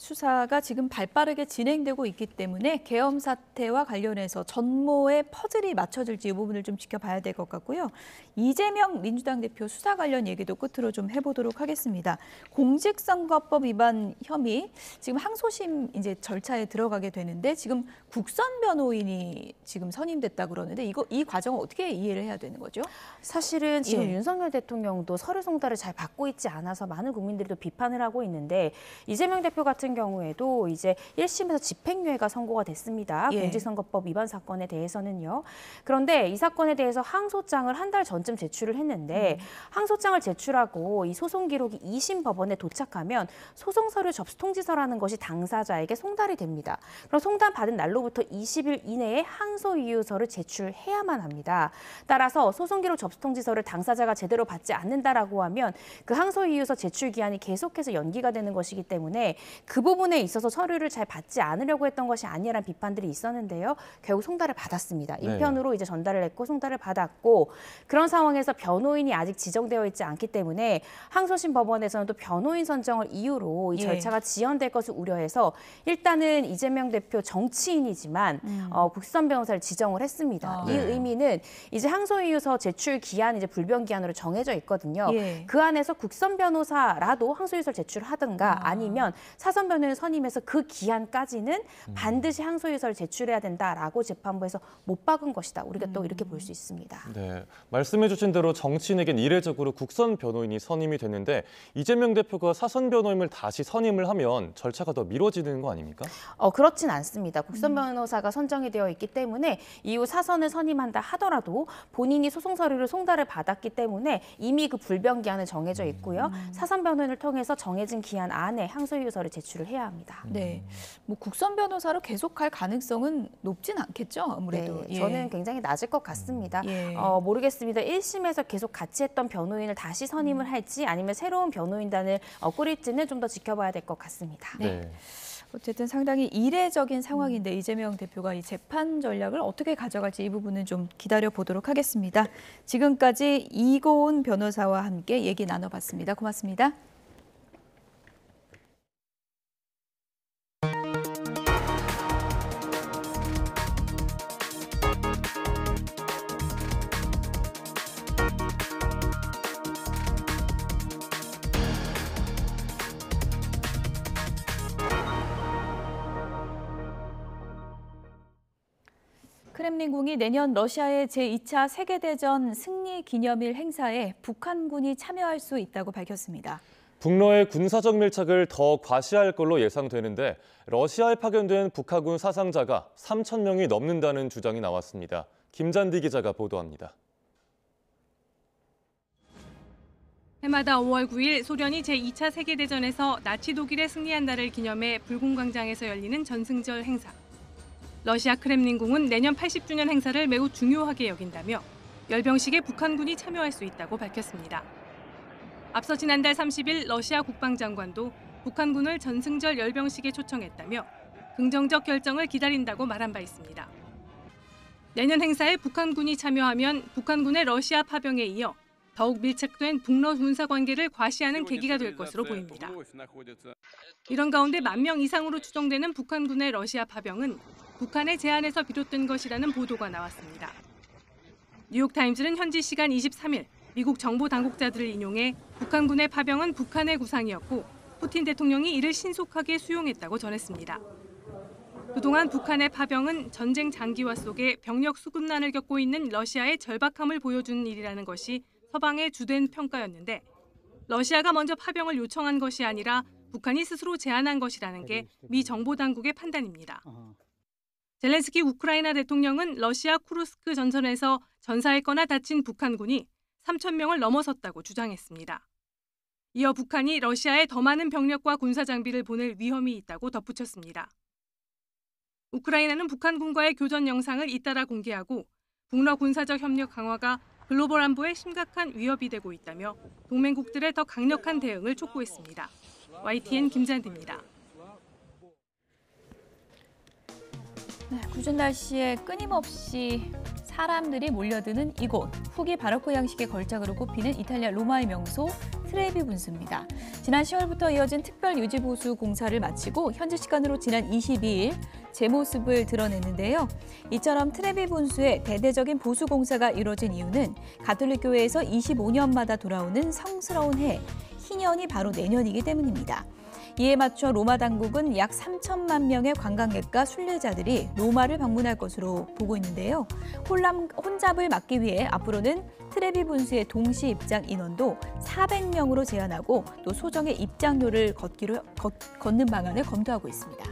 수사가 지금 발빠르게 진행되고 있기 때문에 계엄 사태와 관련해서 전모의 퍼즐이 맞춰질지 이 부분을 좀 지켜봐야 될 것 같고요. 이재명 민주당 대표 수사 관련 얘기도 끝으로 좀 해보도록 하겠습니다. 공직선거법 위반 혐의 지금 항소심 이제 절차에 들어가게 되는데 지금 국선 변호인이 지금 선임됐다 그러는데 이 과정을 어떻게 이해를 해야 되는 거죠? 사실은 지금 윤석열 대통령도 서류 송달을 잘 받고 있지 않아서 많은 국민들이 또 비판을 하고 있는데 이재명 대표 같은 경우에도 이제 1심에서 집행유예가 선고가 됐습니다. 공직선거법 위반 사건에 대해서는요. 그런데 이 사건에 대해서 항소장을 한 달 전쯤 제출을 했는데 항소장을 제출하고 이 소송 기록이 2심 법원에 도착하면 소송 서류 접수 통지서라는 것이 당사자에게 송달이 됩니다. 그럼 송달 받은 날로부터 20일 이내에 항소 이유서를 제출해야만 합니다. 따라서 소송 기록 접수 통지서를 당사자가 제대로 받지 않는다라고 하면 그 항소 이유서 제출 기한이 계속해서 연기가 되는 것이기 때문에 그 부분에 있어서 서류를 잘 받지 않으려고 했던 것이 아니라는 비판들이 있었는데요. 결국 송달을 받았습니다. 인편으로 이제 전달을 했고 송달을 받았고 그런 상황에서 변호인이 아직 지정되어 있지 않기 때문에 항소심 법원에서는 또 변호인 선정을 이유로 이 절차가 지연될 것을 우려해서 일단은 이재명 대표 정치인이지만 국선 변호사를 지정을 했습니다. 이 의미는 이제 항소 이유서 제출 기한 이제 불변 기한으로 정해져 있거든요. 그 안에서 국선 변호사라도 항소 이유서를 제출하든가 아니면 사선 변호인 선임해서 그 기한까지는 반드시 항소 이유서를 제출해야 된다라고 재판부에서 못 박은 것이다. 우리가 또 이렇게 볼 수 있습니다. 네, 말씀해 주신 대로 정치인에겐 이례적으로 국선 변호인이 선임이 됐는데 이재명 대표가 사선 변호인을 다시 선임을 하면 절차가 더 미뤄지는 거 아닙니까? 그렇진 않습니다. 국선 변호사가 선정이 되어 있기 때문에 이후 사선을 선임한다 하더라도 본인이 소송 서류를 송달을 받았기 때문에 이미 그 불변 기한은 정해져 있고요. 사선 변호인을 통해서 정해진 기한 안에 항소 이유서를 제출을 해야 합니다. 네, 뭐 국선 변호사로 계속 갈 가능성은 높진 않겠죠, 아무래도. 네, 저는 굉장히 낮을 것 같습니다. 모르겠습니다. 1심에서 계속 같이 했던 변호인을 다시 선임을 할지 아니면 새로운 변호인단을 꾸릴지는 좀 더 지켜봐야 될 것 같습니다. 네. 어쨌든 상당히 이례적인 상황인데 이재명 대표가 이 재판 전략을 어떻게 가져갈지 이 부분은 좀 기다려 보도록 하겠습니다. 지금까지 이고은 변호사와 함께 얘기 나눠봤습니다. 고맙습니다. 크렘린궁이 내년 러시아의 제2차 세계대전 승리 기념일 행사에 북한군이 참여할 수 있다고 밝혔습니다. 북러의 군사적 밀착을 더 과시할 걸로 예상되는데 러시아에 파견된 북한군 사상자가 3,000명이 넘는다는 주장이 나왔습니다. 김잔디 기자가 보도합니다. 해마다 5월 9일 소련이 제2차 세계대전에서 나치 독일에 승리한 날을 기념해 불공광장에서 열리는 전승절 행사. 러시아 크렘린궁은 내년 80주년 행사를 매우 중요하게 여긴다며 열병식에 북한군이 참여할 수 있다고 밝혔습니다. 앞서 지난달 30일 러시아 국방장관도 북한군을 전승절 열병식에 초청했다며 긍정적 결정을 기다린다고 말한 바 있습니다. 내년 행사에 북한군이 참여하면 북한군의 러시아 파병에 이어 더욱 밀착된 북러 군사 관계를 과시하는 계기가 될 것으로 보입니다. 이런 가운데 10,000명 이상으로 추정되는 북한군의 러시아 파병은 북한의 제안에서 비롯된 것이라는 보도가 나왔습니다. 뉴욕타임즈는 현지 시간 23일 미국 정보 당국자들을 인용해 북한군의 파병은 북한의 구상이었고 푸틴 대통령이 이를 신속하게 수용했다고 전했습니다. 그동안 북한의 파병은 전쟁 장기화 속에 병력 수급난을 겪고 있는 러시아의 절박함을 보여주는 일이라는 것이 서방의 주된 평가였는데 러시아가 먼저 파병을 요청한 것이 아니라 북한이 스스로 제안한 것이라는 게 미 정보 당국의 판단입니다. 젤렌스키 우크라이나 대통령은 러시아 쿠르스크 전선에서 전사했거나 다친 북한군이 3,000명을 넘어섰다고 주장했습니다. 이어 북한이 러시아에 더 많은 병력과 군사 장비를 보낼 위험이 있다고 덧붙였습니다. 우크라이나는 북한군과의 교전 영상을 잇따라 공개하고 북러 군사적 협력 강화가 글로벌 안보에 심각한 위협이 되고 있다며 동맹국들의 더 강력한 대응을 촉구했습니다. YTN 김잔디입니다. 네, 궂은 날씨에 끊임없이 사람들이 몰려드는 이곳, 후기 바로크 양식의 걸작으로 꼽히는 이탈리아 로마의 명소 트레비 분수입니다. 지난 10월부터 이어진 특별 유지보수 공사를 마치고 현지 시간으로 지난 22일 제 모습을 드러냈는데요. 이처럼 트레비 분수의 대대적인 보수 공사가 이루어진 이유는 가톨릭 교회에서 25년마다 돌아오는 성스러운 해, 희년이 바로 내년이기 때문입니다. 이에 맞춰 로마 당국은 약 3천만 명의 관광객과 순례자들이 로마를 방문할 것으로 보고 있는데요. 혼잡을 막기 위해 앞으로는 트레비 분수의 동시 입장 인원도 400명으로 제한하고 또 소정의 입장료를 걷는 방안을 검토하고 있습니다.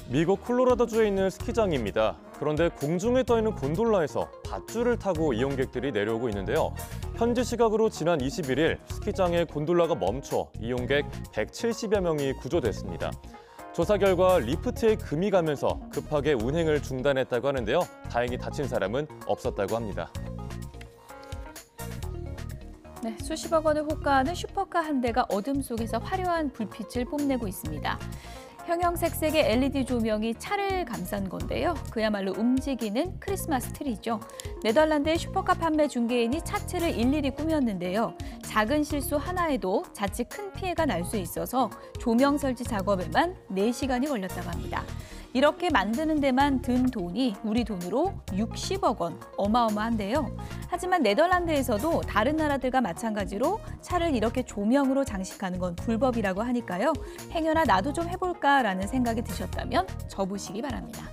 미국 콜로라도주에 있는 스키장입니다. 그런데 공중에 떠있는 곤돌라에서 밧줄을 타고 이용객들이 내려오고 있는데요. 현지 시각으로 지난 21일 스키장에 곤돌라가 멈춰 이용객 170여 명이 구조됐습니다. 조사 결과 리프트에 금이 가면서 급하게 운행을 중단했다고 하는데요. 다행히 다친 사람은 없었다고 합니다. 네, 수십억 원을 호가하는 슈퍼카 한 대가 어둠 속에서 화려한 불빛을 뽐내고 있습니다. 형형색색의 LED 조명이 차를 감싼 건데요. 그야말로 움직이는 크리스마스 트리죠. 네덜란드의 슈퍼카 판매 중개인이 차체를 일일이 꾸몄는데요. 작은 실수 하나에도 자칫 큰 피해가 날 수 있어서 조명 설치 작업에만 4시간이 걸렸다고 합니다. 이렇게 만드는 데만 든 돈이 우리 돈으로 60억 원, 어마어마한데요. 하지만 네덜란드에서도 다른 나라들과 마찬가지로 차를 이렇게 조명으로 장식하는 건 불법이라고 하니까요. 행여나 나도 좀 해볼까라는 생각이 드셨다면 접으시기 바랍니다.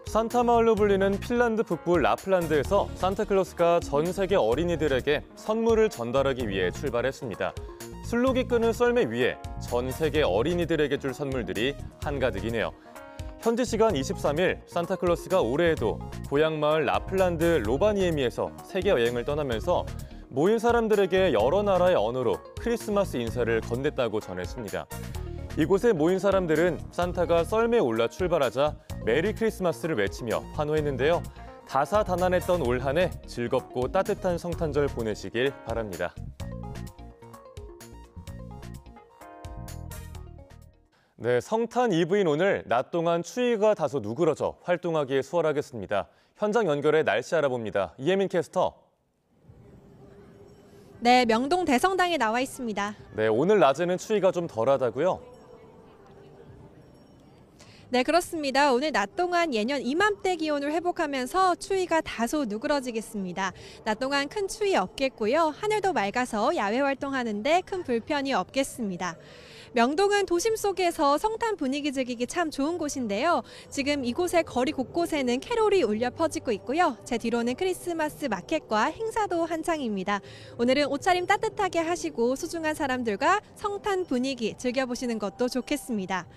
산타마을로 불리는 핀란드 북부 라플란드에서 산타클로스가 전 세계 어린이들에게 선물을 전달하기 위해 출발했습니다. 술록이 끄는 썰매 위에 전 세계 어린이들에게 줄 선물들이 한가득이네요. 현지 시간 23일 산타클로스가 올해에도 고향 마을 라플란드 로바니에미에서 세계 여행을 떠나면서 모인 사람들에게 여러 나라의 언어로 크리스마스 인사를 건넸다고 전했습니다. 이곳에 모인 사람들은 산타가 썰매에 올라 출발하자 메리 크리스마스를 외치며 환호했는데요. 다사다난했던 올 한 해 즐겁고 따뜻한 성탄절 보내시길 바랍니다. 네, 성탄 이브인 오늘 낮 동안 추위가 다소 누그러져 활동하기에 수월하겠습니다. 현장 연결해 날씨 알아봅니다. 이혜민 캐스터. 네, 명동 대성당에 나와 있습니다. 네, 오늘 낮에는 추위가 좀 덜하다고요? 네, 그렇습니다. 오늘 낮 동안 예년 이맘때 기온을 회복하면서 추위가 다소 누그러지겠습니다. 낮 동안 큰 추위 없겠고요. 하늘도 맑아서 야외 활동하는데 큰 불편이 없겠습니다. 명동은 도심 속에서 성탄 분위기 즐기기 참 좋은 곳인데요. 지금 이곳의 거리 곳곳에는 캐롤이 울려 퍼지고 있고요. 제 뒤로는 크리스마스 마켓과 행사도 한창입니다. 오늘은 옷차림 따뜻하게 하시고 소중한 사람들과 성탄 분위기 즐겨보시는 것도 좋겠습니다.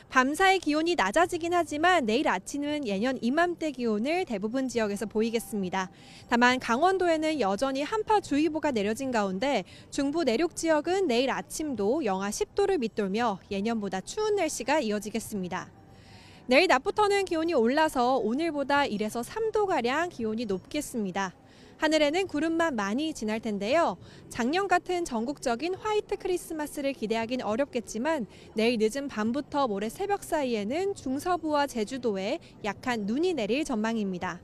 밤사이 기온이 낮아지긴 하지만 내일 아침은 예년 이맘때 기온을 대부분 지역에서 보이겠습니다. 다만 강원도에는 여전히 한파주의보가 내려진 가운데 중부 내륙 지역은 내일 아침도 영하 10도를 밑돌며 예년보다 추운 날씨가 이어지겠습니다. 내일 낮부터는 기온이 올라서 오늘보다 1에서 3도가량 기온이 높겠습니다. 하늘에는 구름만 많이 지날 텐데요. 작년 같은 전국적인 화이트 크리스마스를 기대하긴 어렵겠지만 내일 늦은 밤부터 모레 새벽 사이에는 중서부와 제주도에 약한 눈이 내릴 전망입니다.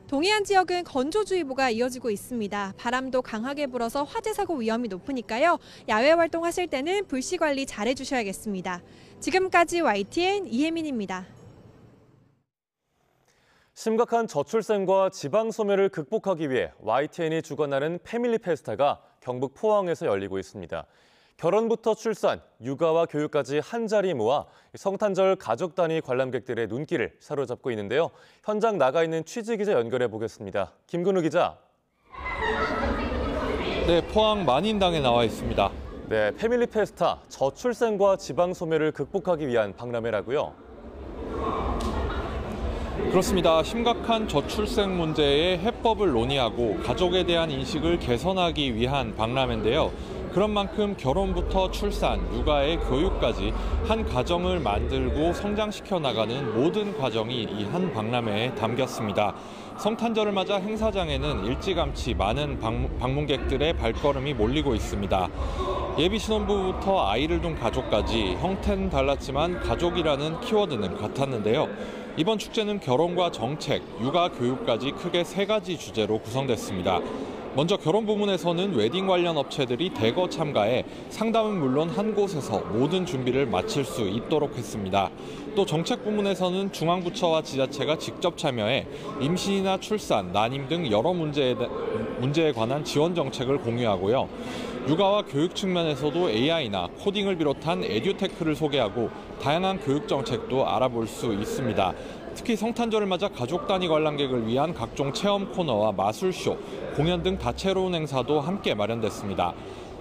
동해안 지역은 건조주의보가 이어지고 있습니다. 바람도 강하게 불어서 화재 사고 위험이 높으니까요. 야외 활동하실 때는 불씨 관리 잘 해주셔야겠습니다. 지금까지 YTN 이혜민입니다. 심각한 저출생과 지방 소멸을 극복하기 위해 YTN이 주관하는 패밀리 페스타가 경북 포항에서 열리고 있습니다. 결혼부터 출산, 육아와 교육까지 한자리 모아 성탄절 가족 단위 관람객들의 눈길을 사로잡고 있는데요. 현장 나가 있는 취재 기자 연결해 보겠습니다. 김근우 기자. 네, 포항 만인당에 나와 있습니다. 네, 패밀리 페스타, 저출생과 지방 소멸을 극복하기 위한 박람회라고요? 그렇습니다. 심각한 저출생 문제의 해법을 논의하고 가족에 대한 인식을 개선하기 위한 박람회인데요. 그런 만큼 결혼부터 출산, 육아의 교육까지 한 가정을 만들고 성장시켜 나가는 모든 과정이 이 한 박람회에 담겼습니다. 성탄절을 맞아 행사장에는 일찌감치 많은 방문객들의 발걸음이 몰리고 있습니다. 예비 신혼부부터 아이를 둔 가족까지 형태는 달랐지만 가족이라는 키워드는 같았는데요. 이번 축제는 결혼과 정책, 육아, 교육까지 크게 3가지 주제로 구성됐습니다. 먼저 결혼 부문에서는 웨딩 관련 업체들이 대거 참가해 상담은 물론 한 곳에서 모든 준비를 마칠 수 있도록 했습니다. 또 정책 부문에서는 중앙부처와 지자체가 직접 참여해 임신이나 출산, 난임 등 여러 문제에 관한 지원 정책을 공유하고요. 육아와 교육 측면에서도 AI나 코딩을 비롯한 에듀테크를 소개하고 다양한 교육 정책도 알아볼 수 있습니다. 특히 성탄절을 맞아 가족 단위 관람객을 위한 각종 체험 코너와 마술쇼, 공연 등 다채로운 행사도 함께 마련됐습니다.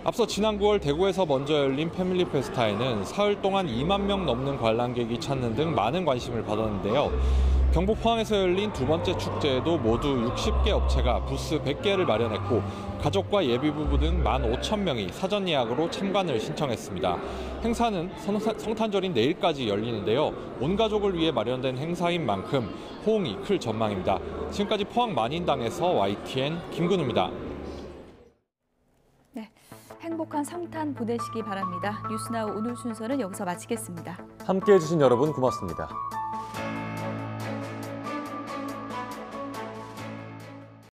앞서 지난 9월 대구에서 먼저 열린 패밀리 페스타에는 사흘 동안 2만 명 넘는 관람객이 찾는 등 많은 관심을 받았는데요. 경북 포항에서 열린 2번째 축제에도 모두 60개 업체가 부스 100개를 마련했고 가족과 예비부부 등 15,000명이 사전 예약으로 참관을 신청했습니다. 행사는 성탄절인 내일까지 열리는데요. 온 가족을 위해 마련된 행사인 만큼 호응이 클 전망입니다. 지금까지 포항 만인당에서 YTN 김근우입니다. 네, 행복한 성탄 보내시기 바랍니다. 뉴스나우 오늘 순서는 여기서 마치겠습니다. 함께해 주신 여러분 고맙습니다.